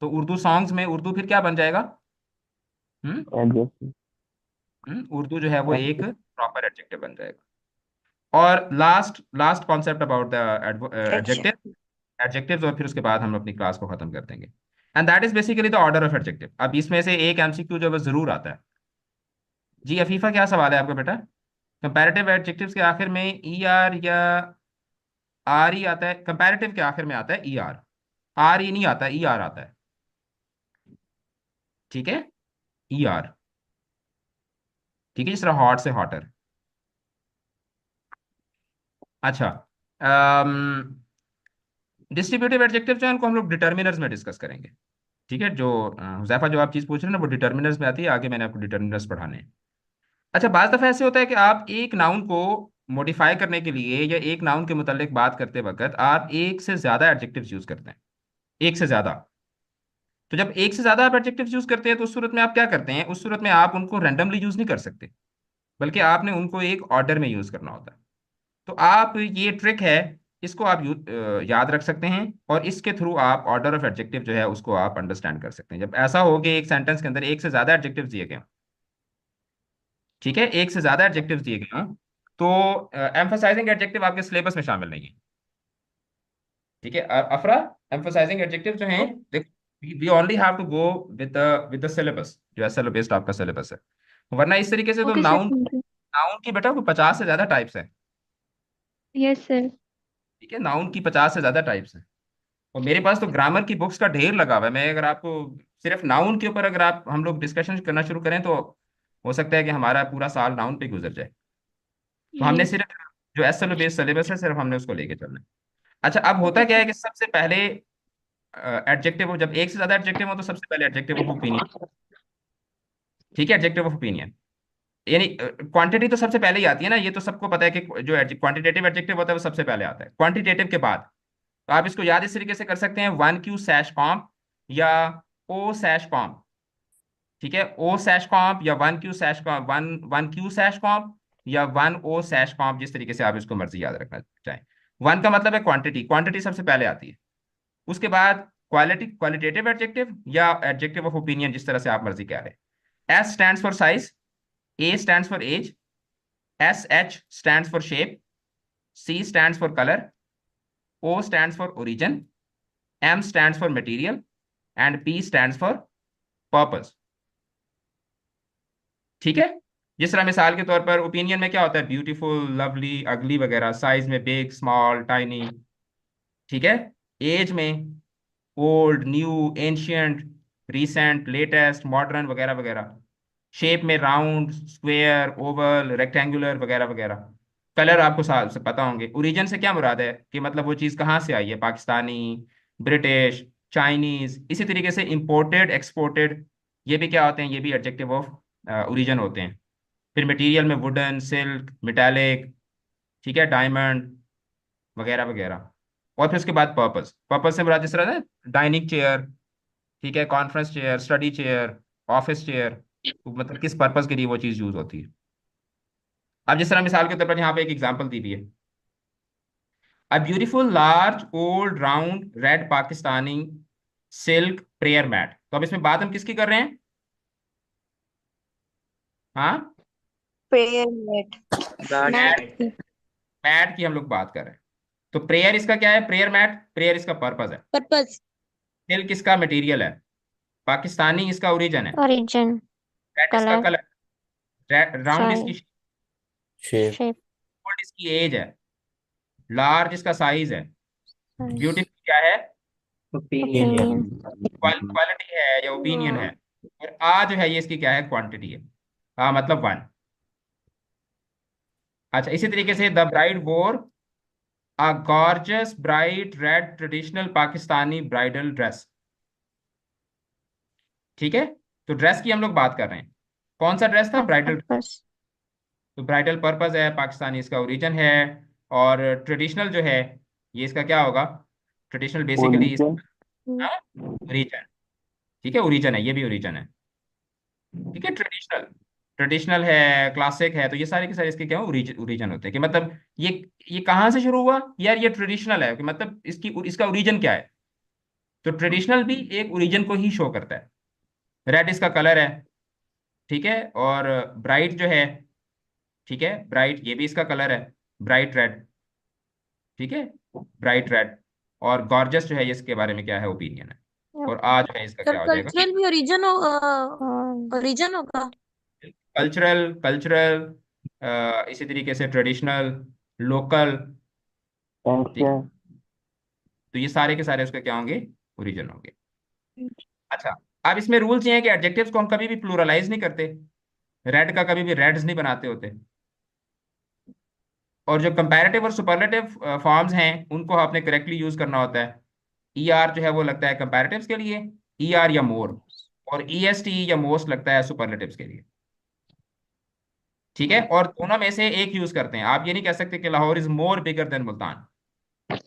Speaker 1: तो उर्दू सॉन्ग्स में उर्दू फिर क्या बन जाएगा, उर्दू जो है वो एक प्रॉपर एडजेक्टिव बन जाएगा। और last last concept about the adjective, adjectives, और फिर उसके बाद हम अपनी क्लास को खत्म कर देंगे। And that is basically the order of adjective. अब इसमें से एक एमसीक्यू जो है जरूर आता है। जी अफीफा, क्या सवाल है आपका बेटा? कंपैरेटिव एडजेक्टिव्स के आखिर में ई आर या आर ही आता है? कंपैरेटिव के आखिर में आता है ई आर ही नहीं आता, ई आर आता है। ठीक है, ई आर। ठीक है, जिस तरह हॉट से हॉटर। अच्छा, डिस्ट्रीब्यूटिव एडजेक्टिव जो है उनको हम लोग डिटर्मिनर्स में डिस्कस करेंगे। ठीक है, जो हुजैफा जो आप चीज़ पूछ रहे हैं ना, वो डिटर्मिनर्स में आती है, आगे मैंने आपको डिटर्मिनर्स पढ़ाने हैं। अच्छा, बाज़ दफ़ा ऐसे होता है कि आप एक नाउन को मॉडिफाई करने के लिए या एक नाउन के मुतालिक बात करते वक्त आप एक से ज़्यादा एडजेक्टिव्स यूज़ करते हैं, एक से ज़्यादा। तो जब एक से ज़्यादा आप एडजेक्टिव्स यूज़ करते हैं, तो उस सूरत में आप क्या करते हैं, उस सूरत में आप उनको रैंडमली यूज़ नहीं कर सकते, बल्कि आपने उनको एक ऑर्डर में यूज़ करना होता है। तो आप, ये ट्रिक है, इसको आप याद रख सकते हैं, और इसके थ्रू आप ऑर्डर ऑफ एडजेक्टिव जो है उसको आप अंडरस्टैंड कर सकते हैं। जब ऐसा हो कि एक सेंटेंस के अंदर एक से ज्यादा एडजेक्टिव दिए गए हों, ठीक है, एक से ज्यादा एडजेक्टिव दिए गए हों, तो एम्फसाइजिंग एडजेक्टिव आपके सिलेबस में शामिल नहीं है। ठीक है अफरा, एम्फोसाइजिंग एडजेक्टिव जो हैं, देखो we only have to go with the syllabus, जो एसएलओ बेस्ड आपका सिलेबस है, वरना इस तरीके से तो
Speaker 10: okay sir,
Speaker 1: noun
Speaker 10: thank you.
Speaker 1: Noun की बेटा कोई 50 से ज्यादा टाइप्स है।
Speaker 10: Yes sir.
Speaker 1: ठीक है, नाउन की 50 से ज्यादा टाइप्स है, और मेरे पास तो ग्रामर की बुक्स का ढेर लगा हुआ है। मैं अगर आपको सिर्फ नाउन के ऊपर अगर आप हम लोग डिस्कशन करना शुरू करें तो हो सकता है कि हमारा पूरा साल नाउन पे गुजर जाए। तो हमने
Speaker 10: यस।
Speaker 1: सिर्फ जो एसएलओ बेस्ड सिलेबस है सिर्फ हमने उसको लेके चलना है। अच्छा, अब होता क्या है कि सबसे पहले एडजेक्टिव, जब एक से ज्यादा एडजेक्टिव हो तो सबसे पहले एडजेक्टिव ऑफ ओपिनियन। ठीक है, एडजेक्टिव ऑफ ओपिनियन, यानी क्वांटिटी तो सबसे पहले ही आती है ना, ये तो सबको पता है कि जो क्वांटिटेटिव एडजेक्टिव होता है वो सबसे पहले आता है, क्वांटिटेटिव के बाद। तो आप इसको याद इस तरीके से कर सकते हैं, 1Q-कॉम्प या O-कॉम्प। ठीक है, O-कॉम्प या 1Q-कॉम्प, 1Q-कॉम्प या 1O-कॉम्प, जिस तरीके से आप इसको मर्जी याद रखना चाहें। वन का मतलब है क्वांटिटी, क्वांटिटी सबसे पहले आती है, उसके बाद क्वालिटी, क्वालिटेटिव एडजेक्टिव या एडजेक्टिव ऑफ ओपिनियन, जिस तरह से आप मर्जी कह रहे हैं। S stands for size, A stands for age, SH stands for shape, C stands for colour, O stands for origin, M stands for material and P stands for purpose. ठीक है, जिस तरह मिसाल के तौर पर ओपिनियन में क्या होता है, ब्यूटीफुल, लवली, अगली वगैरह, साइज में बिग, स्मॉल, टाइनी। ठीक है, एज में old, new, ancient, recent, latest, modern वगैरह वगैरह। शेप में राउंड, स्क्वेयर, ओवल, रेक्टेंगुलर वगैरह वगैरह। कलर आपको साल से पता होंगे। ओरिजिन से क्या मुराद है कि मतलब वो चीज़ कहाँ से आई है, पाकिस्तानी, ब्रिटिश, चाइनीज, इसी तरीके से इंपोर्टेड, एक्सपोर्टेड, ये भी क्या होते हैं, ये भी एडजेक्टिव ऑफ ओरिजिन होते हैं। फिर मटेरियल में वुडन, सिल्क, मेटालिक, ठीक है, डायमंड वगैरह वगैरह। और फिर उसके बाद पर्पस, पर्पस से मुराद जिस तरह ना डाइनिंग चेयर, ठीक है, conference chair, study chair, office chair, तो मतलब किस पर्पस के लिए वो चीज़ यूज होती है। अब जिस तरह मिसाल के तौर पर यहाँ पे एक एग्जांपल दी हुई है, a beautiful large old round red Pakistani silk prayer mat. तो अब इसमें बात हम किसकी कर रहे हैं? हाँ,
Speaker 3: prayer mat. Mat
Speaker 1: mat, mat की हम लोग बात कर रहे हैं। तो प्रेयर इसका क्या है, प्रेयर मैट, प्रेयर इसका पर्पस है,
Speaker 3: पर्पस।
Speaker 1: सिल्क इसका मटेरियल है, पाकिस्तानी इसका ओरिजिन है,
Speaker 3: ओरिजिन।
Speaker 1: रेड इसका
Speaker 3: कलर।
Speaker 1: कलर, राउंड इसकी,
Speaker 3: साइज।
Speaker 9: शेप।
Speaker 3: शेप।
Speaker 1: ओल्ड इसकी एज है, लार्ज इसका साइज है,
Speaker 3: साइज।
Speaker 1: ब्यूटीफुल क्या है,
Speaker 3: ओपिनियन।
Speaker 1: क्वालिटी है या ओपिनियन है, और आ जो है ये इसकी क्या है, क्वांटिटी है। हाँ मतलब वन। अच्छा, इसी तरीके से द ब्राइड वोर अ gorgeous bright red traditional Pakistani bridal dress. ठीक है, तो ड्रेस की हम लोग बात कर रहे हैं, कौन सा ड्रेस था, ब्राइडल।
Speaker 3: पर्पस।
Speaker 1: तो ब्राइडल पर्पस है, पाकिस्तानी इसका ओरिजिन है, और ट्रेडिशनल जो है ये इसका क्या होगा, ट्रेडिशनल बेसिकली,
Speaker 5: ओरिजिन।
Speaker 1: हाँ, ओरिजिन। ठीक है, ओरिजिन है, ये भी ओरिजिन है। ठीक है, ट्रेडिशनल, ट्रेडिशनल है, क्लासिक है, तो ये सारे के सारे इसके क्या हो, ओरिजिन होते हैं, कि मतलब ये कहाँ से शुरू हुआ यार, ये ट्रेडिशनल है, कि मतलब इसका ओरिजिन क्या है। तो ट्रेडिशनल भी एक ओरिजिन को ही शो करता है। रेड इसका कलर है, ठीक है, और ब्राइट जो है, ठीक है, ब्राइट ये भी इसका कलर है, ब्राइट रेड। ठीक है, ब्राइट रेड। और गॉर्जस जो है ये इसके बारे में क्या है, ओपिनियन है। और आज जो है इसका
Speaker 3: सर
Speaker 1: क्या हो जाएगा,
Speaker 3: कल्चरल भी ओरिजिन ओरिजिन होगा।
Speaker 1: कल्चरल, कल्चरल, इसी तरीके से ट्रेडिशनल, लोकल। ठीक,
Speaker 5: एंशियंट।
Speaker 1: तो ये सारे के सारे उसके क्या होंगे, ओरिजिन होंगे। अच्छा, अब इसमें रूल्स ये हैं कि एडजेक्टिव्स को हम कभी भी प्लूरलाइज नहीं करते, रेड का कभी भी रेड्स नहीं बनाते होते, और जो कंपैरेटिव और सुपरलेटिव फॉर्म्स हैं उनको आपने करेक्टली यूज करना होता है। ई आर जो है वो लगता है कंपैरेटिव्स के लिए, ई आर या मोर, और ई एस टी या मोस्ट लगता है सुपरलेटिव्स के लिए। ठीक है, और दोनों में से एक यूज करते हैं, आप ये नहीं कह सकते कि Lahore is more bigger than Multan.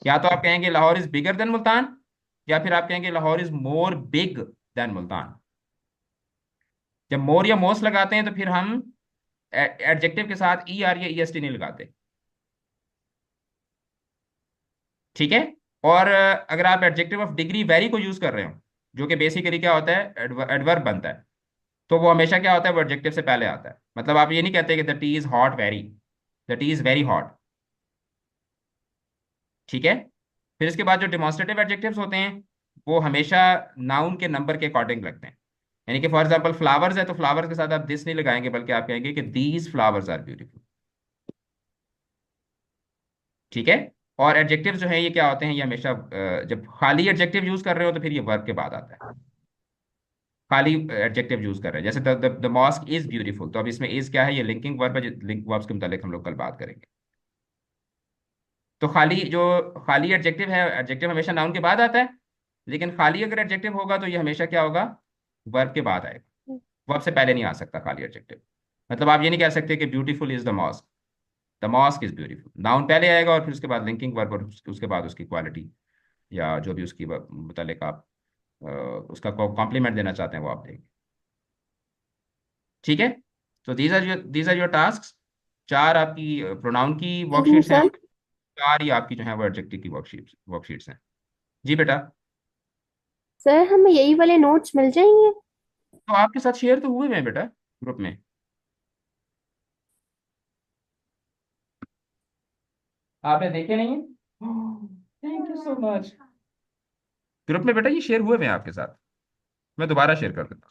Speaker 1: या तो आप कहेंगे Lahore is bigger than Multan, या फिर आप कहेंगे Lahore is more big than Multan. जब मोर या मोस्ट लगाते हैं तो फिर हम एडजेक्टिव के साथ ई आर या ई एस टी नहीं लगाते। ठीक है, और अगर आप एडजेक्टिव ऑफ डिग्री वेरी को यूज कर रहे हो, जो कि बेसिकली क्या होता है, एडवर्ब बनता है, तो वो हमेशा क्या होता है, वो एडजेक्टिव से पहले आता है। मतलब आप ये नहीं कहते कि the T is hot very, the T is very hot. ठीक है, फिर इसके बाद जो डिमॉन्स्ट्रेटिव एडजेक्टिव्स होते हैं वो हमेशा नाउन के नंबर के अकॉर्डिंग लगते हैं। यानी कि फॉर एग्जांपल फ्लावर्स है तो फ्लावर्स के साथ आप दिस नहीं लगाएंगे, बल्कि आप कहेंगे कि दीज फ्लावर्स आर ब्यूटीफुल। ठीक है। और एडजेक्टिव जो है ये क्या होते हैं, ये हमेशा जब खाली एडजेक्टिव यूज कर रहे हो तो फिर ये वर्ब के बाद आता है। खाली एडजेक्टिव यूज कर रहे हैं, जैसे द मॉस्क इज ब्यूटीफुल, तो अब इसमें इज क्या है, ये लिंकिंग वर्ब है। लिंक वर्ब्स के मुतालिक हम लोग कल बात करेंगे। तो खाली एडजेक्टिव है, एडजेक्टिव हमेशा नाउन के बाद आता है, लेकिन खाली अगर एडजेक्टिव होगा तो ये हमेशा क्या होगा, वर्ब के बाद आएगा। वर्ब से पहले नहीं आ सकता खाली एडजेक्टिव। मतलब आप ये नहीं कह सकते कि beautiful is the mosque is beautiful. Noun पहले आएगा और फिर उसके बाद लिंकिंग वर्ब, और उसके बाद उसकी क्वालिटी या जो भी उसकी मुतालिक आप उसका कॉम्प्लीमेंट देना चाहते हैं वो आप देंगे। ठीक है। तो दीज आर योर टास्क। 4 आपकी प्रोनाउन की वर्कशीट्स हैं,
Speaker 4: सर
Speaker 1: 4 ही आपकी जो है वो एडजेक्टिव की वर्कशीट्स हैं। जी बेटा।
Speaker 4: सर हमें यही वाले नोट्स मिल जाएंगे?
Speaker 1: तो आपके साथ शेयर तो हुए हैं बेटा ग्रुप में। आपने देखे नहीं है? Thank you so much. Group में बेटा ये शेयर हुए हैं आपके साथ, मैं दोबारा शेयर कर देता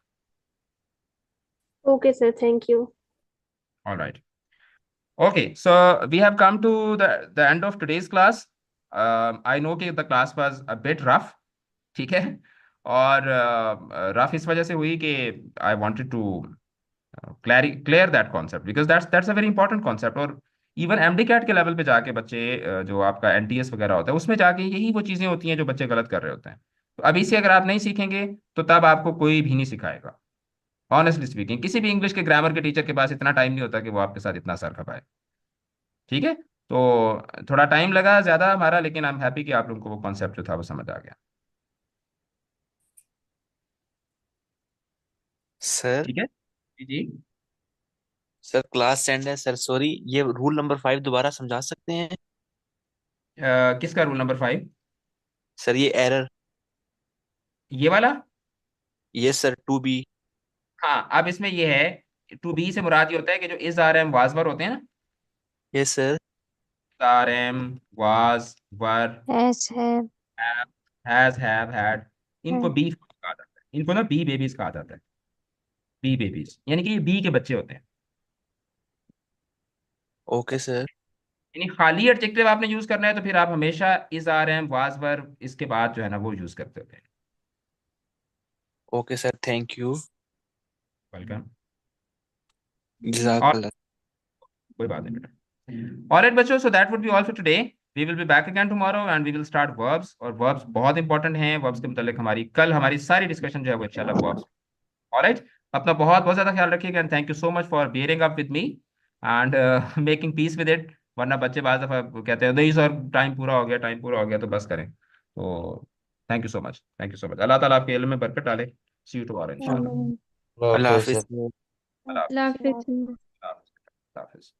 Speaker 4: ओके सर, थैंक यू।
Speaker 1: हूँ। Alright. Okay, so we have come to the end of today's class. I know कि the class was a bit rough. ठीक है। और रफ इस वजह से हुई कि I wanted to clear that concept because that's a very important concept। और इवन एमडी कैट के लेवल पे जाके बच्चे जो आपका एनटीएस वगैरह होता है उसमें जाके यही वो चीज़ें होती हैं जो बच्चे गलत कर रहे होते हैं। तो अभी से अगर आप नहीं सीखेंगे तो तब आपको कोई भी नहीं सिखाएगा। ऑनेस्टली स्पीकिंग, किसी भी इंग्लिश के ग्रामर के टीचर के पास इतना टाइम नहीं होता कि वो आपके साथ इतना सर खपाए। ठीक है। तो थोड़ा टाइम लगा ज़्यादा हमारा, लेकिन आई एम हैप्पी कि आप लोगों को वो कॉन्सेप्ट जो था वो समझ आ गया।
Speaker 12: सर
Speaker 1: ठीक है जी जी।
Speaker 12: सर क्लास एंड है सर, सॉरी, ये रूल नंबर 5 दोबारा समझा सकते हैं?
Speaker 1: किसका रूल नंबर 5?
Speaker 12: सर ये एरर।
Speaker 1: ये वाला?
Speaker 12: Yes sir, to be.
Speaker 1: हाँ, अब इसमें ये है टू बी से मुराद ये होता है कि जो is are am was were होते हैं ना,
Speaker 12: yes sir.
Speaker 1: Are am was were
Speaker 3: एस है।
Speaker 1: हैज हैव हैड, इनको
Speaker 3: है।
Speaker 1: बी कहा जाता है, इनको ना बी बेबीज कहा जाता है। बी बेबीज यानी कि ये बी के बच्चे होते हैं।
Speaker 12: Okay sir.
Speaker 1: यानी खाली एडजेक्टिव आपने यूज करना है तो फिर आप हमेशा is are am was were इसके बाद जो है ना वो यूज करते होते हैं।
Speaker 12: Okay sir, thank you.
Speaker 1: Welcome. और
Speaker 12: जज़ाकल्लाह।
Speaker 1: कोई बात नहीं बेटा। ऑलराइट बच्चों, so that would be all for today. We will be back again tomorrow and we will start verbs. और वर्ब्स बहुत इंपॉर्टेंट हैं, वर्ब्स के मतलब हमारी सारी डिस्कशन जो है वो इंशाल्लाह वर्ब्स। ऑलराइट। अपना बहुत बहुत ज्यादा ख्याल रखिएगा and thank you so much for bearing up with me and making peace with it. वरना बच्चे बाज दफा कहते हैं नहीं सर टाइम पूरा हो गया, टाइम पूरा हो गया, तो बस करें। तो thank you so much, thank you so much. Allah Taala आपके इल्म में बरकत डाले। सी यू टुमारो इंशाल्लाह।
Speaker 3: आमीन।
Speaker 12: अल्लाह
Speaker 8: हाफिज
Speaker 12: हाफिज।
Speaker 8: सर।
Speaker 1: अल्लाह
Speaker 10: अल्लाह
Speaker 1: हाफिज़।
Speaker 10: हाफिज़।
Speaker 1: अल्लाह हाफिज़।